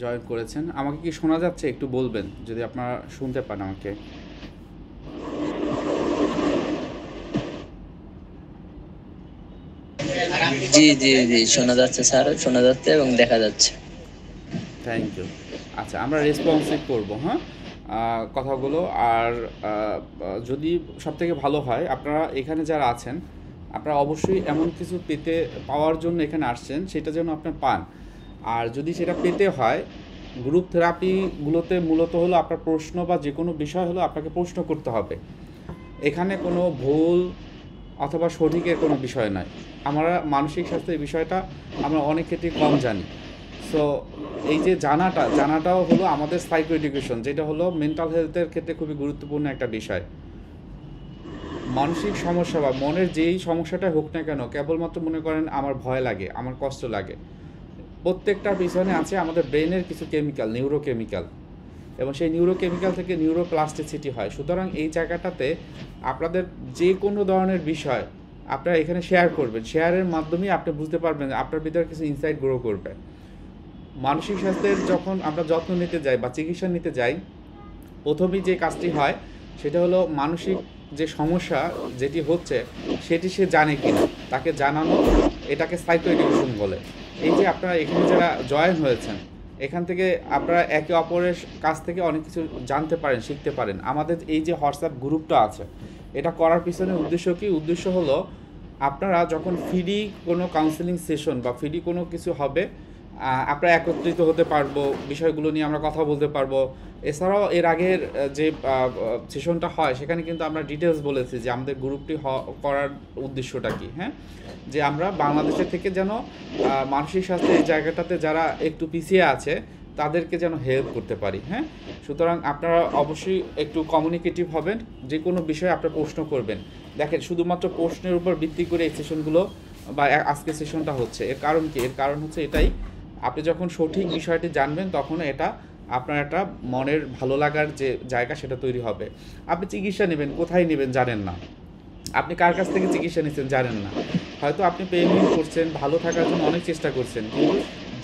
Join করেছেন। আমাকে কি শোনা যাচ্ছে একটু বলবেন যদি আপনারা শুনতে পান আমাকে। জি জি জি, শোনা যাচ্ছে স্যার, শোনা যাচ্ছে এবং দেখা যাচ্ছে। Thank you. আচ্ছা, আমরা রেসপন্সিভ করব, হ্যাঁ, কথাগুলো। আর যদি সবথেকে ভালো হয়, আপনারা এখানে যারা আছেন আপনারা অবশ্যই এমন কিছু পাওয়ার জন্য এখানে আসছেন সেটা যেন আপনার পান। আর যদি সেটা পেতে হয়, গ্রুপ থেরাপিগুলোতে মূলত হলো আপনার প্রশ্ন বা যে কোনো বিষয় হলো আপনাকে প্রশ্ন করতে হবে। এখানে কোনো ভুল অথবা সঠিকের কোনো বিষয় নয়। আমরা মানসিক স্বাস্থ্যের বিষয়টা আমরা অনেক ক্ষেত্রেই কম জানি। সো এই যে জানাটাও হলো আমাদের সাইকো এডুকেশন, যেটা হলো মেন্টাল হেলথের ক্ষেত্রে খুবই গুরুত্বপূর্ণ একটা বিষয়। মানসিক সমস্যা বা মনের যেই সমস্যাটা হোক না কেন, কেবলমাত্র মনে করেন আমার ভয় লাগে, আমার কষ্ট লাগে, প্রত্যেকটার পিছনে আছে আমাদের ব্রেনের কিছু কেমিক্যাল, নিউরোকেমিক্যাল, এবং সেই নিউরোকেমিক্যাল থেকে নিউরোপ্লাস্টিসিটি হয়। সুতরাং এই জায়গাটাতে আপনাদের যে কোনো ধরনের বিষয় আপনারা এখানে শেয়ার করবেন, শেয়ারের মাধ্যমেই আপনি বুঝতে পারবেন যে আপনার ভিতরে কিছু ইনসাইট গ্রো করবে। মানসিক স্বাস্থ্যের যখন আমরা যত্ন নিতে যাই বা চিকিৎসা নিতে যাই, প্রথমেই যে কাজটি হয় সেটা হলো মানসিক যে সমস্যা যেটি হচ্ছে সেটি সে জানে কিনা, তাকে জানানো, এটাকে সাইকো এডুকেশন বলে। এই যে আপনারা এখানে যারা জয়েন হয়েছেন, এখান থেকে আপনারা একে অপরের কাছ থেকে অনেক কিছু জানতে পারেন, শিখতে পারেন। আমাদের এই যে হোয়াটসঅ্যাপ গ্রুপটা আছে, এটা করার পিছনে উদ্দেশ্য কি? উদ্দেশ্য হলো আপনারা যখন ফ্রি কোনো কাউন্সেলিং সেশন বা ফ্রি কোনো কিছু হবে, আমরা একত্রিত হতে পারবো, বিষয়গুলো নিয়ে আমরা কথা বলতে পারবো। এছাড়াও এর আগের যে সেশনটা হয় সেখানে কিন্তু আমরা ডিটেলস বলেছি যে আমাদের গ্রুপটি করার উদ্দেশ্যটা কি, হ্যাঁ, যে আমরা বাংলাদেশের থেকে যেন মানসিক স্বাস্থ্যের এই জায়গাটাতে যারা একটু পিছিয়ে আছে তাদেরকে যেন হেল্প করতে পারি, হ্যাঁ। সুতরাং আপনারা অবশ্যই একটু কমিউনিকেটিভ হবেন, যে কোনো বিষয়ে আপনারা প্রশ্ন করবেন। দেখেন, শুধুমাত্র প্রশ্নের উপর ভিত্তি করে এই সেশনগুলো বা আজকে সেশনটা হচ্ছে, এর কারণ কি? এর কারণ হচ্ছে এটাই, আপনি যখন সঠিক বিষয়টি জানবেন তখন এটা আপনার একটা মনের ভালো লাগার যে জায়গা সেটা তৈরি হবে। আপনি চিকিৎসা নেবেন, কোথায় নেবেন জানেন না, আপনি কার কাছ থেকে চিকিৎসা নিচ্ছেন জানেন না, হয়তো আপনি পেমেন্ট করছেন, ভালো থাকার জন্য অনেক চেষ্টা করছেন, কিন্তু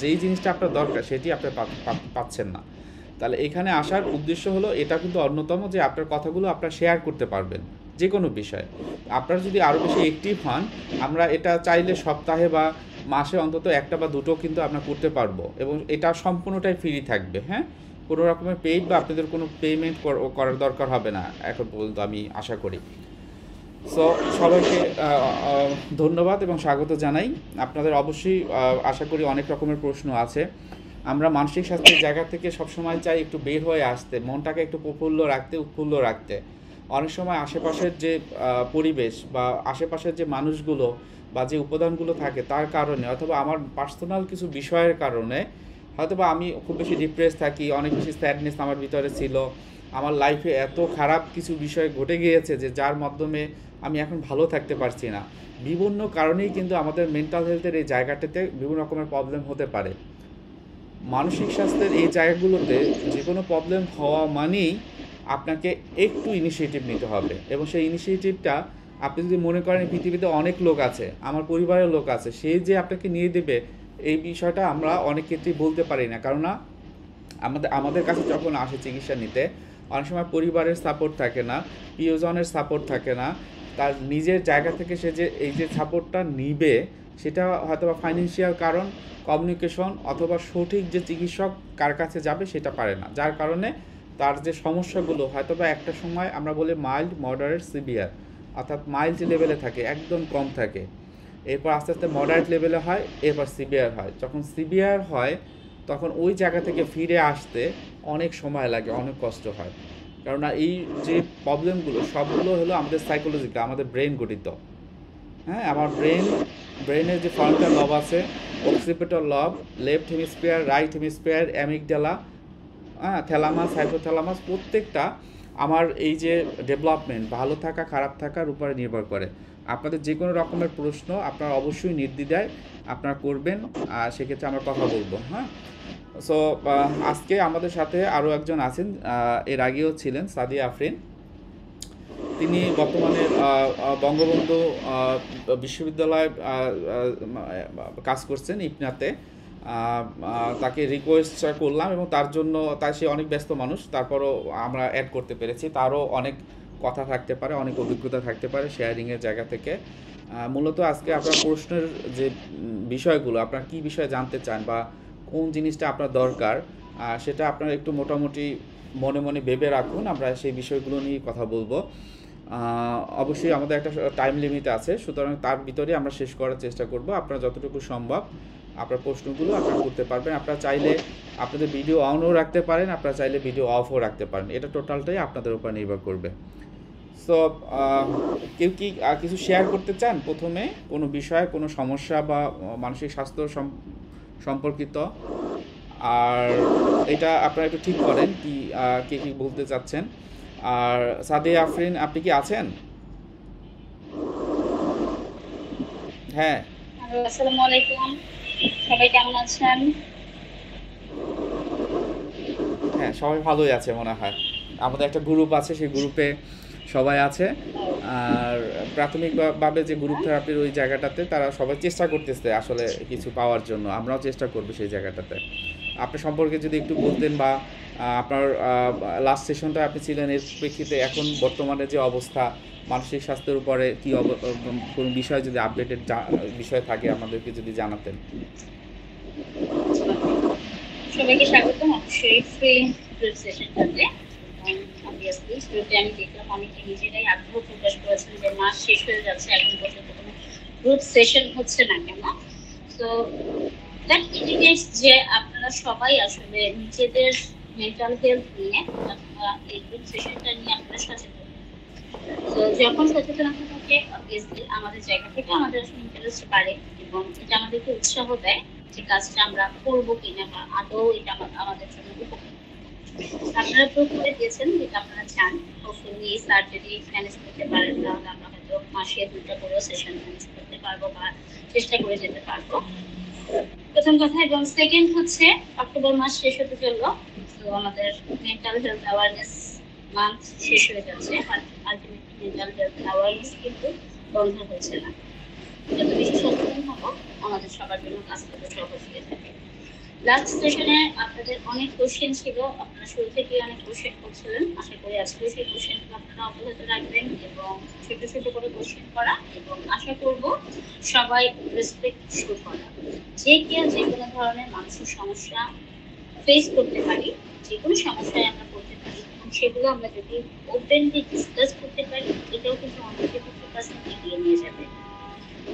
যেই জিনিসটা আপনার দরকার সেটি আপনি পাচ্ছেন না। তাহলে এখানে আসার উদ্দেশ্য হলো এটা কিন্তু অন্যতম, যে আপনার কথাগুলো আপনারা শেয়ার করতে পারবেন যে কোনো বিষয়। আপনারা যদি আরও বেশি অ্যাক্টিভ হন, আমরা এটা চাইলে সপ্তাহে বা মাসে অন্তত একটা বা দুটো কিন্তু আমরা করতে পারবো, এবং এটা সম্পূর্ণটাই ফ্রি থাকবে, হ্যাঁ। কোনো রকমের পেইড বা আপনাদের কোনো পেমেন্ট করার দরকার হবে না এখন পর্যন্ত, আমি আশা করি। সো সবাইকে ধন্যবাদ এবং স্বাগত জানাই। আপনাদের অবশ্যই আশা করি অনেক রকমের প্রশ্ন আছে। আমরা মানসিক স্বাস্থ্যের জায়গা থেকে সবসময় চাই একটু বের হয়ে আসতে, মনটাকে একটু প্রফুল্ল রাখতে, উৎফুল্ল রাখতে। অনেক সময় আশেপাশের যে পরিবেশ বা আশেপাশের যে মানুষগুলো বা যে উপাদানগুলো থাকে তার কারণে, অথবা আমার পার্সোনাল কিছু বিষয়ের কারণে হয়তোবা আমি খুব বেশি ডিপ্রেস থাকি, অনেক বেশি স্যাডনেস আমার ভিতরে ছিল, আমার লাইফে এত খারাপ কিছু বিষয় ঘটে গিয়েছে যে যার মাধ্যমে আমি এখন ভালো থাকতে পারছি না। বিভিন্ন কারণেই কিন্তু আমাদের মেন্টাল হেলথের এই জায়গাটাতে বিভিন্ন রকমের প্রবলেম হতে পারে। মানসিক স্বাস্থ্যের এই জায়গাগুলোতে যে কোনো প্রবলেম হওয়া মানেই আপনাকে একটু ইনিশিয়েটিভ নিতে হবে, এবং সেই ইনিশিয়েটিভটা আপনি যদি মনে করেন পৃথিবীতে অনেক লোক আছে, আমার পরিবারের লোক আছে, সেই যে আপনাকে নিয়ে দেবে, এই বিষয়টা আমরা অনেক ক্ষেত্রেই বলতে পারি না। কেননা আমাদের আমাদের কাছে যখন আসে চিকিৎসা নিতে, অনেক সময় পরিবারের সাপোর্ট থাকে না, প্রিয়জনের সাপোর্ট থাকে না, তার নিজের জায়গা থেকে সে যে এই যে সাপোর্টটা নিবে সেটা হয়তো বা ফাইন্যান্সিয়াল কারণ, কমিউনিকেশন, অথবা সঠিক যে চিকিৎসক কার কাছে যাবে সেটা পারে না, যার কারণে তার যে সমস্যাগুলো হয়তো বা একটা সময় আমরা বলি মাইল্ড, মডারেট, সিভিয়ার, অর্থাৎ মাইল্ড লেভেলে থাকে, একদম কম থাকে, এরপর আস্তে আস্তে মডারেট লেভেলে হয়, এরপর সিভিয়ার হয়। যখন সিভিয়ার হয় তখন ওই জায়গা থেকে ফিরে আসতে অনেক সময় লাগে, অনেক কষ্ট হয়। কেননা এই যে প্রবলেমগুলো সবগুলো হলো আমাদের সাইকোলজিক্যাল, আমাদের ব্রেন গঠিত, হ্যাঁ। আমার ব্রেনের যে ফ্রন্টাল লব আছে, অক্সিপিটাল লব, left hemisphere, right hemisphere, amygdala, হ্যাঁ, থ্যালামাস, হাইপোথ্যালামাস, প্রত্যেকটা আমার এই যে ডেভেলপমেন্ট, ভালো থাকা খারাপ থাকার উপরে নির্ভর করে। আপনাদের যে কোনো রকমের প্রশ্ন আপনারা অবশ্যই নির্দ্বিধায় আপনারা করবেন, আর সেক্ষেত্রে আমরা কথা বলবো, হ্যাঁ। সো আজকে আমাদের সাথে আরও একজন আছেন, এর আগেও ছিলেন, সাদিয়া আফরিন। তিনি বর্তমানে বঙ্গবন্ধু বিশ্ববিদ্যালয়ে কাজ করছেন ইপনাতে। তাকে রিকোয়েস্ট করলাম এবং তার জন্য সে অনেক ব্যস্ত মানুষ, তারপরও আমরা অ্যাড করতে পেরেছি। তারও অনেক কথা থাকতে পারে, অনেক অভিজ্ঞতা থাকতে পারে শেয়ারিংয়ের জায়গা থেকে। মূলত আজকে আপনার প্রশ্নের যে বিষয়গুলো, আপনার কী বিষয়ে জানতে চান বা কোন জিনিসটা আপনার দরকার, সেটা আপনারা একটু মোটামুটি মনে মনে ভেবে রাখুন, আমরা সেই বিষয়গুলো নিয়ে কথা বলবো। অবশ্যই আমাদের একটা টাইম লিমিট আছে, সুতরাং তার ভিতরে আমরা শেষ করার চেষ্টা করব। আপনারা যতটুকু সম্ভব আপনার প্রশ্নগুলো আপনারা করতে পারবেন। আপনারা চাইলে আপনাদের ভিডিও অনও রাখতে পারেন, আপনারা চাইলে ভিডিও অফও রাখতে পারেন, এটা টোটালটাই আপনাদের উপর নির্ভর করবে। সো কেউ কি কিছু শেয়ার করতে চান প্রথমে, কোনো বিষয়, কোনো সমস্যা বা মানসিক স্বাস্থ্য সম্পর্কিত? আর এটা আপনারা একটু ঠিক করেন কি কে কী বলতে চাচ্ছেন। আর সাদিয়া আফরিন, আপনি কি আছেন? হ্যাঁ। আসসালামু আলাইকুম, সবাই কেমন আছেন? হ্যাঁ, সবাই ভালোই আছে মনে হয়। আমাদের একটা গ্রুপ আছে, সেই গ্রুপে সবাই আছে। আর প্রাথমিকভাবে যে গ্রুপ থেরাপির ওই জায়গাটাতে তারা সবাই চেষ্টা করতেছে আসলে কিছু পাওয়ার জন্য, আমরাও চেষ্টা করবো সেই জায়গাটাতে। আপনার সম্পর্কে যদি একটু বলতেন, বা আপনার লাস্ট সেশনটা আপনি ছিলেন, এর প্রেক্ষিতে এখন বর্তমানে যে অবস্থা মানসিক স্বাস্থ্যের উপরে কি কোনো বিষয় যদি আপডেটেড বিষয় থাকে আমাদেরকে যদি জানাতেন। সবাইকে স্বাগতম অবশ্যই ফ্রি গ্রুপ সেশনটাতে। অবভিয়াসলি শুরুতে আমি দেখলাম অনেকে নিজেরাই আগ্রহ প্রকাশ করেছেন যে মাস শেষ হয়ে যাচ্ছে, এখন পর্যন্ত কোনো গ্রুপ সেশন হচ্ছে না কেন। তো দ্যাট ইন্ডিকেটস যে আপনারা সবাই আসলে নিজেদের মেন্টাল হেলথ নিয়ে এই গ্রুপ সেশনটা নিয়ে আপনারা সচেতন। তো যখন সচেতনতা থাকে অবভিয়াসলি আমাদের জায়গা থেকে আমাদের আসলে ইন্টারেস্ট বাড়ে এবং এটা আমাদেরকে উৎসাহ দেয় যে কাজটা আমরা করবো কিনা বা আদৌ এটা আমাদের জন্য উপকারী। আপনারা প্রুভ করে দিয়েছেন যেটা আপনারা চান। হোপফুলি স্যার যদি ম্যানেজ করতে পারেন তাহলে আমরা হয়তো মাসে 2টা করেও সেশন ম্যানেজ করতে পারবো বা চেষ্টা করে যেতে পারবো, প্রথম কথা। এবং সেকেন্ড হচ্ছে অক্টোবর মাস শেষ হতে চললো, তো আমাদের মেন্টাল হেলথ অ্যাওয়ারনেস মান্থ শেষ হয়ে যাচ্ছে। আলটিমেটলি মেন্টাল হেলথ অ্যাওয়ারনেস কিন্তু বন্ধ হচ্ছে না। যত বেশি সচেতন হবো আমাদের সবার জন্য কাজ করতে সহজ হয়ে যাবে। লাস্ট সেশনে আপনাদের অনেক কোশ্চেন ছিল, আপনারা শুরু থেকে অনেক কোশ্চেন করছিলেন। আশা করি আজকে সেই কোশ্চেনগুলো আপনারা অবগত রাখবেন এবং ছোট ছোট করে কোশ্চেন করা, এবং আশা করব সবাই রেসপেক্ট শো করা। যে কেউ যে কোনো ধরনের মানসিক সমস্যা ফেস করতে পারি, যে কোনো সমস্যায় আমরা পড়তে পারি, এবং সেগুলো আমরা যদি ওপেনলি ডিসকাস করতে পারি এটাও কিন্তু আমাদেরকে 50% এগিয়ে নিয়ে যাবে।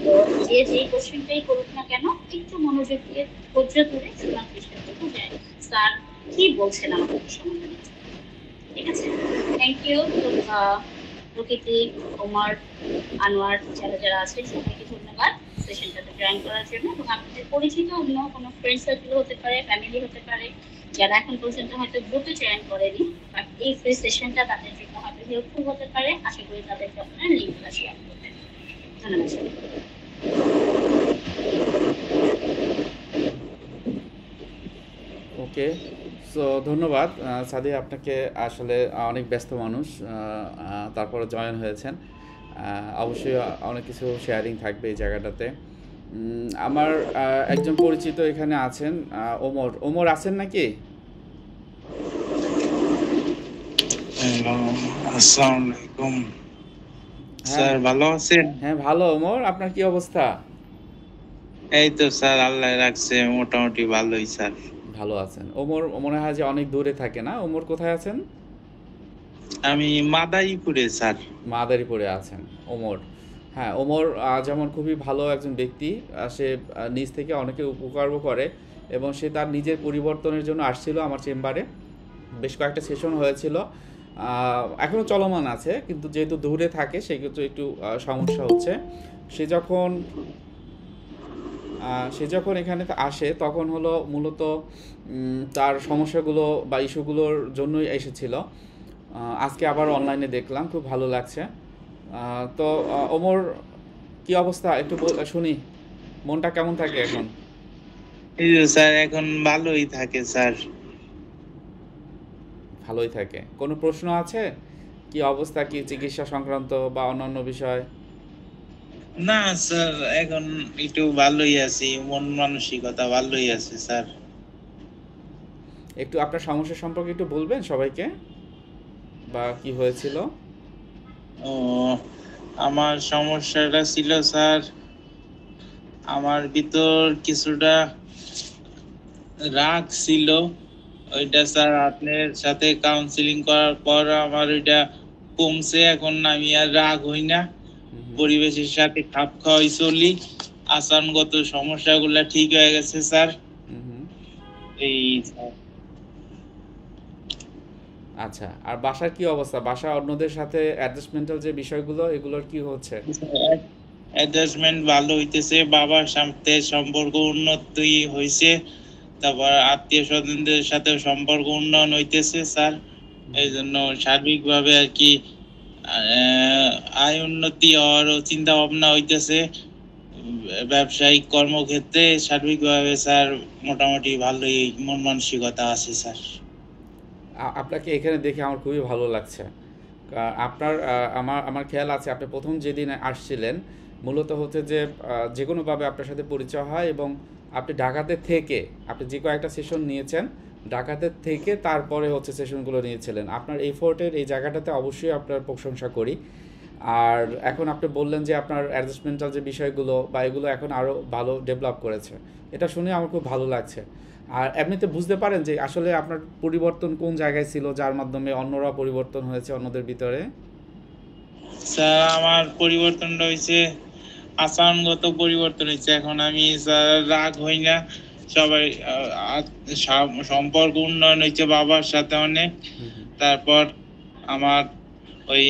তো যে যেই কোশ্চেনটাই করুক না কেন একটু মনোযোগ দিয়ে ধৈর্য ধরে শোনার চেষ্টা করবো যে স্যার কি বলছেন আমাদের সমাধানের জন্য। ঠিক আছে, থ্যাংক ইউ। প্রকৃতি, ওমর, আনোয়ার, যারা যারা আছেন সবাইকে ধন্যবাদ সেশনটাতে জয়েন করার জন্য। এবং আপনাদের পরিচিত অন্য কোনো ফ্রেন্ড সার্কেল হতে পারে, ফ্যামিলি হতে পারে, যারা এখন পর্যন্ত হয়তো গ্রুপে জয়েন করেনি বাট এই ফ্রি সেশনটা তাদের জন্য হয়তো হেল্পফুল হতে পারে। আশা করি তাদেরকে আপনারা লিঙ্কটা শেয়ার করবেন। ধন্যবাদ সবাইকে। ওকে, সো ধন্যবাদ সাদিয়া আপনাকে। আসলে অনেক ব্যস্ত মানুষ, তারপরে জয়েন হয়েছেন। অবশ্যই অনেক কিছু শেয়ারিং থাকবে এই জায়গাটাতে। আমার একজন পরিচিত এখানে আছেন, ওমর। ওমর আছেন নাকি? হ্যালো, আসসালামু আলাইকুম হ্যাঁ স্যার, ভালো আছেন? হ্যাঁ, ভালো। ওমর, আপনার কি অবস্থা? এই তো স্যার, আল্লাহ রাখছে, মোটামুটি ভালোই স্যার। ভালো আছেন। ওমর মনে হয় যে অনেক দূরে থাকে না? ওমর কোথায় আছেন? আমি মাদারীপুরে স্যার। মাদারীপুরে আছেন ওমর। হ্যাঁ, ওমর যেমন খুবই ভালো একজন ব্যক্তি, সে নিজ থেকে অনেকে উপকারও করে এবং সে তার নিজের পরিবর্তনের জন্য আসছিল আমার চেম্বারে। বেশ কয়েকটা সেশন হয়েছিল, এখনও চলমান আছে, কিন্তু যেহেতু দূরে থাকে সেক্ষেত্রে একটু সমস্যা হচ্ছে। সে যখন এখানে আসে তখন হলো মূলত তার সমস্যাগুলো বা ইস্যুগুলোর জন্যই এসেছিল। আজকে আবার অনলাইনে দেখলাম, খুব ভালো লাগছে। তো ওমর, কি অবস্থা একটু শুনি, মনটা কেমন থাকে এখন? এই যে স্যার, এখন ভালোই থাকে স্যার। ভালোই থাকে। কোনো প্রশ্ন আছে? কি অবস্থা, কি চিকিৎসা সংক্রান্ত বা অন্যান্য বিষয়? না স্যার, এখন একটু ভালোই আছি, মন মানসিকতা ভালোই আছে স্যার। একটু আপনার সমস্যা সম্পর্কে একটু বলবেন সবাইকে, বা কি হয়েছিল? ও, আমার সমস্যাটা ছিল স্যার, আমার ভিতর কিছুটা রাগ ছিল। ওইটা স্যার আপনার সাথে কাউন্সিলিং করার পর আমার ওইটা কমছে। এখন আমি আর রাগ হই না, হুম হুম, পরিবেশের সাথে খাপ খাওয়াই চলি। আচরণগত সমস্যাগুলা ঠিক হয়ে গেছে স্যার। হুম হুম। এই স্যার। আচ্ছা, আর বাসার কি অবস্থা? বাসা অন্যদের সাথে অ্যাডজাস্টমেন্টাল যে বিষয়গুলো, এগুলোর কি হচ্ছে? অ্যাডজাস্টমেন্ট ভালো হইতেছে, বাবার সাথে সম্পর্ক উন্নতি হয়েছে, তারপর আত্মীয় স্বজনদের সাথে সম্পর্ক উন্নয়ন হইতেছে স্যার। এই জন্য সার্বিকভাবে আর কি আহ, আয় উন্নতি হওয়ারও চিন্তা ভাবনা হইতেছে। ব্যবসায়িক কর্মক্ষেত্রে সার্বিকভাবে স্যার মোটামুটি ভালোই মন মানসিকতা আছে স্যার। আপনাকে এখানে দেখে আমার খুবই ভালো লাগছে। আপনার আমার আমার খেয়াল আছে আপনি প্রথম যেদিন আসছিলেন, মূলত হচ্ছে যে যে কোনোভাবে আপনার সাথে পরিচয় হয়, এবং আপনি ঢাকাতে থেকে আপনি যে কয়েকটা সেশন নিয়েছেন, ঢাকাতে থেকে তারপরে হচ্ছে সেশনগুলো নিয়েছিলেন। আপনার এফোর্টের এই জায়গাটাতে অবশ্যই আপনার প্রশংসা করি। আর এখন আপনি বললেন যে আপনার অ্যাডজাস্টমেন্টাল যে বিষয়গুলো বা এগুলো এখন আরও ভালো ডেভেলপ করেছে, এটা শুনে আমার খুব ভালো লাগছে। আর এমনিতে বুঝতে পারেন যে আসলে আপনার পরিবর্তন কোন জায়গায় ছিল, যার মাধ্যমে অন্যরা পরিবর্তন হয়েছে অন্যদের ভিতরে? স্যার আমার পরিবর্তনটা হয়েছে, আচরণগত পরিবর্তন হয়েছে। এখন আমি স্যার রাগ হই না, সবাই সম্পর্ক উন্নয়ন হয়েছে বাবার সাথে অনেক। হুম হুম তারপর আমার ওই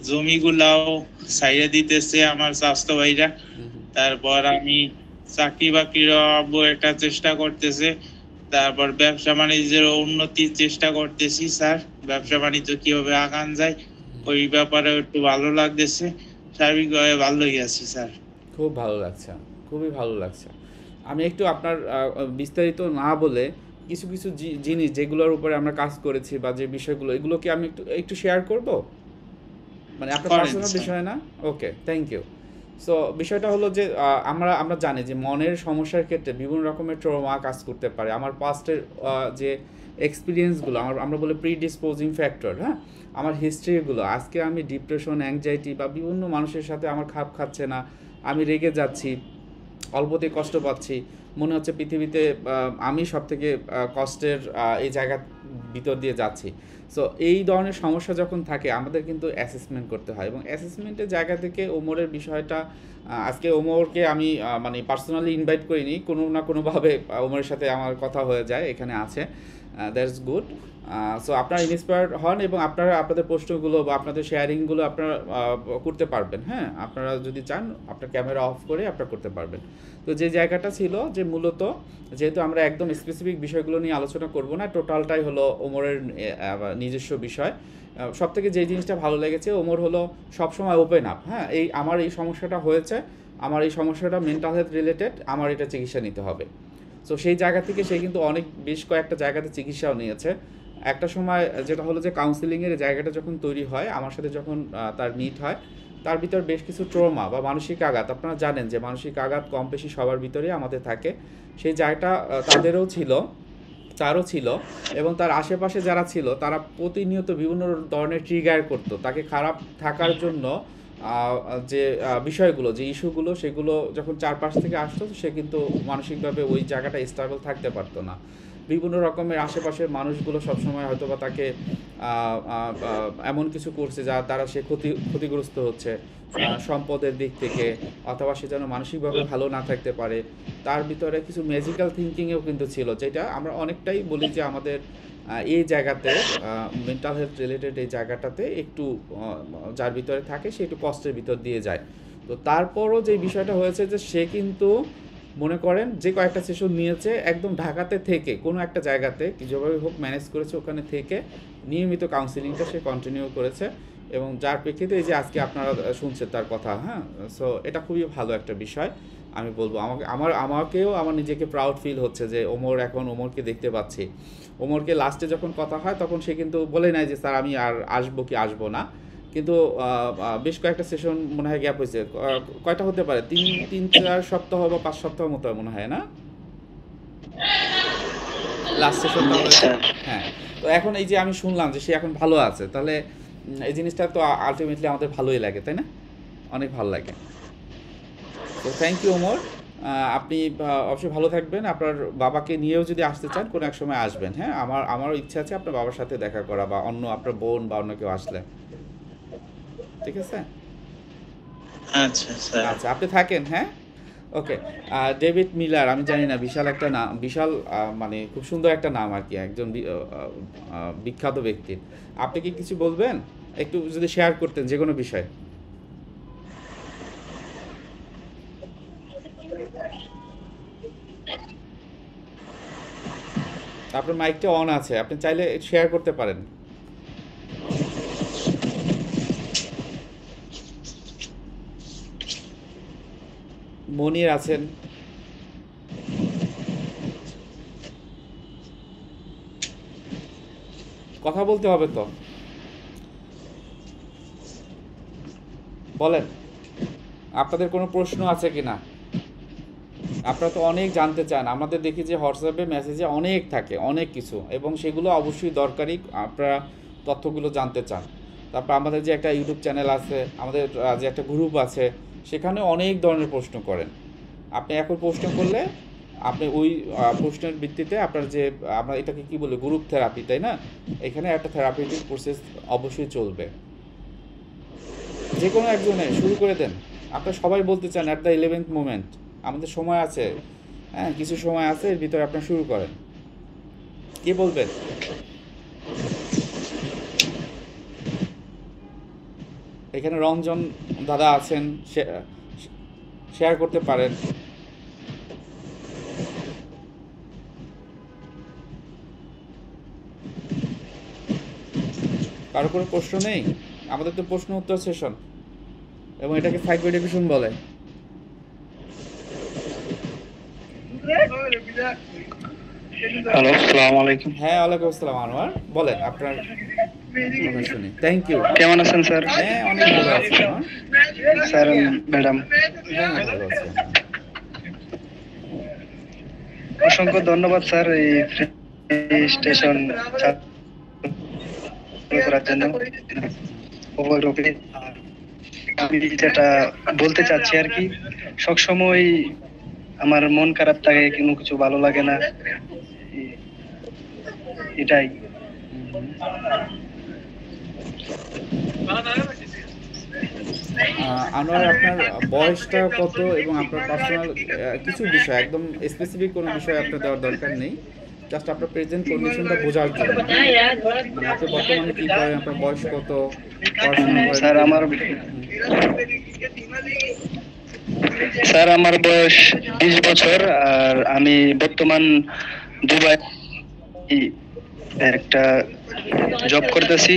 জমিগুলাও ছাইড়ে দিতেছে আমার স্বাস্থ্য ভাইরা। হুম হুম তারপর আমি চাকরি বাকরির একটা চেষ্টা করতেছে। তারপর ব্যবসা বাণিজ্যের উন্নতির চেষ্টা করতেছি স্যার। ব্যবসা বাণিজ্য কিভাবে আগান যায় ওই ব্যাপারে একটু ভালো লাগতেছে। সার্বিকভাবে ভালোই আছি স্যার। খুব ভালো লাগছে, খুবই ভালো লাগছে। আমি একটু আপনার বিস্তারিত না বলে কিছু কিছু জিনিস যেগুলোর উপরে আমরা কাজ করেছি বা যে বিষয়গুলো, এগুলোকে আমি একটু একটু শেয়ার করব, মানে আপনার করেন পার্সোনাল স্যার। বিষয় না। ওকে, থ্যাংক ইউ। সো বিষয়টা হলো যে আমরা আমরা জানি যে মনের সমস্যার ক্ষেত্রে বিভিন্ন রকমের ট্রমা কাজ করতে পারে। আমার পাস্টের যে এক্সপিরিয়েন্সগুলো, আমরা বলি প্রিডিসপোজিং ফ্যাক্টর, হ্যাঁ, আমার হিস্ট্রিগুলো, আজকে আমি ডিপ্রেশন, অ্যাংজাইটি বা বিভিন্ন মানুষের সাথে আমার খাপ খাচ্ছে না, আমি রেগে যাচ্ছি, অল্পতেই কষ্ট পাচ্ছি, মনে হচ্ছে পৃথিবীতে আমি সব থেকে কষ্টের এই জায়গার ভিতর দিয়ে যাচ্ছি। সো এই ধরনের সমস্যা যখন থাকে আমাদের কিন্তু অ্যাসেসমেন্ট করতে হয়, এবং অ্যাসেসমেন্টের জায়গা থেকে ওমরের বিষয়টা, আজকে ওমরকে আমি মানে পার্সোনালি ইনভাইট করিনি, কোনো না কোনোভাবে ওমরের সাথে আমার কথা হয়ে যায়, এখানে আছে, দ্যাটস গুড। সো আপনারা ইন্সপায়ার্ড হন এবং আপনারা আপনাদের প্রশ্নগুলো বা আপনাদের শেয়ারিংগুলো আপনারা করতে পারবেন। হ্যাঁ, আপনারা যদি চান আপনার ক্যামেরা অফ করে আপনারা করতে পারবেন। তো যে জায়গাটা ছিল যে মূলত, যেহেতু আমরা একদম স্পেসিফিক বিষয়গুলো নিয়ে আলোচনা করব না, টোটালটাই হলো ওমরের নিজস্ব বিষয়। সব থেকে যে জিনিসটা ভালো লেগেছে, ওমর হলো সবসময় ওপেন আপ। হ্যাঁ, এই আমার এই সমস্যাটা হয়েছে, আমার এই সমস্যাটা মেন্টাল হেলথ রিলেটেড, আমার এটা চিকিৎসা নিতে হবে। সো সেই জায়গা থেকে সে কিন্তু অনেক বেশ কয়েকটা জায়গাতে চিকিৎসাও নিয়েছে। একটা সময় যেটা হলো যে কাউন্সিলিংয়ের জায়গাটা যখন তৈরি হয়, আমার সাথে যখন তার মিট হয়, তার ভিতর বেশ কিছু ট্রমা বা মানসিক আঘাত, আপনারা জানেন যে মানসিক আঘাত কম বেশি সবার ভিতরেই আমাদের থাকে, সেই জায়গাটা তাদেরও ছিল, তারও ছিল, এবং তার আশেপাশে যারা ছিল তারা প্রতিনিয়ত বিভিন্ন ধরনের ট্রিগার করতো তাকে খারাপ থাকার জন্য। যে বিষয়গুলো, যে ইস্যুগুলো, সেগুলো যখন চারপাশ থেকে আসতো, সে কিন্তু মানসিকভাবে ওই জায়গাটা স্টেবল থাকতে পারতো না। বিভিন্ন রকমের আশেপাশের মানুষগুলো সবসময় হয়তো বা তাকে এমন কিছু করছে যার দ্বারা সে ক্ষতিগ্রস্ত হচ্ছে, সম্পদের দিক থেকে, অথবা সে যেন মানসিকভাবে ভালো না থাকতে পারে। তার ভিতরে কিছু ম্যাজিক্যাল থিঙ্কিংও কিন্তু ছিল, যেটা আমরা অনেকটাই বলি যে আমাদের এই জায়গাতে মেন্টাল হেলথ রিলেটেড এই জায়গাটাতে একটু যার ভিতরে থাকে সে একটু কষ্টের ভিতর দিয়ে যায়। তো তারপরও যে বিষয়টা হয়েছে যে সে কিন্তু মনে করেন যে কয়েকটা সেশন নিয়েছে একদম ঢাকাতে থেকে কোনো একটা জায়গাতে যেভাবে হোক ম্যানেজ করেছে, ওখানে থেকে নিয়মিত কাউন্সিলিংটা সে কন্টিনিউ করেছে, এবং যার প্রেক্ষিতে এই যে আজকে আপনারা শুনছেন তার কথা। হ্যাঁ, সো এটা খুবই ভালো একটা বিষয়। আমি বলবো আমাকেও আমার নিজেকে প্রাউড ফিল হচ্ছে যে এখন ওমরকে দেখতে পাচ্ছি। ওমরকে লাস্টে যখন কথা হয় তখন সে কিন্তু বলে নাই যে স্যার আমি আর আসবো কি আসবো না, কিন্তু বেশ কয়েকটা সেশন মনে হয় গ্যাপ হয়েছে। কয়টা হতে পারে? 3-4 সপ্তাহ বা 5 সপ্তাহ মতো মনে হয় না? লাস্ট সেশনটা হয়েছে। আচ্ছা হ্যাঁ। তো এখন এই যে আমি শুনলাম যে সে এখন ভালো আছে, তাহলে এই জিনিসটা তো আল্টিমেটলি আমাদের ভালোই লাগে, তাই না? অনেক ভালো লাগে। তো থ্যাংক ইউ ওমর। আপনি অবশ্যই ভালো থাকবেন। আপনার বাবাকে নিয়েও যদি আসতে চান কোনো এক সময় আসবেন, হ্যাঁ? আমারও ইচ্ছা আছে আপনার বাবার সাথে দেখা করা, বা অন্য আপনার বোন বা অন্য কেউ আসলে। ঠিক আছে? আচ্ছা স্যার। আচ্ছা, আপনি থাকেন, হ্যাঁ? ওকে। ডেভিড মিলার, আমি জানি না, বিশাল একটা নাম, বিশাল মানে খুব সুন্দর একটা নাম আর কি, একজন বিখ্যাত ব্যক্তি। আপনি কি কিছু বলবেন? একটু যদি শেয়ার করতেন যে কোনো বিষয়। আপনার মাইকটা অন আছে, আপনি চাইলে শেয়ার করতে পারেন। মনির আছেন। কথা বলতে হবে তো, বলেন আপনাদের কোনো প্রশ্ন আছে কিনা? আপনারা তো অনেক জানতে চান, আমাদের দেখি যে হোয়াটসঅ্যাপে মেসেজে অনেক থাকে, অনেক কিছু, এবং সেগুলো অবশ্যই দরকারি, আপনারা তথ্যগুলো জানতে চান। তারপর আমাদের যে একটা ইউটিউব চ্যানেল আছে, আমাদের যে একটা গ্রুপ আছে, সেখানে অনেক ধরনের প্রশ্ন করেন। আপনি এখন প্রশ্ন করলে আপনি ওই প্রশ্নের ভিত্তিতে আপনার যে, আমরা এটাকে কি বলি, গ্রুপ থেরাপি, তাই না? এখানে একটা থেরাপিউটিক প্রসেস অবশ্যই চলবে। যে কোনো একজনে শুরু করে দেন। আপনারা সবাই বলতে চান অ্যাট দ্য 11th মোমেন্ট, আমাদের সময় আছে, হ্যাঁ, কিছু সময় আছে, এর ভিতরে আপনারা শুরু করেন। কে বলবেন? এখানে রঞ্জন দাদা আছেন, শেয়ার করতে পারেন। কারো কোনো প্রশ্ন নেই? আমাদের তো প্রশ্ন উত্তর সেশন, এবং এটাকে সাইকো এডুকেশন বলে। হ্যালো, আসসালামু আলাইকুম। হ্যাঁ, ওয়ালাইকুম আসসালাম আনোয়ার, বলেন আপনার কথা শুনি। Thank you. কেমন আছেন স্যার? হ্যাঁ, অনেক ভালো আছি আনোয়ার। স্যার, ম্যাডাম, হ্যাঁ, ভালো আছি। অসংখ্য ধন্যবাদ স্যার এই স্টেশন চালু করার জন্য। আমি যেটা বলতে চাচ্ছি আর কি, সবসময় আমার মন খারাপ থাকে, কোনো কিছু ভালো লাগে না, এটাই। আনোয়ার, আপনার বয়সটা কত এবং আপনার পার্সোনাল কিছু বিষয়, একদম স্পেসিফিক কোনো বিষয় আপনার দেওয়ার দরকার নেই, জাস্ট আপনার প্রেজেন্ট কন্ডিশনটা বোঝার জন্য। মানে আপনি বর্তমানে কি করেন, আপনার বয়স কত, পড়াশোনা করেন? স্যার আমার বয়স 20 বছর, আর আমি বর্তমান দুবাই একটা জব করতেছি,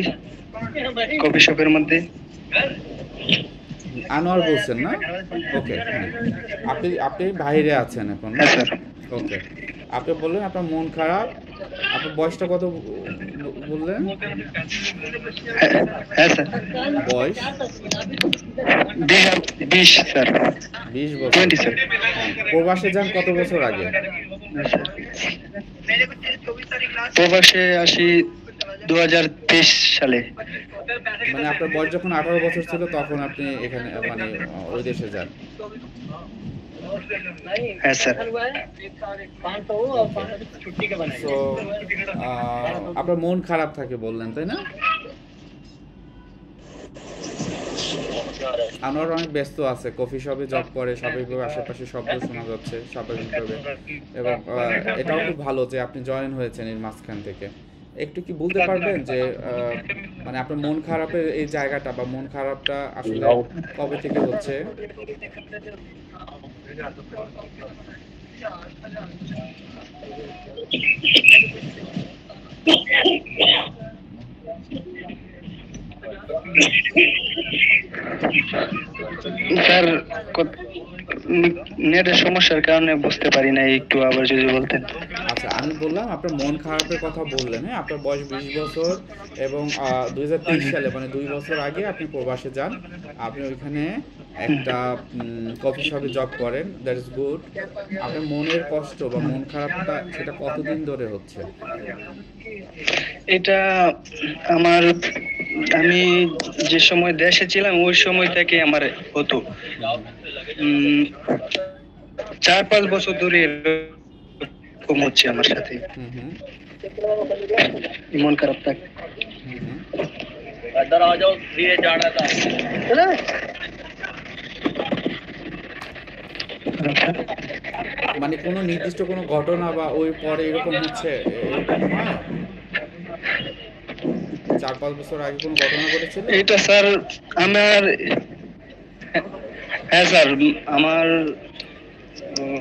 কফি শপের মধ্যে। আনোয়ার বলছেন না? ওকে, হ্যাঁ। আপনি বাইরে আছেন এখন না? হ্যাঁ স্যার। ওকে। আপনি বললেন আপনার মন খারাপ, আপনার বয়সটা কত বললেন? হ্যাঁ স্যার। বয়স 20 স্যার। 20 বছর। 20 স্যার। প্রবাসে যান কত বছর আগে? প্রবাসে আসি 2023 সালে। মানে আপনার বয়স যখন 18 বছর ছিল তখন আপনি এখানে, মানে ওই দেশে যান? হ্যাঁ স্যার। তো আপনার মন খারাপ থাকে বললেন, তাই না? আনোয়ার অনেক ব্যস্ত আছে, কফি শপে জব করে, স্বাভাবিকভাবে আশেপাশে শব্দ শোনা যাচ্ছে স্বাভাবিকভাবে, এবং এটাও খুব ভালো যে আপনি জয়েন হয়েছেন এর মাঝখান থেকে। একটু কি বলতে পারবেন যে মানে আপনার মন খারাপের এই জায়গাটা বা মন খারাপটা আসলে কবে থেকে হচ্ছে? স্যার, নেটের সমস্যার কারণে বুঝতে পারি না, একটু আবার যদি বলতেন। আচ্ছা, আমি বললাম আপনার মন খারাপের কথা বললেন, হ্যাঁ? আপনার বয়স 20 বছর এবং 2023 সালে মানে 2 বছর আগে আপনি প্রবাসে যান। আপনি ওইখানে একটা কফি শপে জব করেন। That is good. আপনার মনের কষ্ট বা মন খারাপটা সেটা কতদিন ধরে হচ্ছে? এটা আমার, আমি যে সময় দেশে ছিলাম ওই সময় থেকে আমার হতো। হুম, 4-5 বছর ধরে এরকম হচ্ছে আমার সাথে, হুম, হুম, মন খারাপ থাকে। হুম, হুম। মানে কোনো নির্দিষ্ট কোনো ঘটনা বা ওই পরে এরকম হচ্ছে, এরকম হয়? 4-5 বছর আগে কোনো ঘটনা ঘটেছিল? এটা স্যার আমার, হ্যাঁ স্যার আমার উম,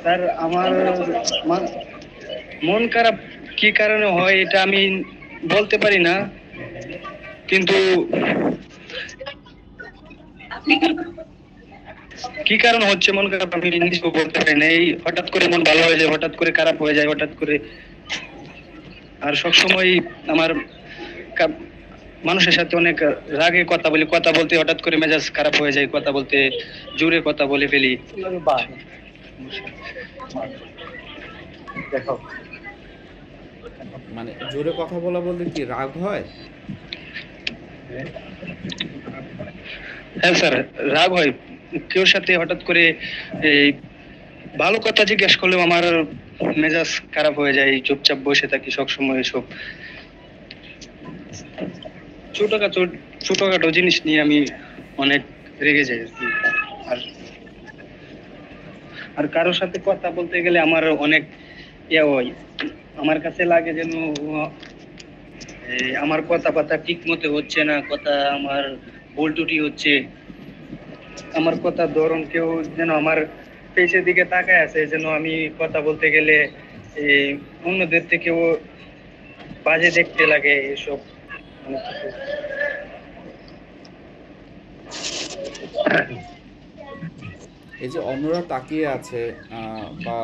স্যার আমার মন খারাপ কি কারণে হয় এটা আমি বলতে পারি না, কিন্তু কি কারণ হচ্ছে মন খারাপ আমি নিজেও বলতে পারি না। এই হঠাৎ করে মন ভালো হয়ে যায়, হঠাৎ করে খারাপ হয়ে যায়, হঠাৎ করে। আর সবসময় আমার কা- মানুষের সাথে অনেক রাগে কথা বলি, কথা বলতে হঠাৎ করে মেজাজ খারাপ হয়ে যায়, কথা বলতে জোরে কথা বলে ফেলি। দেখো, মানে জোরে কথা বলা বলতে কি রাগ হয়? হ্যাঁ স্যার, রাগ হয়। কেউ সাথে হঠাৎ করে এই ভালো কথা জিজ্ঞেস করলেও আমার মেজাজ খারাপ হয়ে যায়, চুপচাপ বসে থাকি সবসময়। এসব ছোটখাটো ছোটখাটো জিনিস নিয়ে আমি অনেক রেগে যাই আর কি। আর আর কারোর সাথে কথা বলতে গেলে আমার অনেক ইয়ে হয়, আমার কাছে লাগে যেন আমার কথা ঠিক মতো হচ্ছে না, কথা আমার ভুল ত্রুটি হচ্ছে। আমার কথার ধরন কেউ যেন আমার পেছের দিকে তাকায় আছে, যেন আমি কথা বলতে গেলে এই অন্যদের থেকেও বাজে দেখতে লাগে এসব অনেক কিছু। এই যে অন্যরা তাকিয়ে আছে বা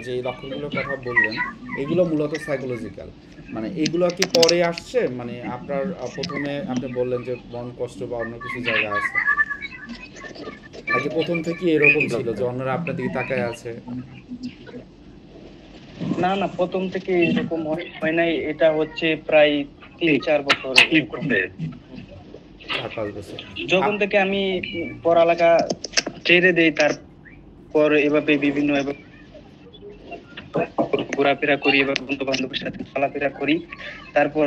যে লক্ষণগুলোর কথা বললেন, এগুলো মূলত সাইকোলজিক্যাল। মানে এগুলো কি পরে আসছে? মানে আপনার প্রথমে আপনি বললেন যে মন কষ্ট বা অন্য কিছু জায়গা আছে, নাকি প্রথম থেকে এরকম ছিল যে অন্যরা আপনার দিকে তাকায় আছে? না না, প্রথম থেকে এরকম হয় নাই, এটা হচ্ছে প্রায় 3-4 বছর এরকম। 4-5 বছর। যখন থেকে আমি পড়ালেখা ছেড়ে দেই, তারপর এভাবে বিভিন্ন ঘোরাফেরা করি, এবার বন্ধু বান্ধবের সাথে চলাফেরা করি, তারপর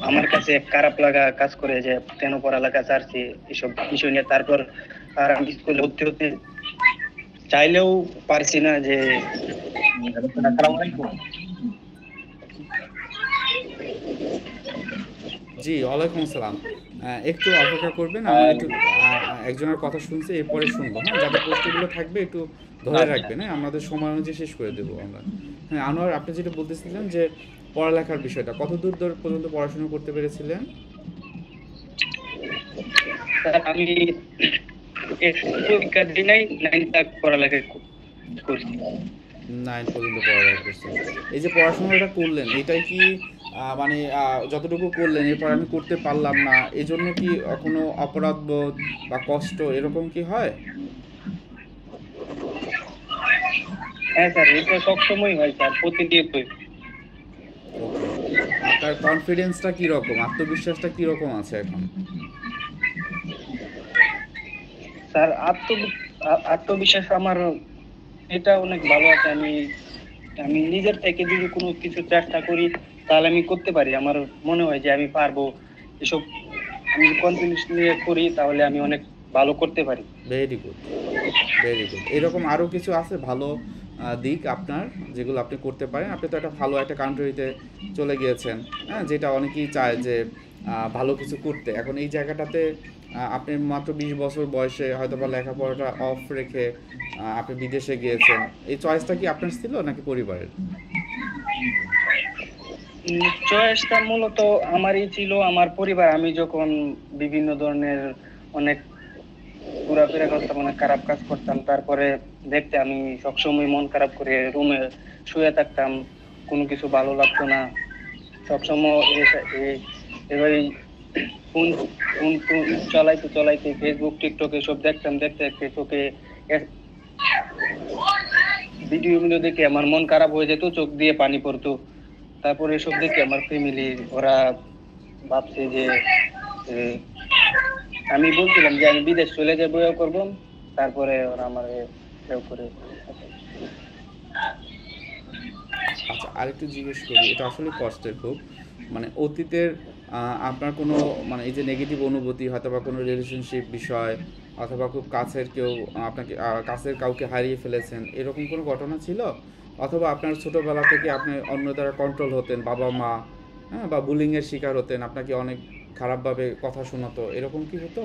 আমার কাছে এক খারাপ লাগা কাজ করে যে কেন পড়ালেখা ছাড়ছি এসব বিষয় নিয়ে। তারপর আর আমি স্কুলে ভর্তি হতে চাইলেও পারছি না যে। জি, ওয়ালাইকুম আসসালাম। একটু অপেক্ষা করবেন। আমি একটু একজনের কথা শুনছি, এরপরে শুনবো, হ্যাঁ? যাদের প্রশ্নগুলো থাকবে একটু ধরে রাখবেন, হ্যাঁ? আমাদের সময় অনুযায়ী শেষ করে দেবো আমরা। হ্যাঁ, আনোয়ার, আপনি যেটা বলতেছিলেন যে পড়ালেখার বিষয়টা, কতদূর পর্যন্ত পড়াশোনা করতে পেরেছিলেন? আমি পরীক্ষা দিই নাই, 9 তক পড়ালেখা করছি। 9 পর্যন্ত পড়ালেখা করছেন। এই যে পড়াশোনাটা করলেন, এটাই কি মানে যতটুকু করলেন এরপর আমি করতে পারলাম না, এজন্য কি কোনো অপরাধবোধ বা কষ্ট এরকম কি হয়? হ্যাঁ স্যার, এটা সবসময় হয় স্যার, প্রতিনিয়তই। ওকে। আপনার কনফিডেন্সটা কিরকম? আত্মবিশ্বাসটা কিরকম আছে এখন? স্যার আত্মবিশ্বাস আমার এটা অনেক ভালো আছে। আমি আমি নিজের থেকে যদি কোনো কিছু চেষ্টা করি তাহলে আমি করতে পারি। আমার মনে হয় যে আমি পারবো এসব। আমি কনফিডেন্স নিয়ে করি তাহলে আমি অনেক ভালো করতে পারি। Very good, very good. এরকম আরও কিছু আছে ভালো দিক আপনার, যেগুলো আপনি করতে পারেন? আপনি তো একটা ভালো একটা কান্ট্রিতে চলে গিয়েছেন, হ্যাঁ? যেটা অনেকেই চায় যে ভালো কিছু করতে। এখন এই জায়গাটাতে আপনি মাত্র 20 বছর বয়সে হয়তোবা লেখাপড়াটা অফ রেখে আপনি বিদেশে গিয়েছেন। এই চয়েসটা কি আপনার ছিল নাকি পরিবারের? চয়েসটা মূলত আমারই ছিল, আমার পরিবার। আমি যখন বিভিন্ন ধরনের অনেক ঘোরাফেরা করতাম, অনেক খারাপ কাজ করতাম। তারপরে দেখতে আমি সবসময় মন খারাপ করে রুমে শুয়ে থাকতাম, কোনো কিছু ভালো লাগতো না। সবসময় এভাবে ফোন ফোন ফোন চালাইতে চালাইতে ফেসবুক টিকটক এসব দেখতাম, দেখতে দেখতে চোখে ভিডিও দেখে আমার মন খারাপ হয়ে যেত, চোখ দিয়ে পানি পড়তো। তারপরে এসব দেখে আমার ফ্যামিলি ওরা ভাবছে যে এ, আমি বলছিলাম যে আমি বিদেশ চলে যাবো, এও করবো। তারপরে ওরা আমার এও করে। আচ্ছা, আরেকটু জিজ্ঞেস করি, এটা আসলে কষ্টের খুব, মানে অতীতের আপনার কোনো মানে এই যে নেগেটিভ অনুভূতি, হয়তো বা কোনো রিলেশনশিপ বিষয়, অথবা খুব কাছের কেউ আপনাকে কাছের কাউকে হারিয়ে ফেলেছেন, এরকম কোনো ঘটনা ছিল? অথবা আপনার ছোটবেলা থেকে আপনি অন্য দ্বারা কন্ট্রোল হতেন, বাবা মা, হ্যাঁ, বা বুলিংয়ের শিকার হতেন, আপনাকে অনেক খারাপভাবে কথা শোনাতো, এরকম কি হতো?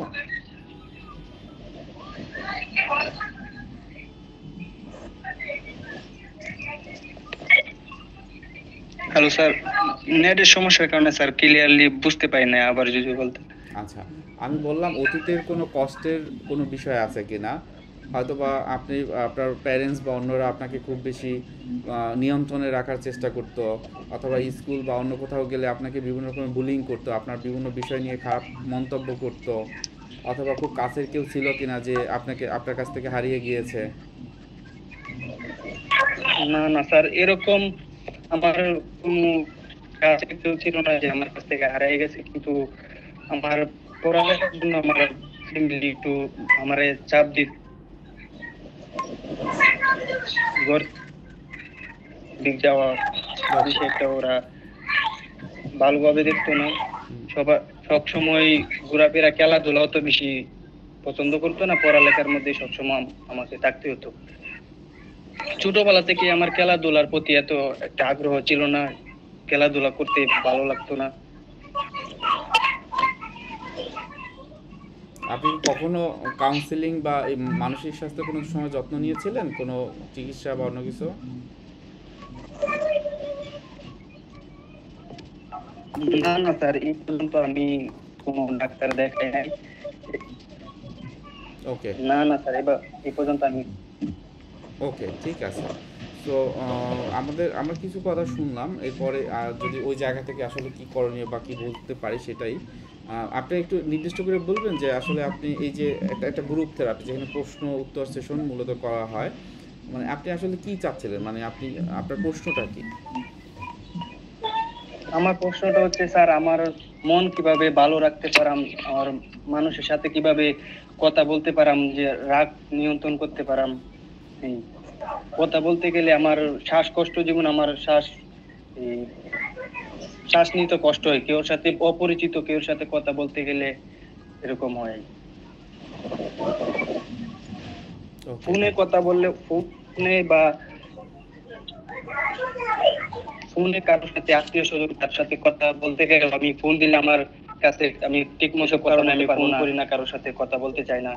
হ্যালো স্যার, নেটের সমস্যার কারণে স্যার ক্লিয়ারলি বুঝতে পাই না, আবার যদি বলতেন। আচ্ছা, আমি বললাম অতীতের কোনো কষ্টের কোনো বিষয় আছে কিনা, হয়তোবা আপনি আপনার প্যারেন্টস বা অন্যরা আপনাকে খুব বেশি নিয়ন্ত্রণে রাখার চেষ্টা করতো, অথবা স্কুল বা অন্য কোথাও গেলে আপনাকে বিভিন্ন রকমের বুলিং করতো, আপনার বিভিন্ন বিষয় নিয়ে খারাপ মন্তব্য করতো, অথবা খুব কাছের কেউ ছিল কিনা যে আপনার কাছ থেকে হারিয়ে গিয়েছে? না না স্যার, এরকম আমার কোনো কাছে কেউ ছিল না যে আমার কাছ থেকে হারিয়ে গেছে। কিন্তু আমার পড়ালেখার জন্য আমার ফ্যামিলি একটু আমারে চাপ দিত, ঘর দিক যাওয়া বিষয়টা ওরা ভালোভাবে দেখতো না। সব সময় ঘোরাফেরা খেলাধুলাও তো বেশি পছন্দ করতো না, পড়ালেখার মধ্যে সবসময় আমাকে থাকতে হতো। ছোটবেলা থেকে আমার খেলাধুলার প্রতি এত একটা আগ্রহ ছিল না, খেলাধুলা করতে ভালো লাগতো না। আপনি কি কখনো কাউন্সিলিং বা এই মানসিক স্বাস্থ্যের কোনো সময় যত্ন নিয়েছিলেন, কোনো চিকিৎসা বা অন্য কিছু? না না স্যার, এই পর্যন্ত আমি কোনো ডাক্তার দেখাই নাই। ওকে, না না স্যার, এবার এই পর্যন্ত আমি। ওকে, ঠিক আছে। তো আমরা কিছু কথা শুনলাম, এরপরে যদি ওই জায়গা থেকে আসলে কি করণীয় বা কি বলতে পারি সেটাই আপনি একটু নির্দিষ্ট করে বলবেন যে আসলে আপনি এই যে একটা গ্রুপ থেরাপি যেখানে প্রশ্ন উত্তর সেশন মূলত করা হয়, মানে আপনি আসলে কি চাচ্ছিলেন, মানে আপনার প্রশ্নটা কি? আমার প্রশ্নটা হচ্ছে স্যার, আমার মন কিভাবে ভালো রাখতে পারাম, আমার মানুষের সাথে কিভাবে কথা বলতে পারাম, যে রাগ নিয়ন্ত্রণ করতে পারাম। এই কথা বলতে গেলে আমার শ্বাসকষ্ট, যেমন আমার এই শ্বাস নিতে কষ্ট হয়, কেউর সাথে অপরিচিত কেউর সাথে কথা বলতে গেলে এরকম হয়। ওকে, ফোনে কথা বললে, ফোনে বা ফোনে কারোর সাথে আত্মীয় স্বজন তার সাথে কথা বলতে গেলে আমি ফোন দিলে আমার কাছে আমি ঠিক মতো কারণে আমি ফোন করি না, কারোর সাথে কথা বলতে চাই না।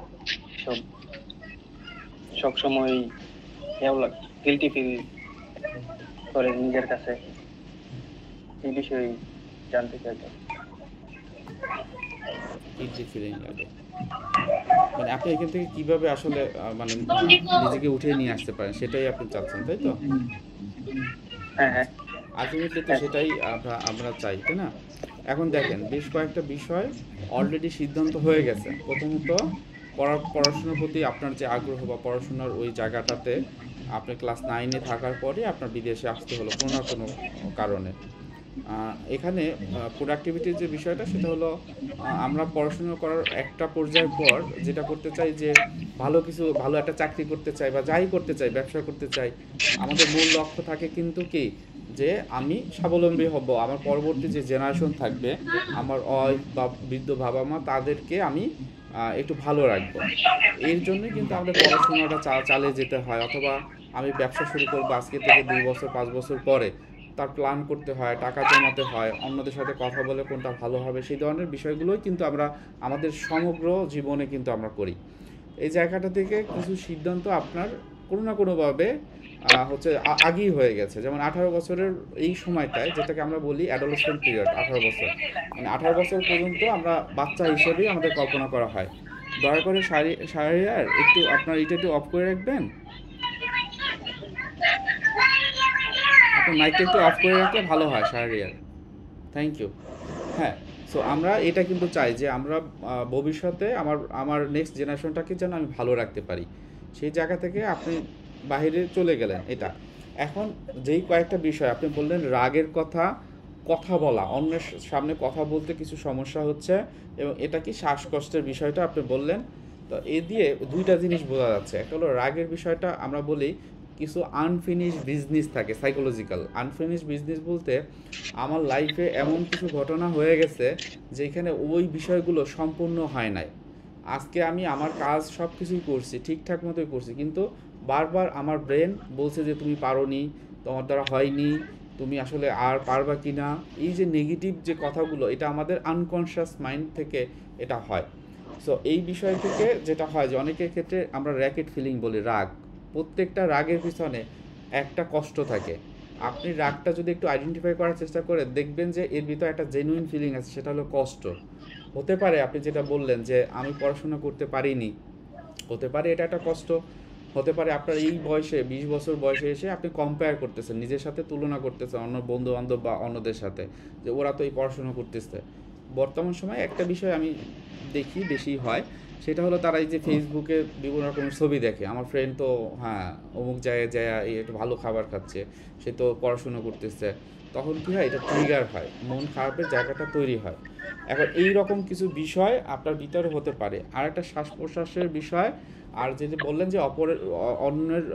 সব সময় গিল্টি ফিল করে নিজের কাছে। এই বিষয়ে জানতে চাইতাম। গিল্টি ফিলিং লাগে, মানে আপনি এখান থেকে কিভাবে আসলে মানে নিজেকে উঠিয়ে নিয়ে আসতে পারেন সেটাই আপনি চাচ্ছেন, তাই তো? হ্যাঁ হ্যাঁ আলটিমেটলি তো সেটাই আমরা চাই, তাই না? এখন দেখেন, বেশ কয়েকটা বিষয় অলরেডি সিদ্ধান্ত হয়ে গেছে। প্রথমত, পড়াশোনার প্রতি আপনার যে আগ্রহ বা পড়াশোনার ওই জায়গাটাতে আপনি ক্লাস 9-এ থাকার পরে আপনার বিদেশে আসতে হলো কোনো না কোনো কারণে। এখানে প্রোডাক্টিভিটির যে বিষয়টা সেটা হলো, আমরা পড়াশোনা করার একটা পর্যায়ের পর যেটা করতে চাই যে ভালো একটা চাকরি করতে চাই বা যাই করতে চাই, ব্যবসা করতে চাই, আমাদের মূল লক্ষ্য থাকে কিন্তু কি, যে আমি স্বাবলম্বী হব, আমার পরবর্তী যে জেনারেশন থাকবে, আমার বা বৃদ্ধ বাবা মা, তাদেরকে আমি একটু ভালো রাখবো। এর জন্যই কিন্তু আমাদের পড়াশোনাটা চালিয়ে যেতে হয়, অথবা আমি ব্যবসা শুরু করবো আজকে থেকে 2 বছর 5 বছর পরে, তার প্ল্যান করতে হয়, টাকা জমাতে হয়, অন্যদের সাথে কথা বলে কোনটা ভালো হবে, সেই ধরনের বিষয়গুলোই কিন্তু আমরা আমাদের সমগ্র জীবনে কিন্তু আমরা করি। এই জায়গাটা থেকে কিছু সিদ্ধান্ত আপনার কোনো না কোনোভাবে হচ্ছে আগেই হয়ে গেছে। যেমন 18 বছরের এই সময়টায়, যেটাকে আমরা বলি অ্যাডোলেসেন্ট পিরিয়ড, 18 বছর, মানে 18 বছর পর্যন্ত আমরা বাচ্চা হিসেবেই আমাদের কল্পনা করা হয়। দয়া করে শাহরিয়ার একটু আপনার এটা একটু অফ করে রাখবেন, আপনার মাইকটা একটু অফ করে রাখলে ভালো হয় শাহরিয়ার। Thank you. হ্যাঁ, সো আমরা এটা কিন্তু চাই যে আমরা ভবিষ্যতে আমার নেক্সট জেনারেশনটাকে যেন আমি ভালো রাখতে পারি, সেই জায়গা থেকে আপনি বাইরে চলে গেলেন। এটা এখন যেই কয়েকটা বিষয় আপনি বললেন, রাগের কথা, কথা বলা, অন্যের সামনে কথা বলতে কিছু সমস্যা হচ্ছে, এবং এটা কি শ্বাসকষ্টের বিষয়টা আপনি বললেন। তো এ দিয়ে দুইটা জিনিস বোঝা যাচ্ছে। একটা হলো রাগের বিষয়টা আমরা বলি কিছু আনফিনিশ বিজনেস থাকে, সাইকোলজিক্যাল আনফিনিশ বিজনেস বলতে আমার লাইফে এমন কিছু ঘটনা হয়ে গেছে যেখানে ওই বিষয়গুলো সম্পূর্ণ হয় নাই। আজকে আমি আমার কাজ সব কিছুই করছি, ঠিকঠাক মতোই করছি, কিন্তু বারবার আমার ব্রেন বলছে যে তুমি পারোনি, তোমার দ্বারা হয়নি, তুমি আসলে আর পারবা কি না। এই যে নেগেটিভ যে কথাগুলো, এটা আমাদের আনকনশিয়াস মাইন্ড থেকে এটা হয়। সো এই বিষয় থেকে যেটা হয় যে অনেকের ক্ষেত্রে আমরা র্যাকেট ফিলিং বলি, রাগ, প্রত্যেকটা রাগের পিছনে একটা কষ্ট থাকে। আপনি রাগটা যদি একটু আইডেন্টিফাই করার চেষ্টা করে দেখবেন যে এর ভিতরে একটা জেনুইন ফিলিং আছে, সেটা হলো কষ্ট। হতে পারে আপনি যেটা বললেন যে আমি পড়াশোনা করতে পারিনি, হতে পারে এটা একটা কষ্ট। হতে পারে আপনার এই বয়সে 20 বছর বয়সে এসে আপনি কম্পেয়ার করতেছেন, নিজের সাথে তুলনা করতেছেন অন্য বন্ধু বান্ধব বা অন্যদের সাথে, যে ওরা তো এই পড়াশোনা করতেছে। বর্তমান সময়ে একটা বিষয় আমি দেখি বেশি হয়, সেটা হলো তারা এই যে ফেসবুকে বিভিন্ন রকমের ছবি দেখে, আমার ফ্রেন্ড তো হ্যাঁ অমুক জায়গায় যায় এই একটু ভালো খাবার খাচ্ছে, সে তো পড়াশোনা করতেছে। তখন কী হয়, এটা ট্রিগার হয়, মন খারাপের জায়গাটা তৈরি হয়। এখন এই রকম কিছু বিষয় আপনার ভিতরে হতে পারে। আর একটা শ্বাস প্রশ্বাসের বিষয়, আর যেটি বললেন যে অন্যের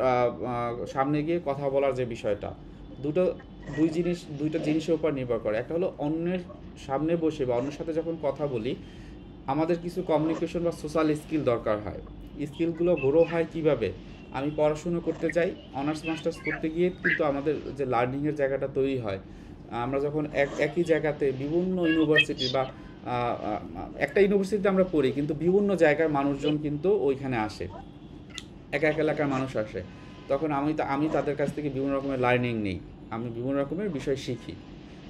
সামনে গিয়ে কথা বলার যে বিষয়টা, দুইটা জিনিসের উপর নির্ভর করে। একটা হলো অন্যের সামনে বসে বা অন্যের সাথে যখন কথা বলি, আমাদের কিছু কমিউনিকেশন বা সোশ্যাল স্কিল দরকার হয়। স্কিলগুলো গ্রো হয় কিভাবে? আমি পড়াশুনো করতে যাই, অনার্স মাস্টার্স করতে গিয়ে কিন্তু আমাদের যে লার্নিংয়ের জায়গাটা তৈরি হয়, আমরা যখন একই জায়গাতে বিভিন্ন ইউনিভার্সিটি বা একটা ইউনিভার্সিটিতে আমরা পড়ি, কিন্তু বিভিন্ন জায়গার মানুষজন কিন্তু ওইখানে আসে, এক এক এলাকার মানুষ আসে, তখন আমি তাদের কাছ থেকে বিভিন্ন রকমের লার্নিং নিই, আমি বিভিন্ন রকমের বিষয় শিখি।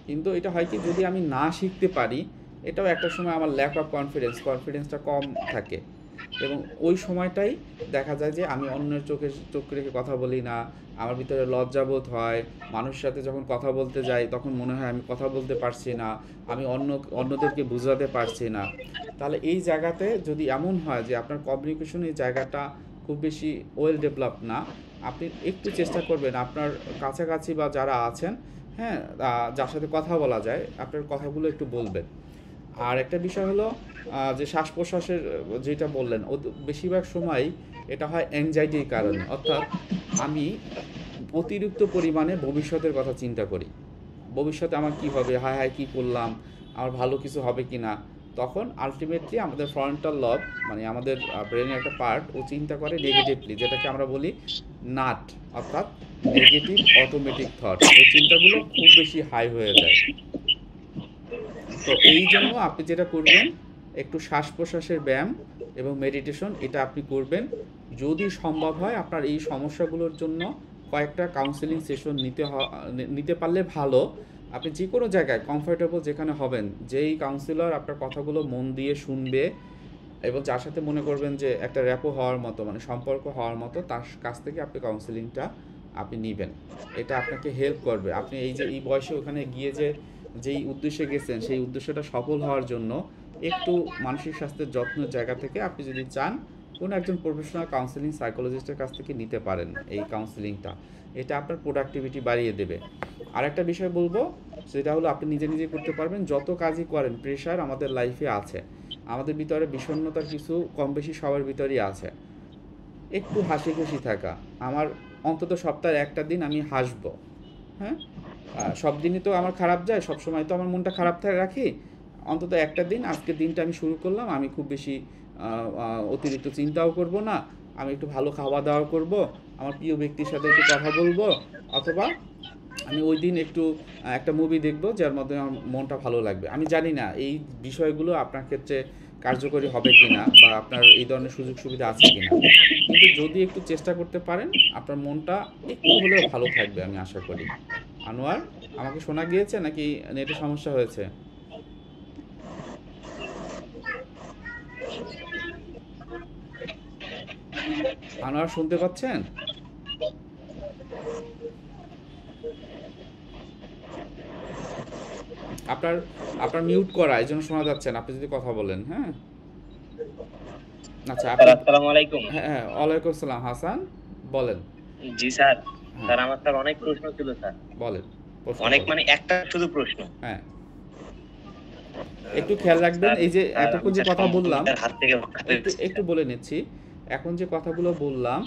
কিন্তু এটা হয় কি, যদি আমি না শিখতে পারি, এটাও একটা সময় আমার ল্যাক অফ কনফিডেন্সটা কম থাকে, এবং ওই সময়টাই দেখা যায় যে আমি অন্যের চোখ রেখে কথা বলি না, আমার ভিতরে লজ্জাবোধ হয়, মানুষের সাথে যখন কথা বলতে যাই তখন মনে হয় আমি কথা বলতে পারছি না, আমি অন্যদেরকে বোঝাতে পারছি না। তাহলে এই জায়গাতে যদি এমন হয় যে আপনার কমিউনিকেশন এই জায়গাটা খুব বেশি ওয়েল ডেভেলপ না, আপনি একটু চেষ্টা করবেন আপনার কাছাকাছি বা যারা আছেন, হ্যাঁ, যার সাথে কথা বলা যায়, আপনার কথাগুলো একটু বলবেন। আর একটা বিষয় হলো যে শ্বাস প্রশ্বাসের যেটা বললেন, বেশিরভাগ সময় এটা হয় অ্যাংজাইটির কারণে, অর্থাৎ আমি অতিরিক্ত পরিমাণে ভবিষ্যতের কথা চিন্তা করি, ভবিষ্যতে আমার কি হবে, হায় হায় কী করলাম, আমার ভালো কিছু হবে কি না। তখন আলটিমেটলি আমাদের ফ্রন্টাল লব, মানে আমাদের ব্রেনের একটা পার্ট, ও চিন্তা করে নেগেটিভলি, যেটাকে আমরা বলি নাট, অর্থাৎ নেগেটিভ অটোমেটিক থট, ওই চিন্তাগুলো খুব বেশি হাই হয়ে যায়। তো এই জন্য আপনি যেটা করবেন, একটু শ্বাস প্রশ্বাসের ব্যায়াম এবং মেডিটেশন, এটা আপনি করবেন। যদি সম্ভব হয় আপনার এই সমস্যাগুলোর জন্য কয়েকটা কাউন্সেলিং সেশন নিতে পারলে ভালো। আপনি যে কোনো জায়গায় কমফোর্টেবল যেখানে হবেন, যেই কাউন্সিলর আপনার কথাগুলো মন দিয়ে শুনবে এবং যার সাথে মনে করবেন যে একটা র্যাপো হওয়ার মতো, মানে সম্পর্ক হওয়ার মতো, তার কাছ থেকে আপনি কাউন্সেলিংটা আপনি নেবেন। এটা আপনাকে হেল্প করবে। আপনি এই যে এই বয়সে ওখানে গিয়ে যেই উদ্দেশ্যে গেছেন, সেই উদ্দেশ্যটা সফল হওয়ার জন্য একটু মানসিক স্বাস্থ্যের যত্নের জায়গা থেকে আপনি যদি চান, কোনো একজন প্রফেশনাল কাউন্সেলিং সাইকোলজিস্টের কাছ থেকে নিতে পারেন এই কাউন্সেলিংটা। এটা আপনার প্রোডাক্টিভিটি বাড়িয়ে দেবে। আরেকটা বিষয় বলবো, সেটা হলো আপনি নিজে নিজে করতে পারবেন। যত কাজই করেন, প্রেশার আমাদের লাইফে আছে, আমাদের ভিতরে বিষণ্ণতার কিছু কম বেশি সবার ভিতরেই আছে। একটু হাসি খুশি থাকা, আমার অন্তত সপ্তাহে একটা দিন আমি হাসবো, হ্যাঁ, সব দিনই তো আমার খারাপ যায়, সব সময় তো আমার মনটা খারাপ রাখি। অন্তত একটা দিন, আজকের দিনটা আমি শুরু করলাম, আমি খুব বেশি অতিরিক্ত চিন্তাও করব না, আমি একটু ভালো খাওয়া দাওয়া করব, আমার প্রিয় ব্যক্তির সাথে একটু কথা বলবো, অথবা আমি ওই দিন একটু একটা মুভি দেখব যার মধ্যে আমার মনটা ভালো লাগবে। আমি জানি না এই বিষয়গুলো আপনার ক্ষেত্রে কার্যকরী হবে কিনা বা আপনার এই ধরনের সুযোগ সুবিধা আছে কিনা, কিন্তু যদি একটু চেষ্টা করতে পারেন, আপনার মনটা একটু হলেও ভালো থাকবে আমি আশা করি। আনোয়ার, আমাকে শোনা গিয়েছে নাকি নেটে সমস্যা হয়েছে? আনোয়ার শুনতে পাচ্ছেন? আপনার আপনার মিউট করা, এই জন্য শোনা যাচ্ছে না, আপনি যদি কথা বলেন। হ্যাঁ, আচ্ছা আপনি। আসসালামু আলাইকুম। হ্যাঁ হ্যাঁ, ওয়ালাইকুম আসসালাম। হাসান বলেন। জি স্যার। হ্যাঁ স্যার আমার অনেক প্রশ্ন ছিল স্যার। বলেন, প্রশ্ন অনেক বলেন। মানে একটা শুধু প্রশ্ন। হ্যাঁ, একটু খেয়াল রাখবেন, এই যে স্যার, এতক্ষণ যে আমি কথা বললাম, সহযোগিতার হাত থেকে রক্ষা একটু পেয়েছি, একটু স্যার। বলে নিচ্ছি। এখন যে কথাগুলো বললাম,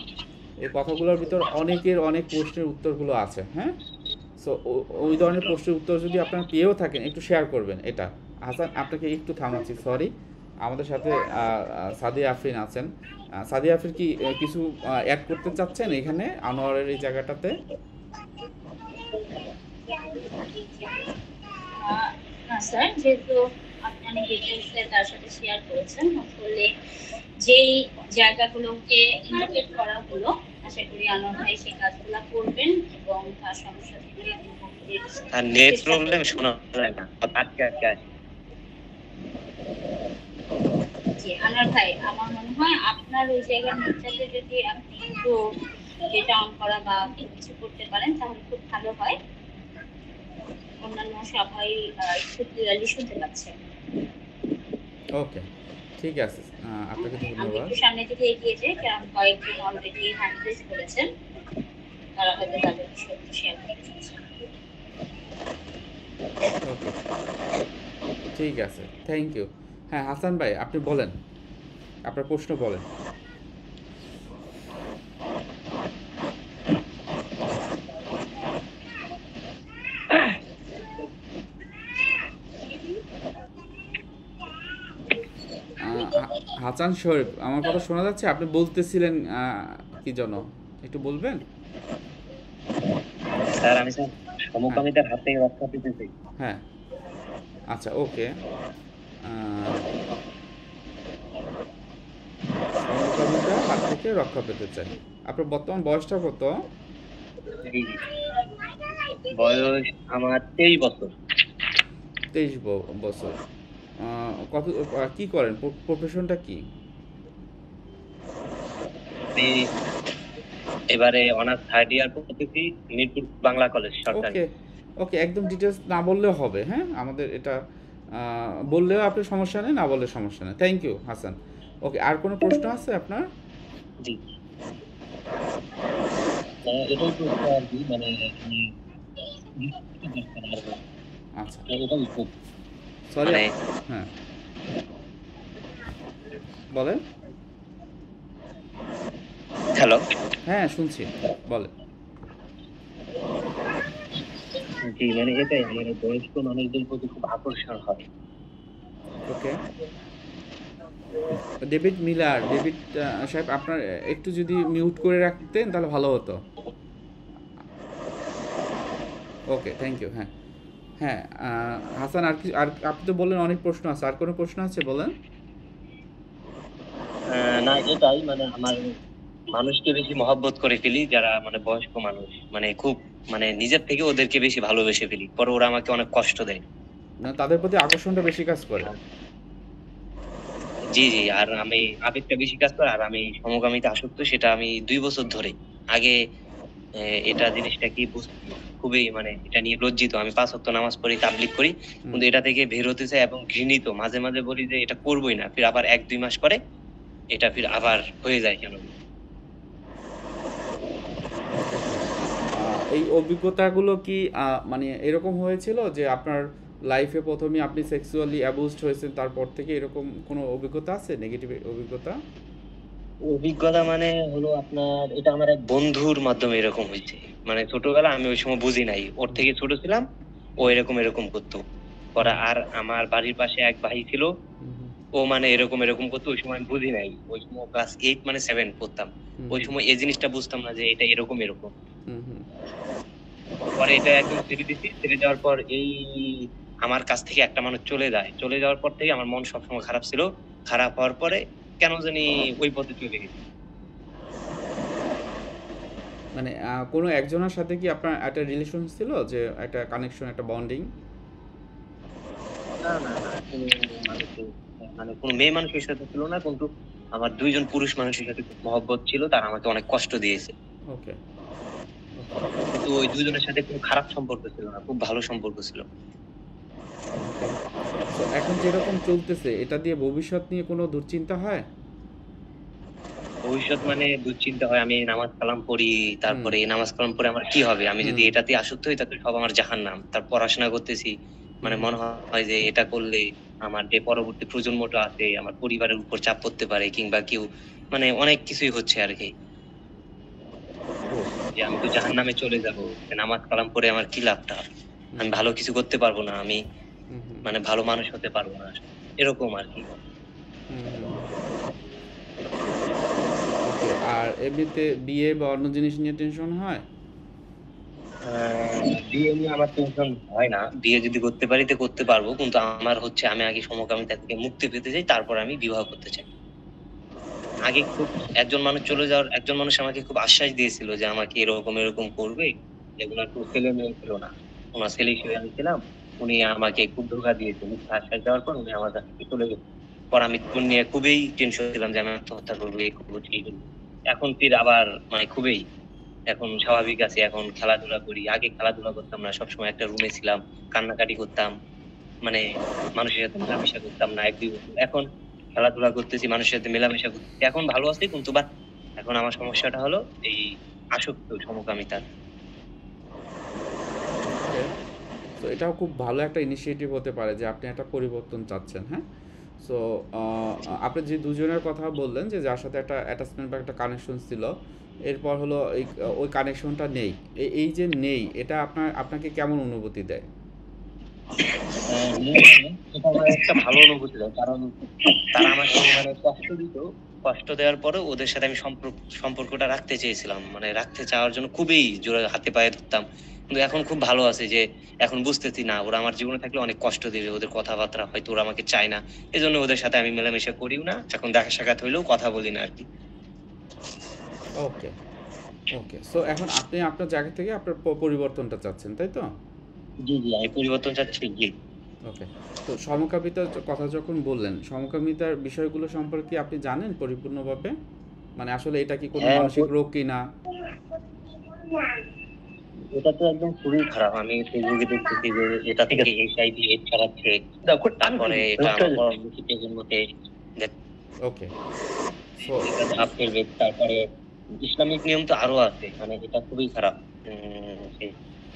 এই কথাগুলোর ভিতর অনেকের অনেক প্রশ্নের উত্তরগুলো আছে। হ্যাঁ, সো ওই ধরনের প্রশ্নের উত্তর যদি আপনারা পেয়েও থাকেন, একটু শেয়ার করবেন এটা। হাসান, আপনাকে একটু থামাচ্ছি, সরি। আমাদের সাথে সাদিয়া আফরিন আছেন। সাদিয়া আফরিন কি কিছু অ্যাড করতে চাচ্ছেন এখানে আনোয়ারের এই জায়গাটাতে? না স্যার, যেহেতু আপনি অনেক ডিটেলসে তার সাথে শেয়ার করেছেন, আসলে যেই জায়গাগুলোকে ইন্ডিকেট করা হলো, আশা করি আনোয়ার ভাই সেই কাজগুলো করবেন এবং তার সমস্যা থেকে আর নেট প্রবলেম শোনা যায় না, আটকে আটকে আসে। জি আনোয়ার ভাই, আমার মনে হয় আপনার ওই জায়গার নেটটাতে যদি আপনি একটু ডেটা অন করা বা কিছু করতে পারেন তাহলে খুব ভালো হয়। অন্যান্য সবাই একটু ক্লিয়ারলি শুনতে পাচ্ছে। ওকে, ঠিক আছে। আপনাকে আমি ধন্যবাদ। একটু সামনে দিকে এগিয়ে যাই, কারণ কয়েকজন অলরেডি হ্যান্ড রেজ করেছেন, তারা হয়তো তাদের বিষয়টি শেয়ার করতে চাচ্ছেন। ওকে, ঠিক আছে, থ্যাংক ইউ। হ্যাঁ হাসান ভাই, আপনি বলেন, আপনার প্রশ্ন বলেন। হাসান শরীফ, আমার কথা শোনা যাচ্ছে? আপনি বলতেছিলেন কি জন্য, একটু বলবেন? স্যার আমি স্যার সমকামিতার হাত থেকে রক্ষা পেতেছি। হ্যাঁ, আচ্ছা, ওকে। সমকামিতার হাত থেকে রক্ষা পেতে চাই। আপনার বর্তমান বয়সটা কত? জি, জি। বয়স আমার 23 বছর। 23 বছর। কত, কি করেন, প্রফেশনটা কি? আমি এবারে অনার্স থার্ড ইয়ার পড়তেছি মিরপুর বাংলা কলেজ সরকারি। ওকে, ওকে, একদম ডিটেলস না বললেও হবে। হ্যাঁ, আমাদের এটা বললেও আপনার সমস্যা নেই, না বললে সমস্যা নেই। Thank you Hasan. ওকে, আর কোনো প্রশ্ন আছে আপনার? জি। এটাই তো আর কি মানে আচ্ছা, এটাই তো সরি। মানে হ্যাঁ, বলেন। হ্যালো। হ্যাঁ, শুনছি, বলেন। জি মানে এটাই আমার বয়স্ক মানুষদের প্রতি খুব আকর্ষণ হয়। ওকে, ডেভিড মিলার, ডেভিড সাহেব, আপনার একটু যদি মিউট করে রাখতেন তাহলে ভালো হতো। ওকে, থ্যাংক ইউ। হ্যাঁ হ্যাঁ, হাসান, আর কি, আর আপনি তো বললেন অনেক প্রশ্ন আছে, আর কোনো প্রশ্ন আছে বলেন। না এটাই মানে আমার মানুষকে বেশি মহব্বত করে ফেলি যারা মানে বয়স্ক মানুষ, মানে খুব মানে নিজের থেকে ওদেরকে বেশি ভালোবেসে ফেলি, পরে ওরা আমাকে অনেক কষ্ট দেয়। না, তাদের প্রতি আকর্ষণটা বেশি কাজ করে। জি জি, আর আমি আবেগটা বেশি কাজ করে, আর আমি সমকামিতা আসক্ত, সেটা আমি 2 বছর ধরে। আগে এটা জিনিসটা কি বুঝতে খুবই মানে এটা নিয়ে লজ্জিত। আমি 5 ওয়াক্ত নামাজ পড়ি, তাবলিগ করি, কিন্তু এটা থেকে বের হতে চাই এবং ঘৃণিত। মাঝে মাঝে বলি যে এটা করবোই না, ফির আবার 1-2 মাস পরে এটা ফির আবার হয়ে যায় কেন। এই অভিজ্ঞতাগুলো কি মানে এরকম হয়েছিল যে আপনার লাইফে প্রথমে আপনি সেক্সুয়ালি অ্যাবিউজড হয়েছেন, তারপর থেকে এরকম কোনো অভিজ্ঞতা আছে, নেগেটিভ অভিজ্ঞতা? অভিজ্ঞতা মানে হলো আপনার এটা আমার এক বন্ধুর মাধ্যমে এরকম হয়েছে। মানে ছোটবেলা আমি ওই সময় বুঝি নাই, ওর থেকে ছোট ছিলাম, ও এরকম এরকম করতো। পরে আর আমার বাড়ির পাশে এক ভাই ছিল, ও মানে এরকম এরকম করতো, ওই সময় আমি বুঝি নাই। ওই সময় ক্লাস 8 মানে 7 পড়তাম। ওই সময় এই জিনিসটা বুঝতাম না যে এটা এরকম এরকম। পরে এটা একদম ছেড়ে দিছি, ছেড়ে যাওয়ার পর এই আমার কাছ থেকে একটা মানুষ চলে যায়, চলে যাওয়ার পর থেকে আমার মন সবসময় খারাপ ছিল। খারাপ হওয়ার পরে কেন জানি ওই পথে চলে গেছি। মানে কোনো একজনের সাথে কি আপনার একটা রিলেশন ছিল, যে একটা কানেকশন, একটা বন্ডিং? না না না, কোনো মানুষের মানে কোনো মেয়ে মানুষের সাথে ছিল না, কিন্তু আমার 2জন পুরুষ মানুষের সাথে খুব মহব্বত ছিল, তারা আমাকে অনেক কষ্ট দিয়েছে। ওকে। কিন্তু ওই 2জনের সাথে কোনো খারাপ সম্পর্ক ছিল না, খুব ভালো সম্পর্ক ছিল। তো এখন যেরকম চলতেছে এটা দিয়ে ভবিষ্যৎ নিয়ে কোনো দুশ্চিন্তা হয়? ভবিষ্যৎ মানে দুশ্চিন্তা হয়, আমি নামাজ কালাম পড়ি, তারপরে এই নামাজ কালাম পড়ে আমার কি হবে? আমি যদি এটাতে আসক্ত হই তাহলে সব আমার জাহান্নাম। তার পড়াশোনা করতেছি, মানে মনে হয় যে এটা করলে আমার যে পরবর্তী প্রজন্মটা আছে, আমার পরিবারের উপর চাপ পড়তে পারে, কিংবা কেউ, মানে অনেক কিছুই হচ্ছে আর কি, যে আমি তো জাহান্নামে চলে যাব, নামাজ কালাম পড়ে আমার কি লাভটা? আমি ভালো কিছু করতে পারবো না, আমি মানে ভালো মানুষ হতে পারবো না, এরকম আর কি। ওকে। আর এমনিতে বিয়ে বা অন্য জিনিস নিয়ে টেনশন হয়? বিয়ে নিয়ে আমার টেনশন হয় না, বিয়ে যদি করতে পারি তো করতে পারবো, কিন্তু আমার হচ্ছে আমি আগে সমকামিতা থেকে মুক্তি পেতে চাই, তারপর আমি বিবাহ করতে চাই। আগে খুব একজন মানুষ আমাকে খুব আশ্বাস দিয়েছিল যে আমাকে এরকম এরকম করবে, এগুলো তো ছেলে মেয়ে ছিল না, ওনার ছেলে হিসেবে আমি ছিলাম। উনি আমাকে খুব ধোঁকা দিয়েছে, মিথ্যা আশ্বাস দেওয়ার পর উনি আমার কাছ থেকে চলে গেছে। পর আমি নিয়ে খুবই টেনশন ছিলাম যে আমি আত্মহত্যা করবো, এই করবো, সেই করবো। এখন ফির আবার মানে খুবই এখন স্বাভাবিক আছে, এখন খেলাধুলা করি। আগে খেলাধুলা করতাম না, সবসময় একটা রুমে ছিলাম, কান্নাকাটি করতাম, মানে মানুষের সাথে মেলামেশা করতাম না 1-2 বছর। এখন খেলাধুলা করতেছি, মানুষের সাথে মেলামেশা করতেছি, এখন ভালো আছি। কিন্তু বাট এখন আমার সমস্যাটা হলো এই আসক্ত সমকামিতার। ওকে। তো এটাও খুব ভালো একটা ইনিশিয়েটিভ হতে পারে যে আপনি একটা পরিবর্তন চাচ্ছেন, হ্যাঁ? সো আপনি যে দুজনের কথা বললেন যে যার সাথে একটা অ্যাটাচমেন্ট বা একটা কানেকশন ছিল, এরপর হলো ওই কানেকশনটা নেই। এই যে নেই, এটা আপনাকে কেমন অনুভূতি দেয়? এটা আমার একটা ভালো অনুভূতি দেয়, কারণ তারা আমাকে মানে কষ্ট দিত, কষ্ট দেওয়ার পরেও ওদের সাথে আমি সম্পর্কটা রাখতে চেয়েছিলাম, মানে রাখতে চাওয়ার জন্য খুবই জোরে হাতে পায়ে ধরতাম। কিন্তু এখন খুব ভালো আছে যে এখন বুঝতেছি না, ওরা আমার জীবনে থাকলে অনেক কষ্ট দেবে, ওদের কথাবার্তা হয়তো ওরা আমাকে চায় না, এই জন্য ওদের সাথে আমি মেলামেশা করিও না, এখন দেখা সাক্ষাৎ হইলেও কথা বলি না আর কি। ওকে, ওকে। সো এখন আপনি আপনার জায়গা থেকে আপনার পরিবর্তনটা চাচ্ছেন, তাই তো? জি জি, আমি পরিবর্তন চাচ্ছি, জি। ওকে। তো সমকামিতার কথা যখন বললেন, সমকামিতার বিষয়গুলো সম্পর্কে আপনি জানেন পরিপূর্ণভাবে? মানে আসলে এটা কি কোনো হ্যাঁ, মানসিক রোগ কিনা? এটা তো একদম খুবই খারাপ। আমি ফেসবুকে দেখতেছি যে এটা থেকে এইচআইভি এইডস ছড়াচ্ছে, তারপরে এটা আমার পরবর্তী প্রজন্মকে ওকে। সো এটা ধাপ ফেলবে। তারপরে ইসলামিক নিয়ম তো আরো আছে, মানে এটা খুবই খারাপ।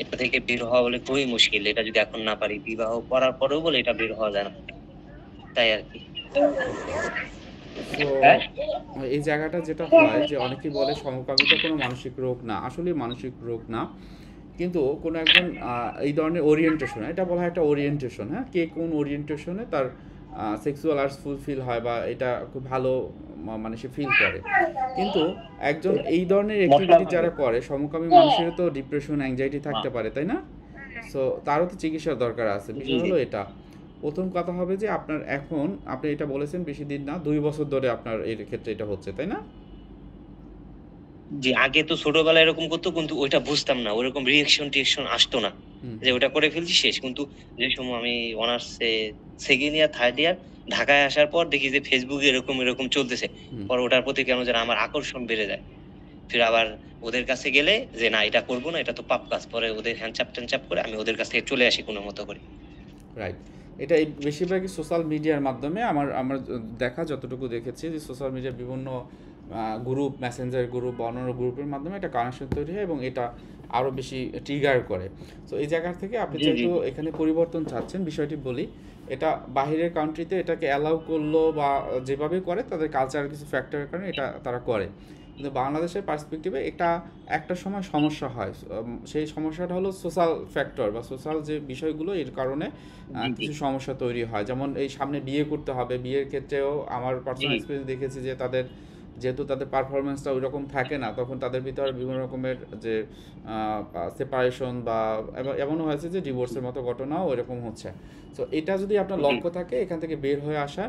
এটা থেকে বের হওয়া বলে খুবই মুশকিল। এটা যদি এখন না পারি, বিবাহ করার পরেও বলে এটা বের হওয়া যায় না, তাই আর কি। সো এই জায়গাটা যেটা হয় যে অনেকেই বলে সমকামিতা কোনো মানসিক রোগ না। আসলে মানসিক রোগ না। কিন্তু কোনো একজন এই ধরনের ওরিয়েন্টেশন, এটা বলা হয় একটা ওরিয়েন্টেশন, হ্যাঁ? কে কোন ওরিয়েন্টেশনে তার সেক্সুয়াল আর্টস ফুলফিল হয় বা এটা খুব ভালো মানে সে ফিল করে। কিন্তু একজন এই ধরনের অ্যাক্টিভিটি যারা করে, সমকামী মানুষেরও তো ডিপ্রেশন, অ্যাংজাইটি থাকতে পারে, তাই না? সো তারও তো চিকিৎসার দরকার আছে। বিষয় হলো এটা। প্রথম কথা হবে যে আপনি এটা বলেছেন বেশি দিন না, 2 বছর ধরে আপনার এর ক্ষেত্রে এটা হচ্ছে, তাই না? জি, আগে তো ছোটবেলায় এরকম করতো, কিন্তু ওইটা বুঝতাম না, ওরকম টিএকশন আসতো না, যে ওটা করে ফেলছি শেষ। কিন্তু যে সময় আমি অনার্সে সেকেন্ড ইয়ার থার্ড ইয়ার ঢাকায় আসার পর দেখি যে ফেসবুকে এরকম এরকম চলতেছে, পর ওটার প্রতি কেন যেন আমার আকর্ষণ বেড়ে যায়। ফির আবার ওদের কাছে গেলে যে না এটা করবো না, এটা তো পাপ কাজ, পরে ওদের হ্যান্ডচাপ ট্যান্ডচাপ করে আমি ওদের কাছ থেকে চলে আসি কোনো মতো করে। রাইট। এটা এই বেশিরভাগই সোশ্যাল মিডিয়ার মাধ্যমে আমার দেখা যতটুকু দেখেছি যে সোশ্যাল মিডিয়ার বিভিন্ন গ্রুপ, মেসেঞ্জার গ্রুপ বা অন্যান্য গ্রুপের মাধ্যমে একটা কানেকশন তৈরি হয় এবং এটা আরও বেশি ট্রিগার করে। সো এই জায়গা থেকে আপনি যেহেতু এখানে পরিবর্তন চাচ্ছেন, বিষয়টি বলি, এটা বাহিরের কান্ট্রিতে এটাকে অ্যালাউ করলো বা যেভাবে করে তাদের কালচারাল কিছু ফ্যাক্টরের কারণে এটা তারা করে। কিন্তু বাংলাদেশের পার্সপেক্টিভে এটা একটা সময় সমস্যা হয়। সেই সমস্যাটা হলো সোশ্যাল ফ্যাক্টর বা সোশ্যাল যে বিষয়গুলো, এর কারণে কিছু সমস্যা তৈরি হয়। যেমন এই সামনে বিয়ে করতে হবে, বিয়ের ক্ষেত্রেও আমার পার্সোনাল এক্সপিরিয়েন্স দেখেছি যে যেহেতু তাদের পারফরমেন্সটা ওই রকম থাকে না, তখন তাদের ভিতরে বিভিন্ন রকমের যে সেপারেশন বা এমনও হয়েছে যে ডিভোর্সের মতো ঘটনাও ওইরকম হচ্ছে। সো এটা যদি আপনার লক্ষ্য থাকে এখান থেকে বের হয়ে আসা,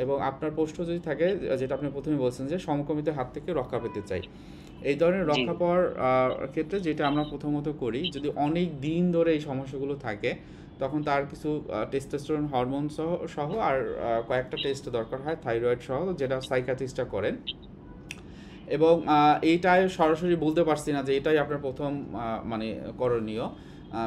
এবং আপনার প্রশ্ন যদি থাকে যেটা আপনি প্রথমে বলছেন যে সমকামিতার হাত থেকে রক্ষা পেতে চাই, এই ধরনের জি। রক্ষা পাওয়ার ক্ষেত্রে যেটা আমরা প্রথমত করি, যদি অনেক দিন ধরে এই সমস্যাগুলো থাকে তখন তার কিছু টেস্টোস্টেরন হরমোন সহ আর কয়েকটা টেস্ট দরকার হয় থাইরয়েড সহ, যেটা সাইকিয়াট্রিস্টরা করেন। এবং এইটাই সরাসরি বলতে পারছি না যে এটাই আপনার প্রথম মানে করণীয়।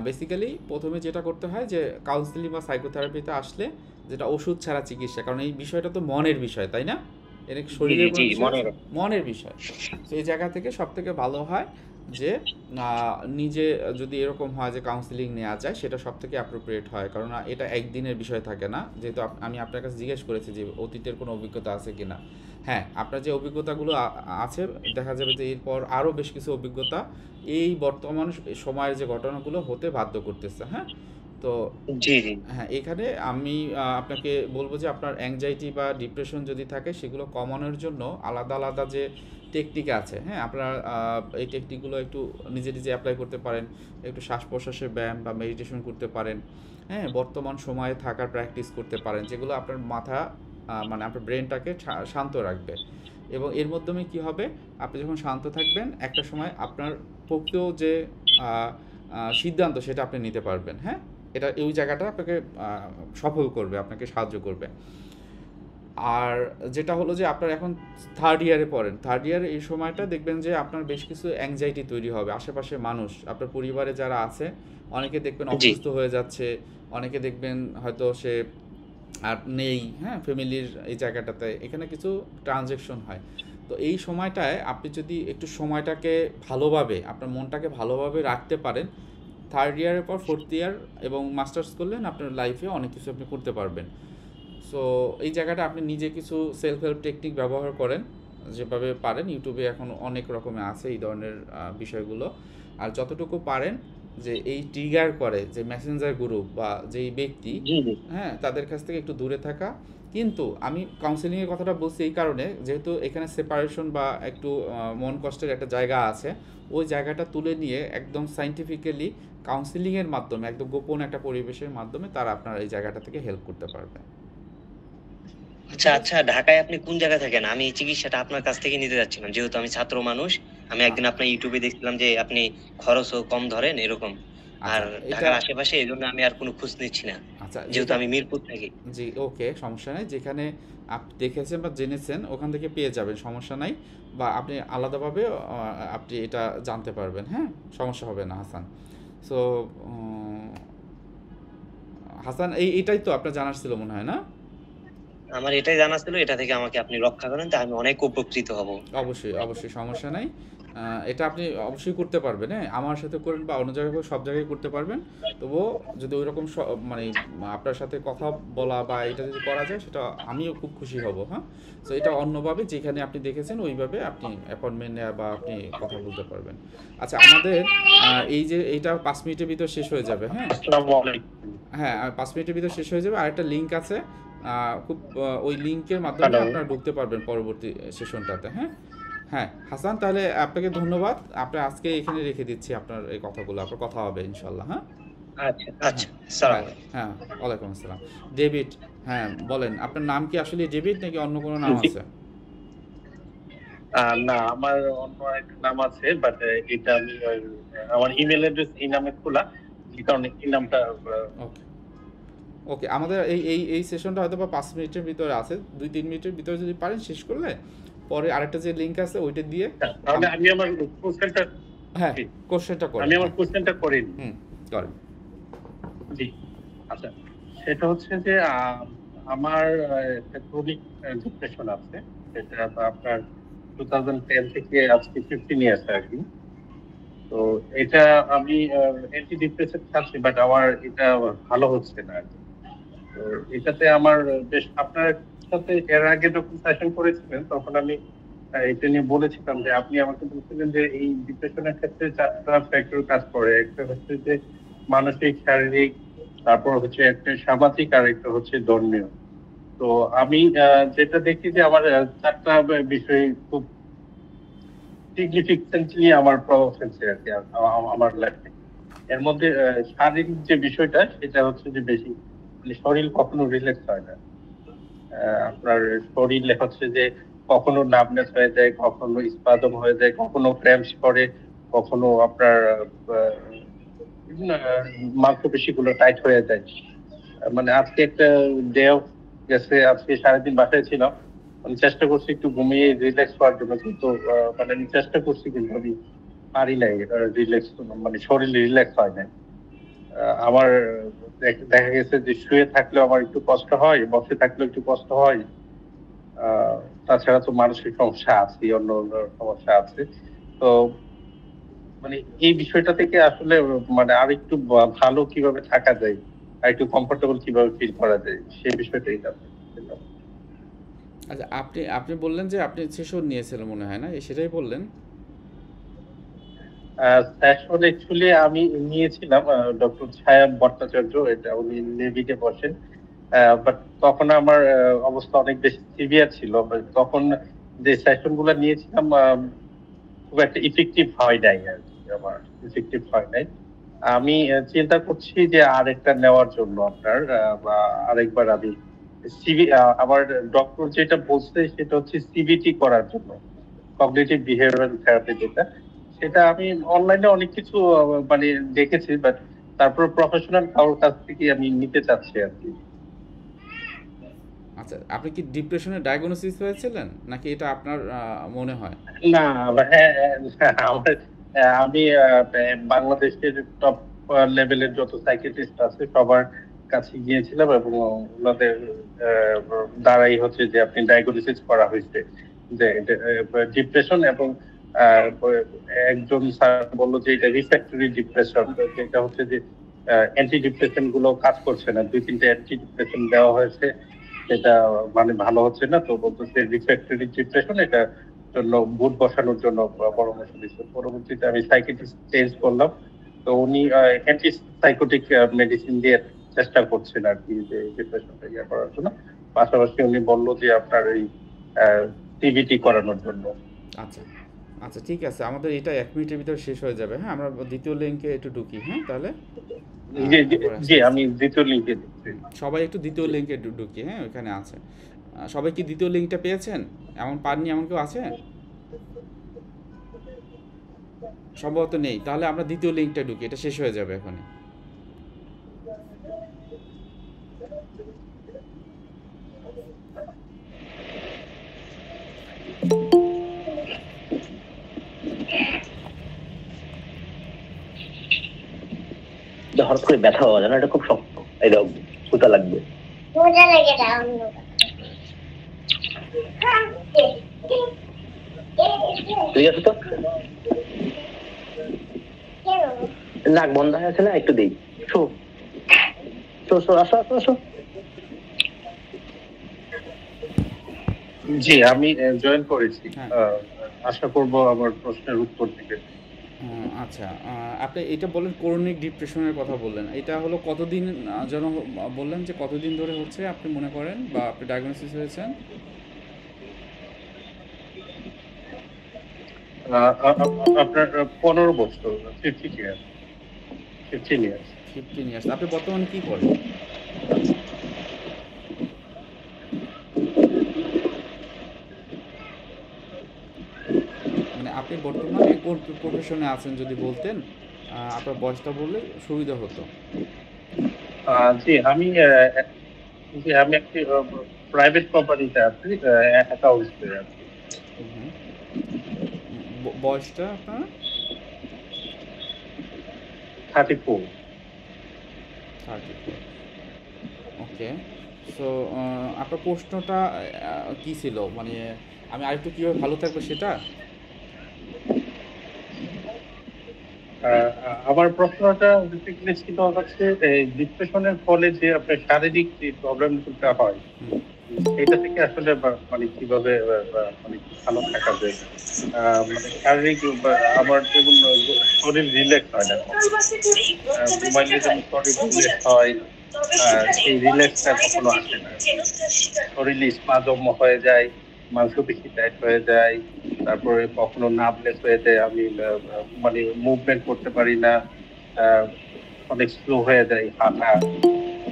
বেসিক্যালি প্রথমে যেটা করতে হয় যে কাউন্সিলিং বা সাইকোথেরাপিতে আসলে যেটা ওষুধ ছাড়া চিকিৎসা, কারণ এই বিষয়টা তো মনের বিষয়, তাই না? এটা কি জি শরীরের কোনো জি বিষয় মনে আছে? মনের বিষয়। তো এই জায়গা থেকে সবথেকে ভালো হয় যে নিজে যদি এরকম হয় যে কাউন্সিলিং নেওয়া যায়, সেটা সবথেকে অ্যাপ্রোপ্রিয়েট হয়, কারণ এটা একদিনের বিষয় থাকে না। যেহেতু আমি আপনার কাছে জিজ্ঞেস করেছি যে অতীতের কোনো অভিজ্ঞতা আছে কিনা। হ্যাঁ, আপনার যে অভিজ্ঞতাগুলো আছে, দেখা যাবে যে এরপর আরও বেশ কিছু অভিজ্ঞতা এই বর্তমান সময়ের যে ঘটনাগুলো হতে বাধ্য করতেছে। হ্যাঁ, তো জি জি হ্যাঁ, এখানে আমি আপনাকে বলব যে আপনার অ্যাংজাইটি বা ডিপ্রেশন যদি থাকে সেগুলো কমানোর জন্য আলাদা আলাদা যে টেকনিক আছে, হ্যাঁ, আপনার এই টেকনিকগুলো একটু নিজে নিজে অ্যাপ্লাই করতে পারেন। একটু শ্বাস প্রশ্বাসের ব্যায়াম বা মেডিটেশন করতে পারেন। হ্যাঁ, বর্তমান সময়ে থাকার প্র্যাকটিস করতে পারেন, যেগুলো আপনার মাথা মানে আপনার ব্রেনটাকে শান্ত রাখবে। এবং এর মাধ্যমে কি হবে, আপনি যখন শান্ত থাকবেন একটা সময় আপনার প্রকৃত যে সিদ্ধান্ত সেটা আপনি নিতে পারবেন। হ্যাঁ, এটা ওই জায়গাটা আপনাকে সফল করবে, আপনাকে সাহায্য করবে। আর যেটা হলো যে আপনার এখন থার্ড ইয়ারে পড়েন, থার্ড ইয়ারে এই সময়টা দেখবেন যে আপনার বেশ কিছু অ্যাংজাইটি তৈরি হবে। আশেপাশে মানুষ, আপনার পরিবারে যারা আছে, অনেকে দেখবেন জি অসুস্থ হয়ে যাচ্ছে, অনেকে দেখবেন হয়তো সে আর নেই, হ্যাঁ, ফ্যামিলির এই জায়গাটাতে, এখানে কিছু ট্রানজ্যাকশন হয়। তো এই সময়টায় আপনি যদি একটু সময়টাকে ভালোভাবে, আপনার মনটাকে ভালোভাবে রাখতে পারেন, থার্ড ইয়ারের পর ফোর্থ ইয়ার এবং মাস্টার্স করলেন, আপনার লাইফে অনেক কিছু আপনি করতে পারবেন। সো এই জায়গাটা আপনি নিজে কিছু সেলফ হেল্প টেকনিক ব্যবহার করেন যেভাবে পারেন। ইউটিউবে এখন অনেক রকমের আছে এই ধরনের বিষয়গুলো। আর যতটুকু পারেন যে এই ট্রিগার করে যে মেসেঞ্জার গ্রুপ বা যেই ব্যক্তি, জি জি হ্যাঁ, তাদের কাছ থেকে একটু দূরে থাকা। কিন্তু আমি কাউন্সেলিংয়ের কথাটা বলছি এই কারণে, যেহেতু এখানে সেপারেশন বা একটু মন কষ্টের একটা জায়গা আছে, ওই জায়গাটা তুলে নিয়ে একদম সাইন্টিফিক্যালি কাউন্সেলিংয়ের মাধ্যমে, একদম গোপন একটা পরিবেশের মাধ্যমে তারা আপনার এই জায়গাটা থেকে হেল্প করতে পারবে। আচ্ছা আচ্ছা, ঢাকায় আপনি কোন জায়গায় থাকেন? আমি এই চিকিৎসাটা আপনার কাছ থেকে নিতে যাচ্ছিলাম, যেহেতু আমি ছাত্র মানুষ। আমি একদিন আপনার ইউটিউবে দেখছিলাম যে আপনি খরচও কম ধরেন এরকম। আর আচ্ছা, এটা ঢাকার আশেপাশে, এই জন্য আমি আর কোনো খোঁজ নিচ্ছি না, আচ্ছা যেহেতু আমি মিরপুর থাকি। জি, ওকে, সমস্যা নাই। যেখানে আপনি দেখেছেন বা জেনেছেন ওখান থেকে পেয়ে যাবেন, সমস্যা নাই। বা আপনি আলাদাভাবে আপনি এটা জানতে পারবেন। হ্যাঁ, সমস্যা হবে না হাসান। সো হাসান, এটাই তো আপনার জানার ছিল মনে হয়, না? আমার এটাই জানা ছিল, এটা থেকে আমাকে আপনি রক্ষা করেন, তা আমি অনেক উপকৃত হব। অবশ্যই অবশ্যই, সমস্যা নাই। এটা আপনি অবশ্যই করতে পারবেন। হ্যাঁ, আমার সাথে করেন বা অন্য জায়গায় সব জায়গায় করতে পারবেন। তবুও যদি ওই রকম মানে আপনার সাথে কথা বলা বা এটা যদি করা যায়, সেটা আমিও খুব খুশি হব। হ্যাঁ, তো এটা অন্যভাবে যেখানে আপনি দেখেছেন ওইভাবে আপনি অ্যাপয়েন্টমেন্ট নেওয়া বা আপনি কথা বলতে পারবেন। আচ্ছা, আমাদের এই যে এইটা 5 মিনিটের ভিতর শেষ হয়ে যাবে। হ্যাঁ, আসসালামু আলাইকুম। হ্যাঁ, 5 মিনিটের ভিতর শেষ হয়ে যাবে। আরেকটা লিঙ্ক আছে, খুব ওই লিঙ্কের মাধ্যমে হ্যালো। আপনারা ঢুকতে পারবেন পরবর্তী সেশনটাতে। হ্যাঁ, হ্যাঁ হাসান, তাহলে আপনাকে ধন্যবাদ। আপনার আজকে এখানে রেখে দিচ্ছি আপনার এই কথাগুলো। আপনার কথা হবে ইনশাল্লাহ। হ্যাঁ, আচ্ছা আচ্ছা, সালাম। হ্যাঁ, হ্যাঁ, ওয়ালাইকুম আসসালাম। ডেভিড, হ্যাঁ বলেন, আপনার নাম কি আসলে ডেভিড নাকি অন্য কোনো নাম জি। আছে? না, আমার অন্য একটা নাম আছে, বাট এটা আমি আমার ইমেল অ্যাড্রেস এই নামে খোলা, এই কারণে এই নামটা ওকে, ওকে, আমাদের এই সেশনটা হয়তো বা 5 মিনিটের ভিতরে আছে। 2-3 মিনিটের ভিতরে যদি পারেন শেষ করলে, পরে আরেকটা যে লিঙ্ক আছে ওইটা দিয়ে তাহলে আমি আমার কোশ্চেনটা হ্যাঁ কোশ্চেনটা করেন। আমি আমার কোশ্চেনটা করি। করেন। জি, আচ্ছা, সেটা হচ্ছে যে আমার একটা ক্রনিক ডিপ্রেশন আছে, সেটা আপনার 2010 থেকে আজকে 15 ইয়ার্স আর কি। তো এটা আমি অ্যান্টি ডিপ্রেসেন্ট খাচ্ছি, বাট আমার এটা ভালো হচ্ছে না আর কি। তো এটাতে আমার বেশ, আপনার সাথে এর আগে যখন সেশন করেছিলেন তখন আমি এটা নিয়ে বলেছিলাম যে আপনি আমাকে বলছিলেন যে এই ডিপ্রেশনের ক্ষেত্রে 4টা ফ্যাক্টর কাজ করে। একটা হচ্ছে যে মানসিক, শারীরিক, তারপর হচ্ছে একটা সামাজিক, আর একটা হচ্ছে ধর্মীয়। তো আমি যেটা দেখি যে আমার 4টা বিষয় খুব সিগনিফিকেন্টলি আমার প্রভাব ফেলছে আর কি আমার লাইফে। এর মধ্যে শারীরিক যে বিষয়টা, সেটা হচ্ছে যে বেশি, মানে শরীর কখনো রিল্যাক্স হয় না। আপনার শরীর হচ্ছে যে কখনো নার্ভনেস হয়ে যায়, কখনো স্পাজম হয়ে যায়, কখনো ক্র্যাম্পস করে, কখনো আপনার মাংসপেশিগুলো টাইট হয়ে যায়। মানে আজকে একটা ডে অফ গেছে, আজকে সারাদিন বাসায় ছিলাম, আমি চেষ্টা করছি একটু ঘুমিয়ে রিল্যাক্স হওয়ার জন্য, কিন্তু মানে আমি চেষ্টা করছি কিন্তু আমি পারি নাই রিল্যাক্স, মানে শরীর রিল্যাক্স হয় নাই। আমার দেখা গেছে যে শুয়ে থাকলেও আমার একটু কষ্ট হয়, বসে থাকলেও একটু কষ্ট হয়। তাছাড়া তো মানসিক সমস্যা আছে, অন্য অন্য সমস্যা আছে। তো মানে এই বিষয়টা থেকে আসলে মানে আর একটু ভালো কিভাবে থাকা যায়, আর একটু কমফোর্টেবল কিভাবে ফিল করা যায়, সেই বিষয়টাই জানতে চাচ্ছিলাম। আচ্ছা, আপনি আপনি বললেন যে আপনি সেশন নিয়েছিলেন মনে হয় না, সেটাই বললেন? সেশন অ্যাকচুয়ালি আমি নিয়েছিলাম ডক্টর ছায়া ভট্টাচার্য, এটা উনি নেভিতে বসেন। বাট তখন আমার অবস্থা অনেক বেশি সিভিয়ার ছিল। But তখন যে সেশন গুলো নিয়েছিলাম খুব একটা ইফেক্টিভ হয় নাই আর কি, আমার ইফেক্টিভ হয় নাই। আমি চিন্তা করছি যে আরেকটা নেওয়ার জন্য আপনার বা আরেকবার আমি আমার ডক্টর যেটা বলছে সেটা হচ্ছে সিবিটি করার জন্য, কগনিটিভ বিহেভিয়ারাল থেরাপি যেটা, সেটা আমি অনলাইনে অনেক কিছু মানে দেখেছি, বাট তারপর প্রফেশনাল কারোর কাছ থেকে আমি নিতে চাচ্ছি আর কি। আচ্ছা, আপনি কি ডিপ্রেশনের ডায়াগনোসিস হয়েছিলেন নাকি এটা আপনার মনে হয়? না, হ্যাঁ, হ্যাঁ, আমি বাংলাদেশের টপ লেভেলের যত সাইকিয়াট্রিস্ট আছে সবার কাছে গিয়েছিলাম, এবং ওনাদের দ্বারাই হচ্ছে যে আপনি ডায়াগনোসিস করা হয়েছে যে ডিপ্রেশন, এবং আহ, একজন স্যার বললো যে এটা রিফ্র্যাক্টরি ডিপ্রেশন, যেটা হচ্ছে যে অ্যান্টি ডিপ্রেশন গুলো কাজ করছে না, 2-3টে অ্যান্টি ডিপ্রেশন দেওয়া হয়েছে, সেটা মানে ভালো হচ্ছে না, তো বলতেছে রিফ্র্যাক্টরি ডিপ্রেশন, এটা জন্য বুট বসানোর জন্য পরামর্শ দিচ্ছে। পরবর্তীতে আমি সাইকিয়াট্রিস্ট চেঞ্জ করলাম, তো উনি অ্যান্টি সাইকোটিক মেডিসিন দিয়ে চেষ্টা করছেন আর কি, যে ডিপ্রেশনটা ইয়ে করার জন্য। পাশাপাশি উনি বললো যে আপনার এই সিবিটি করানোর জন্য। আচ্ছা আচ্ছা, ঠিক আছে, আমাদের এটা 1 মিনিটের ভিতরে শেষ হয়ে যাবে। হ্যাঁ, আমরা দ্বিতীয় লিঙ্কে একটু ঢুকি। হ্যাঁ, তাহলে জি, আমি দ্বিতীয় লিঙ্কে দিচ্ছি। সবাই একটু দ্বিতীয় লিঙ্কে ঢুকি। হ্যাঁ, ওইখানে আছে। সবাই কি দ্বিতীয় লিঙ্কটা পেয়েছেন? এমন পাননি এমন কেউ আছে? সম্ভবত নেই। তাহলে আমরা দ্বিতীয় লিঙ্কটা ঢুকি, এটা শেষ হয়ে যাবে এখনই। হঠাৎ করে ব্যথা হওয়া যায় না, এটা খুব শক্ত, এই দাও কোথা লাগবে, ঠিক আছে তো? নাক বন্ধ হয়ে আছে না, একটু দেই। শো শো শো, আসো আসো আসো। জি, আমি জয়েন করেছি। হ্যাঁ। আশা করব আমার প্রশ্নের উত্তর দিবে। আচ্ছা, আপনি এটা বললেন ক্রনিক ডিপ্রেশনের কথা বললেন। এটা হলো কতদিন যেন বললেন যে কতদিন ধরে হচ্ছে আপনি মনে করেন বা আপনি ডায়াগনোসিস হয়েছেন? আপনার 15 বছর, 15 ইয়ার্স। 15 ইয়ার্স। আপনি বর্তমানে কি করেন? মানে আপনি বর্তমানে কোন প্রফেশনে আছেন যদি বলতেন, আপনার বয়সটা বললে সুবিধা হতো। জি, আমি একটি প্রাইভেট কোম্পানিতে আছি, অ্যাকাউন্টসে আছি। বয়সটা আপনার? 34। ওকে। সো আপনার প্রশ্নটা কি ছিল? মানে আমি আরেকটু কিভাবে ভালো থাকবো সেটা? আমার প্রশ্নটা বেসিক্যালি ছিল হচ্ছে ডিপ্রেশনের ফলে যে আপনার শারীরিক যে প্রবলেমটা হয়, এটা থেকে আসলে মানে কিভাবে মানে ভালো থাকা যায়। মানে শারীরিক আমার যেমন শরীর রিল্যাক্স হয় না, ঘুমাইলে যেমন শরীর রিল্যাক্স হয়, সেই রিল্যাক্সটা কখনো আসে না। শরীরে স্পাজম হয়ে যায়, মাংসপেশি টাইট হয়ে যায়, তারপরে কখনো নার্ভলেস হয়ে যায়, আমি মানে মুভমেন্ট করতে পারি না, অনেক স্লো হয়ে যায় হাঁটা,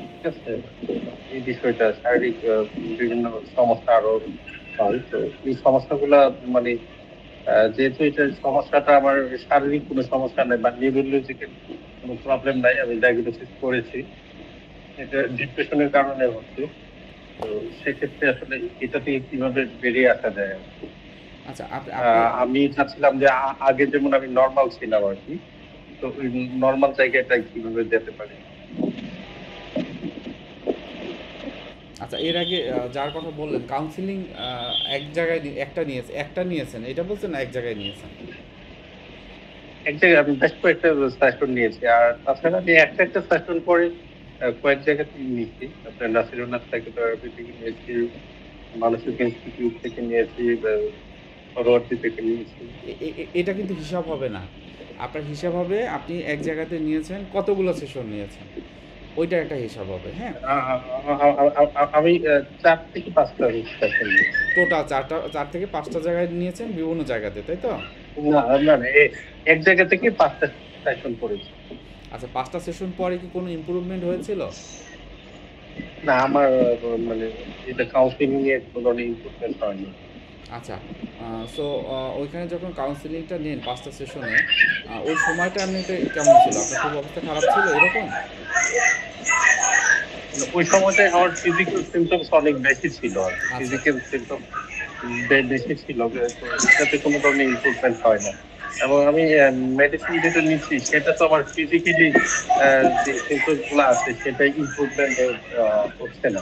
ঠিক আছে? এই বিষয়টা শারীরিক বিভিন্ন সমস্যা আরো হয়। তো এই সমস্যাগুলা মানে যেহেতু এটা সমস্যাটা আমার শারীরিক কোনো সমস্যা নাই বা নিউরোলজিক্যাল কোনো প্রবলেম নাই, আমি ডায়াগনোসিস করেছি, এটা ডিপ্রেশনের কারণে হচ্ছে। তো সেক্ষেত্রে আসলে এটা থেকে কিভাবে বেরিয়ে আসা যায় আর কি। আচ্ছা, আপনি আমি চাচ্ছিলাম যে আগে যেমন আমি নর্মাল ছিলাম আর কি, তো ওই নর্মাল জায়গাটা কিভাবে যেতে পারি। আচ্ছা, এর আগে যার কথা বললেন কাউন্সিলিং এক জায়গায় একটা নিয়েছেন এটা বলছেন না এক জায়গায় নিয়েছেন? এক জায়গায় আমি বেশ কয়েকটা সেশন নিয়েছি, আর তাছাড়া আমি একটা সেশন পরে কয়েক জায়গা থেকে নিয়েছি। আপনার নাসিরুল্লাহ সাইকোথেরাপি থেকে নিয়েছি, মানসিক ইনস্টিটিউট থেকে নিয়েছি, পরবর্তী থেকে নিয়েছি। এটা কিন্তু হিসাব হবে না। আপনার হিসাব হবে আপনি এক জায়গাতে নিয়েছেন কতগুলো সেশন নিয়েছেন, ওইটা একটা হিসাব হবে। হ্যাঁ, আমি 4 থেকে 5টা সেশন নিয়েছি। টোটাল 4 থেকে 5টা জায়গায় নিয়েছেন বিভিন্ন জায়গাতে, তাই তো? না না না, এক জায়গা থেকে 5টা সেশন করেছি। আচ্ছা, 5টা সেশন পরে কি কোনো ইমপ্রুভমেন্ট হয়েছিল? না, আমার মানে এটা কাউন্সিলিং এ কোনো ইমপ্রুভমেন্ট হয়নি। আচ্ছা, সো ওইখানে যখন কাউন্সিলিংটা নেন 5টা সেশনে, ওই সময়টা এমনিতে কেমন ছিল? আপনার খুব অবস্থা খারাপ ছিল এরকম? ওই সময়টায় আমার ফিজিক্যাল সিমটমস অনেক বেশি ছিল আর আচ্ছা। ফিজিক্যাল সিমটম বেশি ছিল, তো এটাতে কোনো ধরনের ইমপ্রুভমেন্ট হয় না। এবং আমি মেডিসিন যেটা নিচ্ছি সেটা তো আমার ফিজিক্যালি যে সিমটমস গুলো আছে সেটা ইমপ্রুভমেন্ট হচ্ছে না।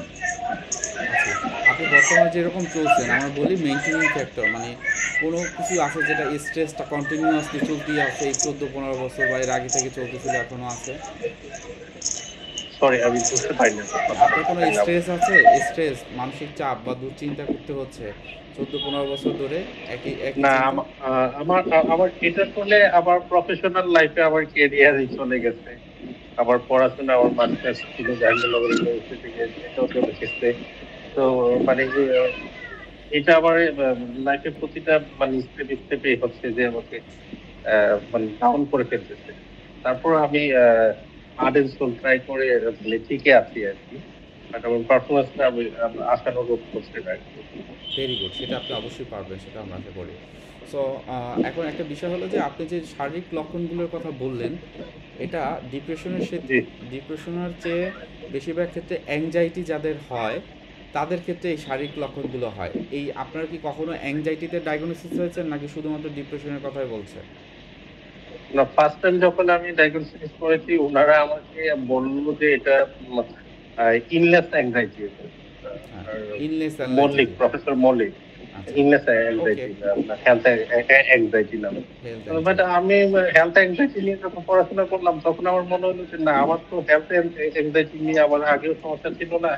আচ্ছা, আপনি বর্তমানে যেরকম চলছেন, আমরা বলি মেইনটেনিং ফ্যাক্টর, মানে কোনো কিছু আছে যেটা স্ট্রেসটা কন্টিনিউয়াসলি চলতেই আছে, এই 14-15 বছর বা এর আগে থেকে চলতেছিল, এখনো আছে? সরি, আমি বুঝতে পারিনি। আপনার কোনো স্ট্রেস আছে? স্ট্রেস, মানসিক চাপ বা দুশ্চিন্তা করতে হচ্ছে 14-15 বছর ধরে একই না, চিন্তা? আমার আমার এটা করলে আমার প্রফেশনাল লাইফে আমার ক্যারিয়ারই চলে গেছে, আমার পড়াশোনা, আমার মাস্টার্স ছিল জাহাঙ্গীরনগর ইউনিভার্সিটি থেকে, সেটাও চলে গেছে। তো মানে এটা আমার লাইফের প্রতিটা মানে স্টেপে হচ্ছে যে আমাকে মানে ডাউন করে ফেলতেছে। তারপর আমি হার্ড এন্ড সোল ট্রাই করে মানে টিকে আছি আর কি, বাট আমার পারফরমেন্সটা আমি আশানুরূপ করছে না আর কি। ভেরি গুড, সেটা আপনি অবশ্যই পারবেন, সেটা আমরা আশা করি। সো এখন একটা বিষয় হলো যে আপনি যে শারীরিক লক্ষণগুলোর কথা বললেন, এটা ডিপ্রেশনের চেয়ে বেশিরভাগ ক্ষেত্রে অ্যাংজাইটি যাদের হয় তাদের ক্ষেত্রে এই শারীরিক লক্ষণগুলো হয়। এই আপনার কি কখনো অ্যাংজাইটিতে ডায়াগনোসিস হয়েছে নাকি শুধুমাত্র ডিপ্রেশনের কথাই বলছে? না, ফার্স্ট টাইম যখন আমি ডায়াগনোসিস করেছি ওনারা আমাকে বললো যে এটা illness anxiety, illness Mallick, professor Mallick, illness anxiety না হেলথ অ্যাংজাইটি নাম। বাট আমি হেলথ অ্যাংজাইটি নিয়ে যখন পড়াশোনা করলাম তখন আমার মনে হলো যে না, আমার তো হেলথ অ্যাংজাইটি নিয়ে আমার আগেও সমস্যা ছিল না।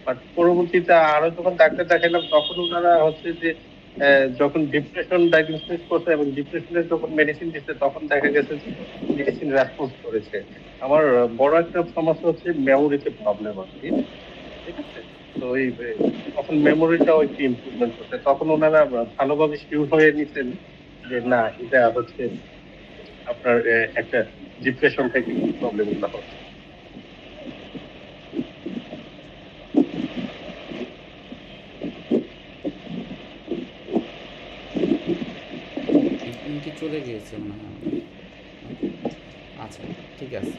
বাট পরবর্তীতে আরো যখন ডাক্তার দেখালাম তখন ওনারা হচ্ছে যে যখন ডিপ্রেশন ডায়াগনোসিস করছে এবং ডিপ্রেশনের যখন মেডিসিন দিচ্ছে তখন দেখা গেছে যে মেডিসিন রেসপন্স করেছে। আমার বড় একটা সমস্যা হচ্ছে মেমোরিতে প্রবলেম আর কি, ঠিক আছে? তো ওই তখন মেমোরিটাও একটু ইমপ্রুভমেন্ট করছে, তখন ওনারা ভালোভাবে শিওর হয়ে নিতেন যে না, এটা হচ্ছে আপনার একটা ডিপ্রেশন থেকে প্রবলেম গুলো হচ্ছে। কি চলে গিয়েছে মনে হয়। আচ্ছা, ঠিক আছে।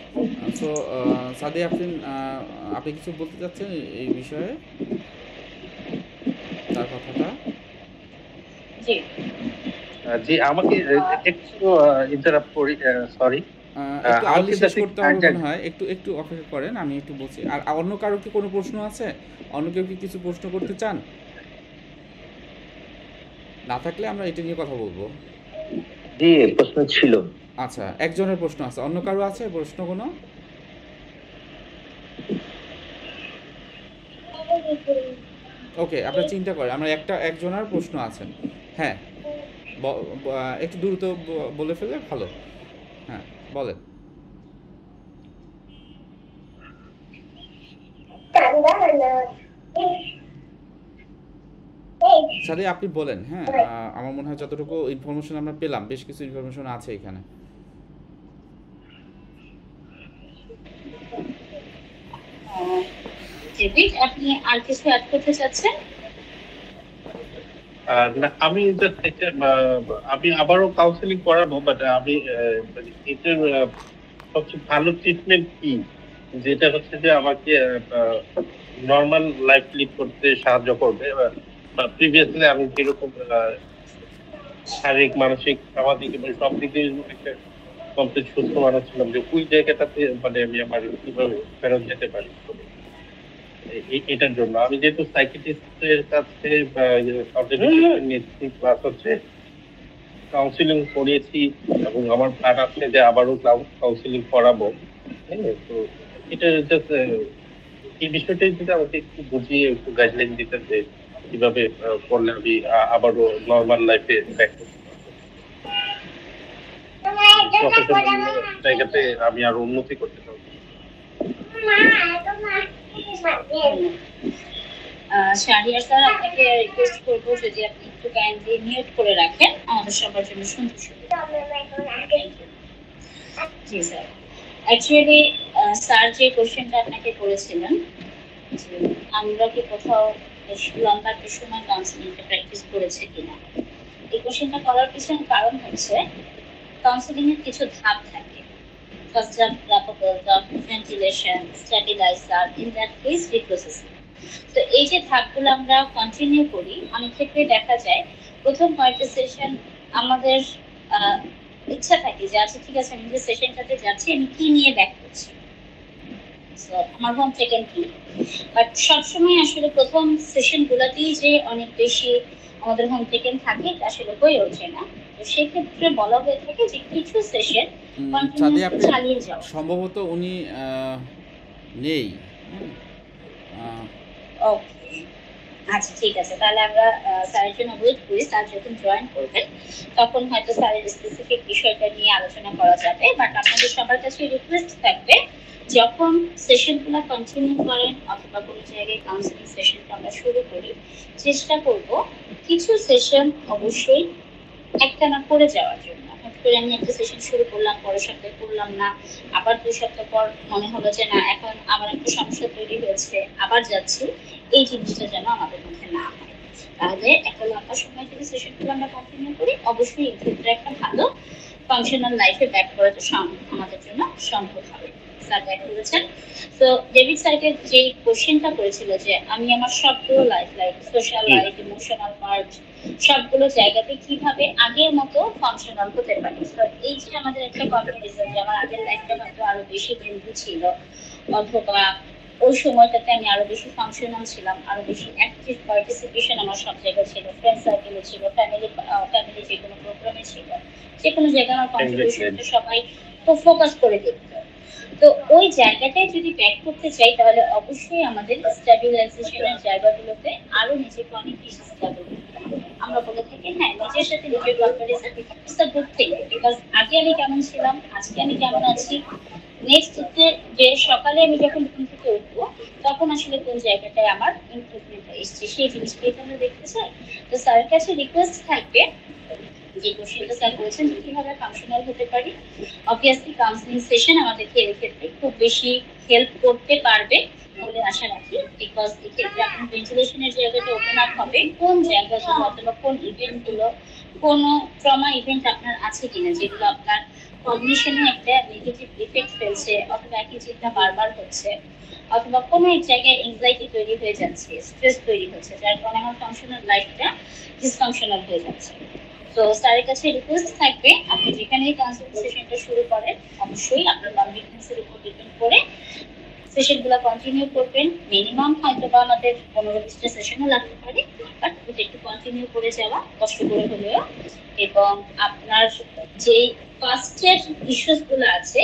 সো সাদিয়া আফরিন, আপনি কিছু বলতে চাচ্ছেন এই বিষয়ে, তার কথাটা? জি জি, আমাকে একটু ইন্টারাপ্ট করি, সরি। একটু আর্লি শেষ করতে হবে আমাকে মনে হয়, একটু অপেক্ষা করেন, আমি একটু বলছি। আর অন্য কারো কি কোনো প্রশ্ন আছে? অন্য কেউ কি কিছু প্রশ্ন করতে চান? না থাকলে আমরা এটা নিয়ে কথা বলবো। জি, প্রশ্ন ছিল। আচ্ছা, একজনের প্রশ্ন আছে, অন্য কারো আছে প্রশ্ন কোনো? ওকে, আপনার চিন্তা করেন, আমরা একজনের প্রশ্ন আছে। হ্যাঁ, একটু দ্রুত বলে ফেলে ভালো। হ্যাঁ, বলেন। সাথে আপনি বলেন। হ্যাঁ, আমার মনে হয় যতটুকু ইনফরমেশন আমরা পেলাম, বেশ কিছু ইনফরমেশন আছে এখানে। আপনি আর কিছু অ্যাড করতে চাচ্ছেন? না, আমি just আমি আবারও কাউন্সিলিং করাবো, বাট আমি মানে এটার সবচেয়ে ভালো ট্রিটমেন্ট কি, যেটা হচ্ছে যে আমাকে নর্মাল লাইফ লিড করতে সাহায্য করবে, বা প্রিভিয়াসলি আমি যেরকম শারীরিক, মানসিক, সামাজিক এবং সব দিক দিয়ে একটা কমপ্লিট সুস্থ মানুষ ছিলাম, যে ওই জায়গাটাতে মানে আমি আমার কিভাবে ফেরত যেতে পারি। এটার জন্য আমি যেহেতু সাইকিয়াট্রিস্টের কাছে নিয়েছি, প্লাস হচ্ছে কাউন্সিলিং করিয়েছি, এবং আমার প্ল্যান আছে যে আবারও কাউন্সিলিং করাবো। হ্যাঁ, তো এটা জাস্ট এই বিষয়টাই যদি আমাকে একটু বুঝিয়ে একটু গাইডলাইন দিতেন যে কিভাবে করলে আমি আবারও নর্মাল লাইফে ব্যাক করতে পারবো, প্রফেশনাল জায়গাতে আমি আরো উন্নতি করতে পারবো। শাহরিয়ার স্যার, আপনাকে রিকোয়েস্ট করবো যদি আপনি একটু কাইন্ডলি মিউট করে রাখেন, আমাদের সবার জন্য শুনতে সুবিধা হবে। জি স্যার, অ্যাকচুয়ালি স্যার যে কোশ্চেনটা আপনাকে করেছিলেন যে আমরা কি কোথাও বেশ লম্বা একটা সময় কাউন্সিলিংটা প্র্যাকটিস করেছি কিনা, এই কোশ্চেনটা করার পিছনে কারণ হচ্ছে কাউন্সিলিং এর কিছু ধাপ থাকে। ফার্স্ট ধাপ রাপাবল ধাপ, ventilation, stabiliser, in that case reprocessing. তো এই যে ধাপগুলো আমরা কন্টিনিউ করি, অনেক ক্ষেত্রে দেখা যায় প্রথম কয়েকটা সেশন আমাদের ইচ্ছা থাকে যে আচ্ছা ঠিক আছে, আমি যে সেশনটাতে যাচ্ছি আমি কি নিয়ে ব্যাক করছি, আমার হোম টেকেন কি, বাট সবসময় আসলে প্রথম সেশন গুলাতেই যে অনেক বেশি আমাদের হোম টেকেন থাকে তা আসলে হয়ে ওঠে না। তো সেক্ষেত্রে বলা হয়ে থাকে যে কিছু সেশন সাদি আপনি চালিয়ে যাও। সম্ভবত উনি নেই। ওকে, আচ্ছা ঠিক আছে, তাহলে আমরা স্যারের জন্য ওয়েট করি। স্যার যখন জয়েন করবেন তখন হয়তো স্যারের স্পেসিফিক বিষয়টা নিয়ে আলোচনা করা যাবে। বাট আপনাদের সবার কাছে রিকোয়েস্ট থাকবে, যখন সেশনগুলো কন্টিনিউ করেন অথবা কোনো জায়গায় কাউন্সিলিং সেশনটা আমরা শুরু করি, চেষ্টা করব কিছু সেশন অবশ্যই একটানা করে যাওয়ার জন্য। হঠাৎ করে আমি একটা সেশন শুরু করলাম, পরের সপ্তাহে করলাম না, আবার 2 সপ্তাহ পর মনে হলো যে না এখন আমার একটা সমস্যা তৈরি হয়েছে, আবার যাচ্ছি, এই জিনিসটা যেন আমাদের মধ্যে না হয়। তাহলে একটা লম্বা সময় যদি সেশনগুলো আমরা কন্টিনিউ করি, অবশ্যই এই ক্ষেত্রে একটা ভালো ফাংশনাল লাইফে ব্যাক করাটা আমাদের জন্য সম্ভব হবে। স্যার ব্যাক করেছেন। তো ডেভিড সাইটের যে কোশ্চেনটা করেছিল যে আমি আমার সবগুলো life, like social life, emotional part, সবগুলো জায়গাতে কিভাবে আগের মতো ফাংশনাল হতে পারি। তো এই যে আমাদের একটা কম্পারিজন যে আমার আগের লাইফটা হয়তো আরো বেশি বন্ধু ছিল, অথবা ওই সময়টাতে আমি আরো বেশি ফাংশনাল ছিলাম, আরো বেশি অ্যাক্টিভ পার্টিসিপেশন আমার সব জায়গায় ছিল, ফ্রেন্ড সার্কেলে ছিল, ফ্যামিলি যে কোনো প্রোগ্রামে ছিল, যে কোনো জায়গায় আমার কন্ট্রিবিউশনটা সবাই খুব ফোকাস করে দেখতো। তো ওই জায়গাটায় যদি ব্যাক করতে চাই, তাহলে অবশ্যই আমাদের স্ট্যাবিলাইজেশনের জায়গাগুলোতে আরো নিজেকে অনেক বেশি স্ট্যাবল করতে হবে। আমরা বলে থাকি হ্যাঁ, নিজের সাথে নিজের comparison it's a good thing, because আগে আমি কেমন ছিলাম, আজকে আমি কেমন আছি, নেক্সট যে সকালে আমি যখন ঘুম থেকে উঠবো তখন আসলে কোন জায়গাটায় আমার ইমপ্রুভমেন্ট এসছে সেই জিনিসটাই আমরা দেখতে চাই। তো স্যারের কাছে রিকোয়েস্ট থাকবে, যে কোশ্চেনটা স্যার বলেছেন কিভাবে ফাংশনাল হতে পারি, অবভিয়াসলি কাউন্সিলিং সেশন আমাদেরকে এর ক্ষেত্রে খুব বেশি হেল্প করতে পারবে বলে আশা রাখি। বিকজ এক্ষেত্রে আপনার ভেন্টিলেশনের জায়গাটা ওপেন আপ হবে, কোন জায়গাগুলো অথবা কোন ইভেন্টগুলো, কোনো ট্রমা ইভেন্ট আপনার আছে কিনা যেগুলো আপনার কগনিশনে একটা নেগেটিভ ইফেক্ট ফেলছে, অথবা একই চিন্তা বারবার হচ্ছে, অথবা কোনো এক জায়গায় এনজাইটি তৈরি হয়ে যাচ্ছে, স্ট্রেস তৈরি হচ্ছে, যার কারণে আমার ফাংশনাল লাইফটা ডিসফাংশনাল হয়ে যাচ্ছে। তো স্যারের কাছে রিকোয়েস্ট থাকবে, আপনি যেখানেই কাউন্সিলিং সেশনটা শুরু করেন অবশ্যই আপনার কনভিকনেসের উপর ডিপেন্ড করে সেশনগুলো কন্টিনিউ করবেন। মিনিমাম হয়তো বা আমাদের 15-20টা সেশনও লাগতে পারে, বাট এটা একটু কন্টিনিউ করে যাওয়া কষ্ট করে হলেও, এবং আপনার যে ফার্স্টের ইস্যুস গুলো আছে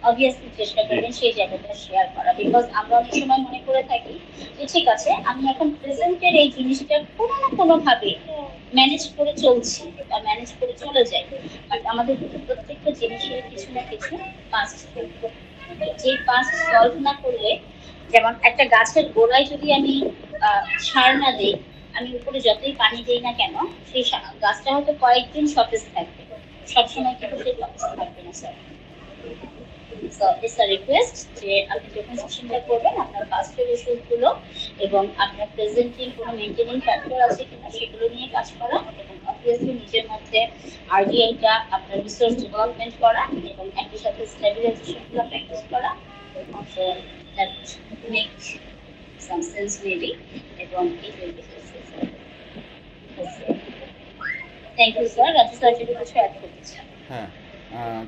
অবভিয়াসলি চেষ্টা করবেন সেই জায়গাটা শেয়ার করা। বিকজ আমরা অনেক সময় মনে করে থাকি যে ঠিক আছে আমি এখন প্রেজেন্টের এই জিনিসটা কোনো না কোনো ভাবে ম্যানেজ করে চলছি বা ম্যানেজ করে চলে যাই, বাট আমাদের কিন্তু প্রত্যেকটা জিনিসের কিছু না কিছু পাস্ট থাকবে। যে পাস্ট সলভ না করলে, যেমন একটা গাছের গোড়ায় যদি আমি সার না দিই, আমি উপরে যতই পানি দিই না কেন, সেই গাছটা হয়তো কয়েকদিন সতেজ থাকবে, সবসময় কিন্তু সেই সতেজ থাকবে না sir. So it's a request যে আপনি যখন সেশনটা করবেন আপনার পাস্টের ওষুধগুলো এবং আপনার প্রেজেন্টিং কোনো মেইনটেনিং ফ্যাক্টর আছে কিনা সেগুলো নিয়ে কাজ করা, এবং অবভিয়াসলি নিজের মধ্যে আরডিআইটা আপনার রিসোর্স ডেভেলপমেন্ট করা এবং একই সাথে স্টেবিলাইজেশনগুলো প্র্যাকটিস করা। So that make some sense maybe, এবং it will be helpful. Thank you sir. Raju sir যদি কিছু অ্যাড করতে চান। হ্যাঁ,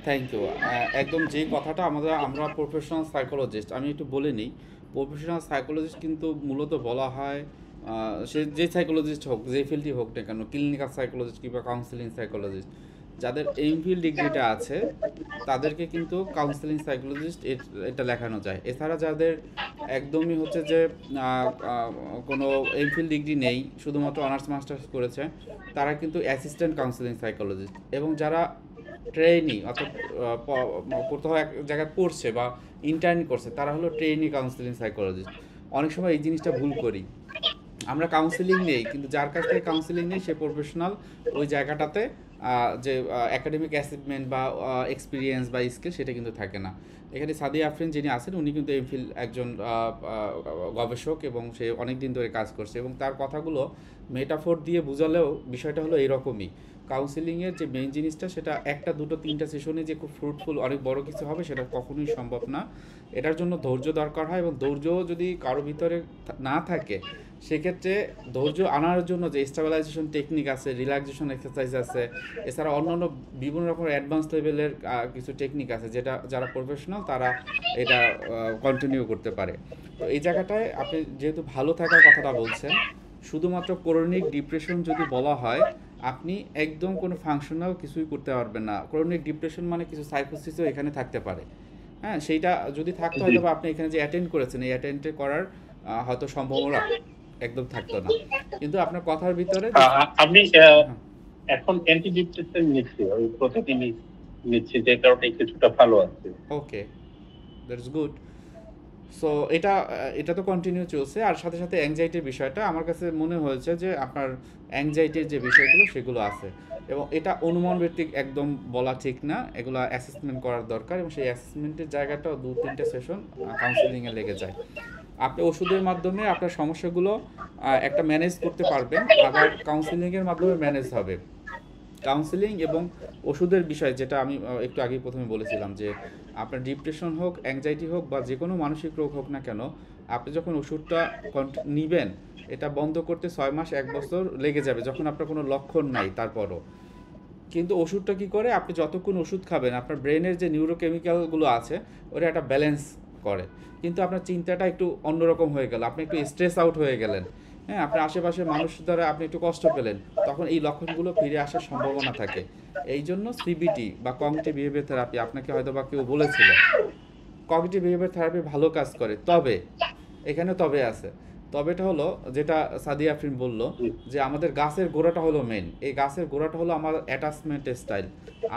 থ্যাংক ইউ। একদম যে কথাটা আমরা প্রফেশনাল সাইকোলজিস্ট, আমি একটু বলে নিই। প্রফেশনাল সাইকোলজিস্ট কিন্তু মূলত বলা হয় সে যে সাইকোলজিস্ট হোক, যে ফিল্ডই হোক না কেন, ক্লিনিক্যাল সাইকোলজিস্ট কিংবা কাউন্সিলিং সাইকোলজিস্ট, যাদের এমফিল ডিগ্রিটা আছে তাদেরকে কিন্তু কাউন্সিলিং সাইকোলজিস্ট এটা লেখানো যায়। এছাড়া যাদের একদমই হচ্ছে যে কোনো এমফিল ডিগ্রি নেই, শুধুমাত্র অনার্স মাস্টার্স করেছে, তারা কিন্তু অ্যাসিস্ট্যান্ট কাউন্সিলিং সাইকোলজিস্ট। এবং যারা ট্রেনি অর্থাৎ কোথাও এক জায়গায় পড়ছে বা ইন্টার্ন করছে, তারা হলো ট্রেনি কাউন্সিলিং সাইকোলজিস্ট। অনেক সময় এই জিনিসটা ভুল করি, আমরা কাউন্সিলিং নেই, কিন্তু যার কাছ থেকে কাউন্সিলিং নেই সে প্রফেশনাল ওই জায়গাটাতে যে একাডেমিক অ্যাচিভমেন্ট বা এক্সপিরিয়েন্স বা স্কিল সেটা কিন্তু থাকে না। এখানে সাদিয়া আফরিন যিনি আছেন উনি কিন্তু এমফিল একজন গবেষক এবং সে অনেক দিন ধরে কাজ করছে, এবং তার কথাগুলো মেটাফোর দিয়ে বোঝালেও বিষয়টা হলো এরকমই। কাউন্সিলিংয়ের যে মেইন জিনিসটা সেটা একটা দুটো তিনটা সেশনে যে খুব ফ্রুটফুল অনেক বড় কিছু হবে সেটা কখনোই সম্ভব না। এটার জন্য ধৈর্য দরকার হয়, এবং ধৈর্য যদি কারো ভিতরে না থাকে সেক্ষেত্রে ধৈর্য আনার জন্য যে স্টেবিলাইজেশন টেকনিক আছে, রিল্যাক্সেশন এক্সারসাইজ আছে, এছাড়া অন্যান্য বিভিন্ন রকমের অ্যাডভান্স লেভেলের কিছু টেকনিক আছে যেটা যারা প্রফেশনাল তারা এটা কন্টিনিউ করতে পারে। তো এই জায়গাটায় আপনি যেহেতু ভালো থাকার কথাটা বলছেন, শুধুমাত্র ক্রনিক ডিপ্রেশন যদি বলা হয় আপনি একদম কোনো ফাংশনাল কিছুই করতে পারবেন না। ক্রনিক ডিপ্রেশন মানে কিছু সাইকোসিসও এখানে থাকতে পারে। হ্যাঁ, সেইটা যদি থাকতো হয়তো বা আপনি এখানে যে অ্যাটেন্ড করেছেন এই অ্যাটেন্ড করার হয়তো সম্ভাবনা একদম থাকতো না। কিন্তু আপনার কথার ভিতরে আমি এখন অ্যান্টি ডিপ্রেসেন্ট নিচ্ছি, ওই প্রতিদিনই নিচ্ছি, যে কারণে কিছুটা ভালো আছে। ওকে, দ্যাটস গুড। সো এটা তো কন্টিনিউ চলছে। আর সাথে সাথে অ্যাংজাইটির বিষয়টা আমার কাছে মনে হয়েছে যে আপনার অ্যাংজাইটির যে বিষয়গুলো সেগুলো আছে, এবং এটা অনুমান ভিত্তিক একদম বলা ঠিক না, এগুলো অ্যাসেসমেন্ট করার দরকার, এবং সেই অ্যাসেসমেন্টের জায়গাটাও 2-3টে সেশন কাউন্সিলিংয়ে লেগে যায়। আপনি ওষুধের মাধ্যমে আপনার সমস্যাগুলো একটা ম্যানেজ করতে পারবেন, আবার কাউন্সিলিংয়ের মাধ্যমে ম্যানেজ হবে। কাউন্সিলিং এবং ওষুধের বিষয় যেটা আমি একটু আগেই প্রথমে বলেছিলাম যে আপনার ডিপ্রেশন হোক, অ্যাংজাইটি হোক বা যে কোনো মানসিক রোগ হোক না কেন, আপনি যখন ওষুধটা নিবেন এটা বন্ধ করতে 6 মাস 1 বছর লেগে যাবে যখন আপনার কোনো লক্ষণ নাই তারপরও। কিন্তু ওষুধটা কী করে, আপনি যতক্ষণ ওষুধ খাবেন আপনার ব্রেনের যে নিউরোকেমিক্যালগুলো আছে ওটা একটা ব্যালেন্স করে। কিন্তু আপনার চিন্তাটা একটু অন্যরকম হয়ে গেল, আপনি একটু স্ট্রেস আউট হয়ে গেলেন, হ্যাঁ, আপনার আশেপাশের মানুষ দ্বারা আপনি একটু কষ্ট পেলেন, তখন এই লক্ষণগুলো ফিরে আসার সম্ভাবনা থাকে। এই জন্য সিবিটি বা কগনিটিভ বিহেভিয়ার থেরাপি, আপনাকে হয়তো বা কেউ বলেছিল কগনিটিভ বিহেভিয়ার থেরাপি ভালো কাজ করে, তবে এখানে তবে আছে। তবেটা হলো যেটা সাদিয়া আফরিন বলল যে আমাদের গাছের গোড়াটা হলো মেন। এই গাছের গোড়াটা হলো আমার অ্যাটাচমেন্ট স্টাইল।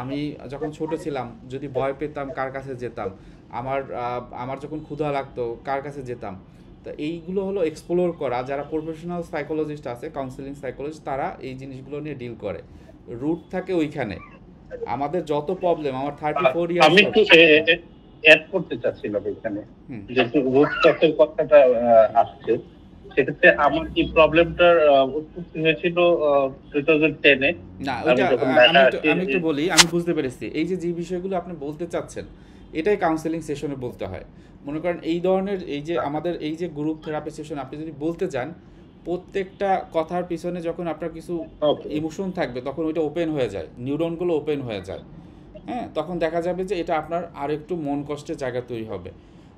আমি যখন ছোট ছিলাম যদি ভয় পেতাম কার কাছে যেতাম, আমার যখন ক্ষুধা লাগতো কার কাছে যেতাম। তো এইগুলো হলো এক্সপ্লোর করা। যারা প্রফেশনাল সাইকোলজিস্ট আছে, কাউন্সিলিং সাইকোলজিস্ট, তারা এই জিনিসগুলো নিয়ে ডিল করে। রুট থাকে ওইখানে। আমাদের যত প্রবলেম, আমার 34 ইয়ার্স, আমি একটু অ্যাড করতে চাচ্ছিলাম এখানে, যে রুট কজের কথাটা আসছে, সেক্ষেত্রে আমার কি প্রবলেমটার উৎপত্তি হয়েছিল 2010-এ। না আমি একটু বলি, আমি বুঝতে পেরেছি। এই যে বিষয়গুলো আপনি বলতে চাচ্ছেন এটাই কাউন্সেলিং সেশনে বলতে হয়। মনে করেন এই ধরনের এই যে আমাদের এই যে গ্রুপ থেরাপি সেশন আপনি যদি বলতে যান, প্রত্যেকটা কথার পিছনে যখন আপনার কিছু ইমোশন থাকবে তখন ওইটা ওপেন হয়ে যায়, নিউরনগুলো ওপেন হয়ে যায়। হ্যাঁ, তখন দেখা যাবে যে এটা আপনার আর একটু মন কষ্টের জায়গা তৈরি হবে।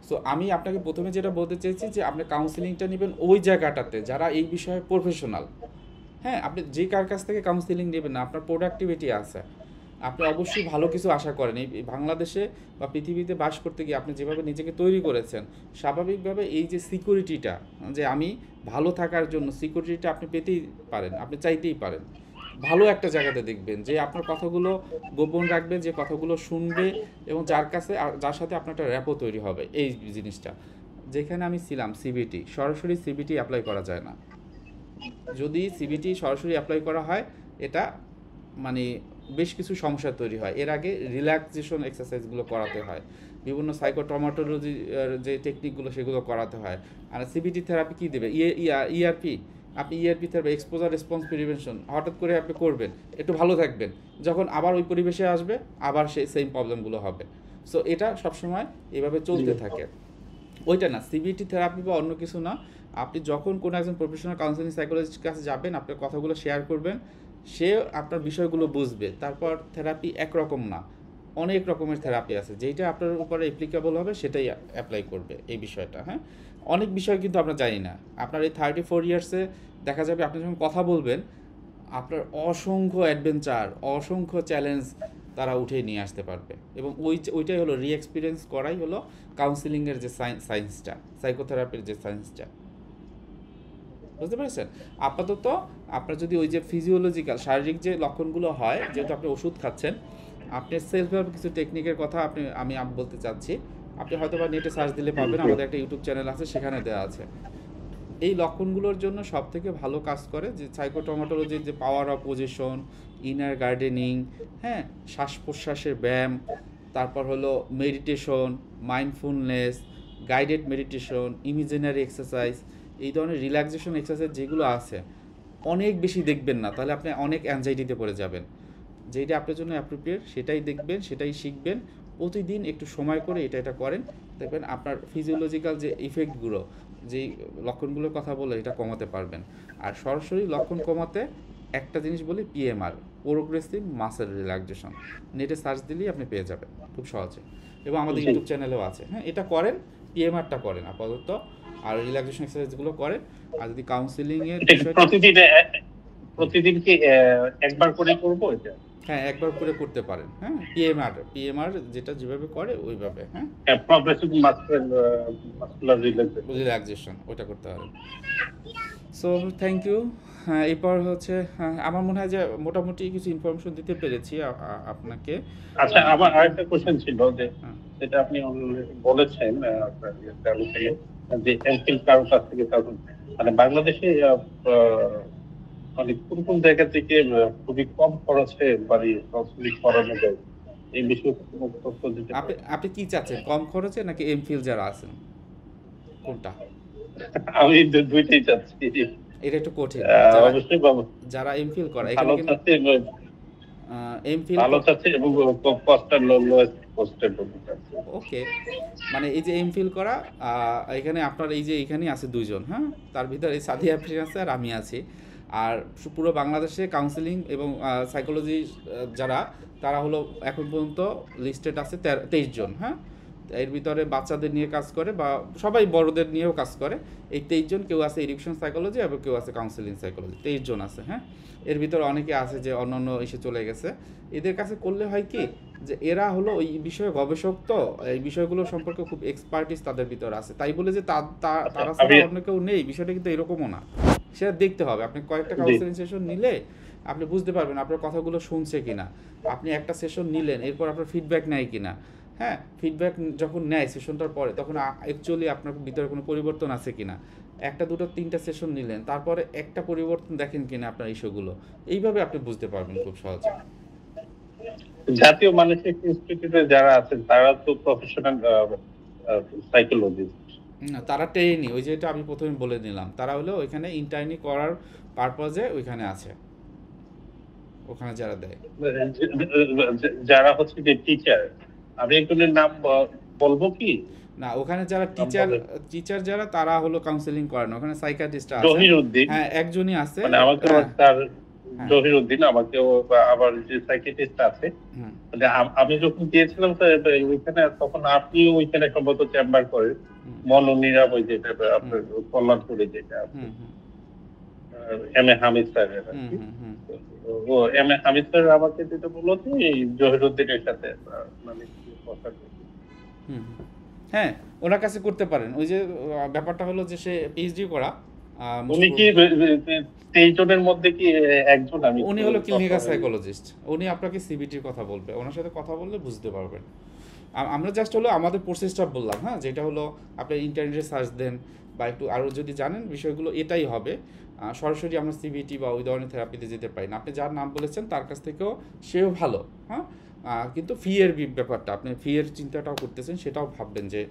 সো আমি আপনাকে প্রথমে যেটা বলতে চেয়েছি যে আপনি কাউন্সিলিংটা নেবেন ওই জায়গাটাতে যারা এই বিষয়ে প্রফেশনাল। হ্যাঁ, আপনি যে কার কাছ থেকে কাউন্সিলিং নেবেন না, আপনার প্রোডাক্টিভিটি আছে, আপনি অবশ্যই ভালো কিছু আশা করেন। এই বাংলাদেশে বা পৃথিবীতে বাস করতে গিয়ে আপনি যেভাবে নিজেকে তৈরি করেছেন, স্বাভাবিকভাবে এই যে সিকিউরিটিটা, যে আমি ভালো থাকার জন্য সিকিউরিটিটা আপনি পেতেই পারেন, আপনি চাইতেই পারেন। ভালো একটা জায়গাতে দেখবেন যে আপনার কথাগুলো গোপন রাখবে, যে কথাগুলো শুনবে, এবং যার সাথে আপনার একটা র্যাপো তৈরি হবে। এই জিনিসটা যেখানে আমি ছিলাম, সিবিটি সরাসরি সিবিটি অ্যাপ্লাই করা যায় না। যদি সিবিটি সরাসরি অ্যাপ্লাই করা হয় এটা মানে বেশ কিছু সমস্যা তৈরি হয়। এর আগে রিল্যাক্সেশন এক্সারসাইজগুলো করাতে হয়। বিভিন্ন সাইকোট্রমাটোলজি যে টেকনিকগুলো সেগুলো করাতে হয়। আর সিবিটি থেরাপি কী দেবে, ইআরপি, আপনি ERP therapy exposure response prevention হঠাৎ করে আপনি করবেন, একটু ভালো থাকবেন, যখন আবার ওই পরিবেশে আসবে আবার সেই সেম প্রবলেমগুলো হবে। সো এটা সবসময় এভাবে চলতে থাকে। ওইটা না, সিবিটি থেরাপি বা অন্য কিছু না। আপনি যখন কোনো একজন প্রফেশনাল কাউন্সিলিং সাইকোলজিস্টের কাছে যাবেন, আপনার কথাগুলো শেয়ার করবেন, সে আপনার বিষয়গুলো বুঝবে। তারপর থেরাপি একরকম না, অনেক রকমের থেরাপি আছে, যেইটা আপনার উপরে অ্যাপ্লিকেবল হবে সেটাই অ্যাপ্লাই করবে এই বিষয়টা। হ্যাঁ, অনেক বিষয় কিন্তু আমরা জানি না। আপনার এই 34 ইয়ার্সে দেখা যাবে আপনি যখন কথা বলবেন, আপনার অসংখ্য অ্যাডভেঞ্চার, অসংখ্য চ্যালেঞ্জ তারা উঠে নিয়ে আসতে পারবে। এবং ওইটাই হলো রি-এক্সপিরিয়েন্স করাই হলো কাউন্সিলিংয়ের যে সায়েন্সটা, সাইকোথেরাপির যে সায়েন্সটা, বুঝতে পেরেছেন? আপাতত আপনার যদি ওই যে ফিজিওলজিক্যাল শারীরিক যে লক্ষণগুলো হয়, যেহেতু আপনি ওষুধ খাচ্ছেন, আপনি সেলফ হেল্প কিছু টেকনিকের কথা আমি বলতে চাচ্ছি। আপনি হয়তো বা নেটে সার্চ দিলে পাবেন, আমাদের একটা ইউটিউব চ্যানেল আছে, সেখানে দেওয়া আছে। এই লক্ষণগুলোর জন্য সবথেকে ভালো কাজ করে যে সাইকোট্রমাটোলজির যে power of position, inner gardening, হ্যাঁ, শ্বাস প্রশ্বাসের ব্যায়াম, তারপর হলো meditation, mindfulness, guided meditation, imaginary exercise, এই ধরনের রিল্যাক্সেশন এক্সারসাইজ যেগুলো আছে, অনেক বেশি দেখবেন না, তাহলে আপনি অনেক অ্যাংজাইটিতে পড়ে যাবেন। যেটা আপনার জন্য অ্যাপ্রোপ্রিয়েট সেটাই দেখবেন, সেটাই শিখবেন। প্রতিদিন একটু সময় করে এটা করেন, দেখবেন আপনার ফিজিওলজিক্যাল যে ইফেক্টগুলো, যেই লক্ষণগুলোর কথা বলে, এটা কমাতে পারবেন। আর সরাসরি লক্ষণ কমাতে একটা জিনিস বলি, পিএমআর, প্রোগ্রেসিভ মাসেল রিল্যাক্সেশন, নেটে সার্চ দিলেই আপনি পেয়ে যাবেন খুব সহজে, এবং আমাদের ইউটিউব চ্যানেলেও আছে। হ্যাঁ, এটা করেন, পিএমআরটা করেন আপাতত, আর রিল্যাক্সেশন এক্সারসাইজগুলো করেন। আর যদি কাউন্সিলিংয়ের বিষয়টা প্রতিদিন কি একবার করে করবো এটা? হ্যাঁ, একবার করে করতে পারেন। হ্যাঁ, পিএমআর যেটা যেভাবে করে ওইভাবে। হ্যাঁ, প্রগ্রেসিভ মাসকুলার রিল্যাক্সেশন ওটা করতে পারেন। So thank you. হ্যাঁ, এরপর হচ্ছে আমার মনে হয় যে মোটামুটি কিছু ইনফরমেশন দিতে পেরেছি আপনাকে। আচ্ছা, আমার আরেকটা কোশ্চেন ছিল, যে যেটা আপনি বলেছেন আপনার যে এমফিল কারোর কাছ থেকে মানে বাংলাদেশে মানে কোন কোন জায়গা থেকে খুবই কম খরচে বাড়ি কাউন্সিলিং করানো যায়, এই বিষয়ে কোনো তথ্য দিতে পারেন? আপনি কি চাচ্ছেন, কম খরচে নাকি এমফিল যারা আছেন, কোনটা? আমি দুইটাই চাচ্ছি। এটা একটু কঠিন। অবশ্যই বাবা, যারা এমফিল করে ভালো এখানে চাচ্ছি, এমফিল ভালো চাচ্ছি এবং কস্টটা লোয়েস্ট কস্টের মধ্যে চাচ্ছি। ওকে, মানে এই যে এমফিল করা, এখানে আপনার এই যে এখানেই আছে দুইজন। হ্যাঁ, তার ভিতরে এই সাদিয়া আফরিন আছে আর আমি আছি। আর পুরো বাংলাদেশে কাউন্সিলিং এবং সাইকোলজি যারা, তারা হলো এখন পর্যন্ত লিস্টেড আছে 23 জন। হ্যাঁ, এর ভিতরে বাচ্চাদের নিয়ে কাজ করে বা সবাই বড়দের নিয়েও কাজ করে। এই 23 জন, কেউ আছে এডুকেশন সাইকোলজি এবং কেউ আছে কাউন্সিলিং সাইকোলজি, 23 জন আছে। হ্যাঁ, এর ভিতরে অনেকে আছে যে অন্যান্য এসে চলে গেছে। এদের কাছে করলে হয় কি, যে এরা হলো ওই বিষয়ে গবেষক, তো এই বিষয়গুলো সম্পর্কে খুব এক্সপার্টিস তাদের ভিতরে আছে। তাই বলে যে তারা ছাড়া অন্য কেউ নেই, বিষয়টা কিন্তু এরকমও না। সেটা দেখতে হবে। আপনি কয়েকটা কাউন্সিলিং সেশন নিলে আপনি বুঝতে পারবেন আপনার কথাগুলো শুনছে কিনা। আপনি একটা সেশন নিলেন, এরপর আপনার ফিডব্যাক নেয় কিনা। হ্যাঁ, ফিডব্যাক যখন নেয় সেশনটার পরে, তখন অ্যাকচুয়ালি আপনার ভিতরে কোনো পরিবর্তন আছে কিনা। একটা, দুটো, তিনটা সেশন নিলেন, তারপরে একটা পরিবর্তন দেখেন কিনা আপনার ইস্যুগুলো। এইভাবে আপনি বুঝতে পারবেন খুব সহজে। জাতীয় মানসিক ইনস্টিটিউটে যারা আছেন তারা তো প্রফেশনাল সাইকোলজিস্ট না, তারা ট্রেনি, ওই যেটা আমি প্রথমে বলে নিলাম, তারা হলো ওইখানে ইন্টার্নি করার পারপাজে ওইখানে আছে, ওখানে যারা দেয়। যারা হচ্ছে যে টিচার, আমি একজনের নাম বলবো কি? না, ওখানে যারা টিচার যারা, তারা হলো কাউন্সিলিং করেন, ওখানে সাইকিয়াট্রিস্ট আছে। জহিরউদ্দিন, হ্যাঁ, একজনই আছে। মানে আমাকে তার জহিরউদ্দিন, আমাকেও আবার যে সাইকিয়াট্রিস্ট আছে, মানে আমি যখন গিয়েছিলাম ওইখানে, তখন আপনি ওইখানে সম্ভবত চেম্বার করেন, মনোনিরাময়, যেটা আপনার কল্যাণপুরে, যেটা এম এ হামিদ স্যারের। ও এম এ হামিদ স্যার আমাকে যেটা বললো যে জহিরউদ্দিনের সাথে মানে কথা। হ্যাঁ, ওনার কাছে করতে পারেন। ওই যে ব্যাপারটা হলো যে সে পিএইচডি করা। উনি কি 23 জনের মধ্যে কি একজন? আমি উনি হলো ক্লিনিক্যাল সাইকোলজিস্ট। উনি আপনাকে সিবিটির কথা বলবে, ওনার সাথে কথা বললে বুঝতে পারবেন। আমরা জাস্ট হলো আমাদের প্রসেসটা বললাম। হ্যাঁ, যেটা হলো আপনি ইন্টারনেটে সার্চ দেন বা একটু আরও যদি জানেন বিষয়গুলো, এটাই হবে। সরাসরি আমরা সিবিটি বা ওই ধরনের থেরাপিতে যেতে পারি না। আপনি যার নাম বলেছেন তার কাছ থেকেও সেও ভালো। হ্যাঁ, কিন্তু ফি এর ব্যাপারটা আপনি ফি এর চিন্তাটাও করতেছেন, সেটাও ভাববেন যে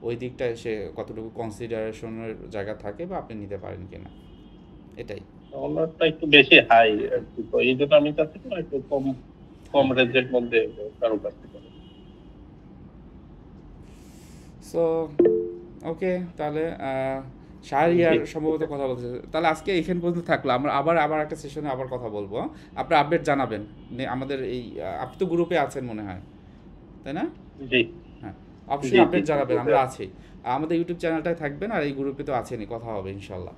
ওই দিকটা এসে কতটুকু কনসিডারেশনের জায়গা থাকে বা আপনি নিতে পারেন কিনা, এটাই। অনারটা একটু বেশি হাই আর কি, তো এই জন্য আমি চাচ্ছি না একটু কম কম রেঞ্জের মধ্যে কারো কাছ থেকে। সো ওকে, তাহলে শাহরিয়ার সম্ভবত কথা বলতে, তাহলে আজকে এইখান পর্যন্ত থাকলো। আমরা আবার একটা সেশনে আবার কথা বলবো। আপনার আপডেট জানাবেন আমাদের এই আপনি তো গ্রুপে আছেন মনে হয়, তাই না? জি হ্যাঁ, জি অবশ্যই জি আপডেট জানাবেন, গ্রুপে আমরা আছি। আছি। আমাদের ইউটিউব চ্যানেলটায় থাকবেন আর এই গ্রুপে তো আছেনই, কথা হবে ইনশাল্লাহ।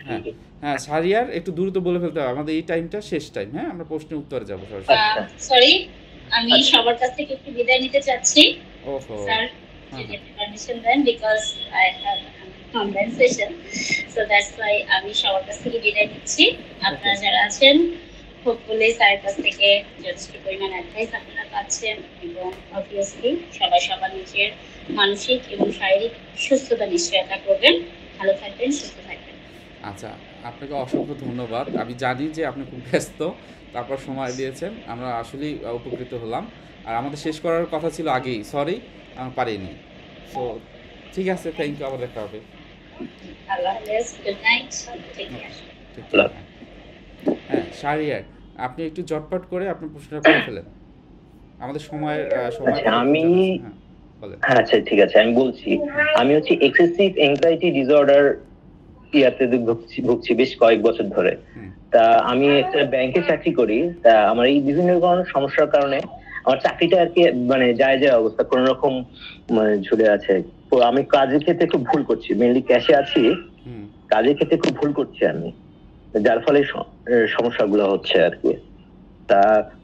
হ্যাঁ হ্যাঁ, শাহরিয়ার একটু দ্রুত বলে ফেলতে হবে, আমাদের এই টাইমটা শেষ টাইম। হ্যাঁ, আমরা প্রশ্নের উত্তরে যাবো সরাসরি। আচ্ছা সরি, আমি আচ্ছা সবার কাছ থেকে একটু বিদায় নিতে চাচ্ছি ওহো, স্যার, হ্যাঁ যদি হ্যাঁ, আপনি পারমিশন দেন, because I have online session, so that's why আমি সবার কাছ থেকে বিদায় নিচ্ছি। ওকে আপনারা যারা আছেন, হোপফুলি স্যারের কাছ থেকে যথেষ্ট পরিমাণ অ্যাডভাইস আপনারা পাচ্ছেন, এবং অবভিয়াসলি সবাই সবার নিজের মানসিক এবং শারীরিক সুস্থতা নিশ্চয়তা করবেন। ভালো থাকবেন, সুস্থ থাকবেন। আচ্ছা, আপনাকে অসংখ্য ধন্যবাদ। আমি জানি যে আপনি খুব ব্যস্ত, তারপর সময় দিয়েছেন, আমরা আসলেই উপকৃত হলাম। আর আমাদের শেষ করার কথা ছিল আগেই, সরি আমি পারিনি। সো ঠিক আছে, থ্যাংক ইউ, আবার দেখা হবে। আল্লাহ হাফেজ, গুড নাইট, টেক কেয়ার। ঠিক ঠিক, হ্যাঁ হ্যাঁ, শাহরিয়ার আপনি একটু জটপট করে আপনার প্রশ্নটা করে ফেলেন, আমাদের সময় আচ্ছা কতক্ষণ আমি যাচ্ছে। হ্যাঁ বলেন। হ্যাঁ আচ্ছা ঠিক আছে আমি বলছি। আমি হচ্ছে এক্সেসিভ এংজাইটি ডিসঅর্ডার ইয়াতে ভুগছি বেশ কয়েক বছর ধরে। হুম তা আমি একটা ব্যাংকে চাকরি করি। তা আমার এই বিভিন্ন ধরনের সমস্যার কারণে আমার চাকরিটা আর কি মানে যায় অবস্থা কোন রকম মানে ঝুলে আছে। তো আমি কাজের ক্ষেত্রে খুব ভুল করছি, মেনলি ক্যাশে আছি, হুম কাজের ক্ষেত্রে খুব ভুল করছি আমি, যার ফলে সমস্যাগুলো হচ্ছে আর কি। তা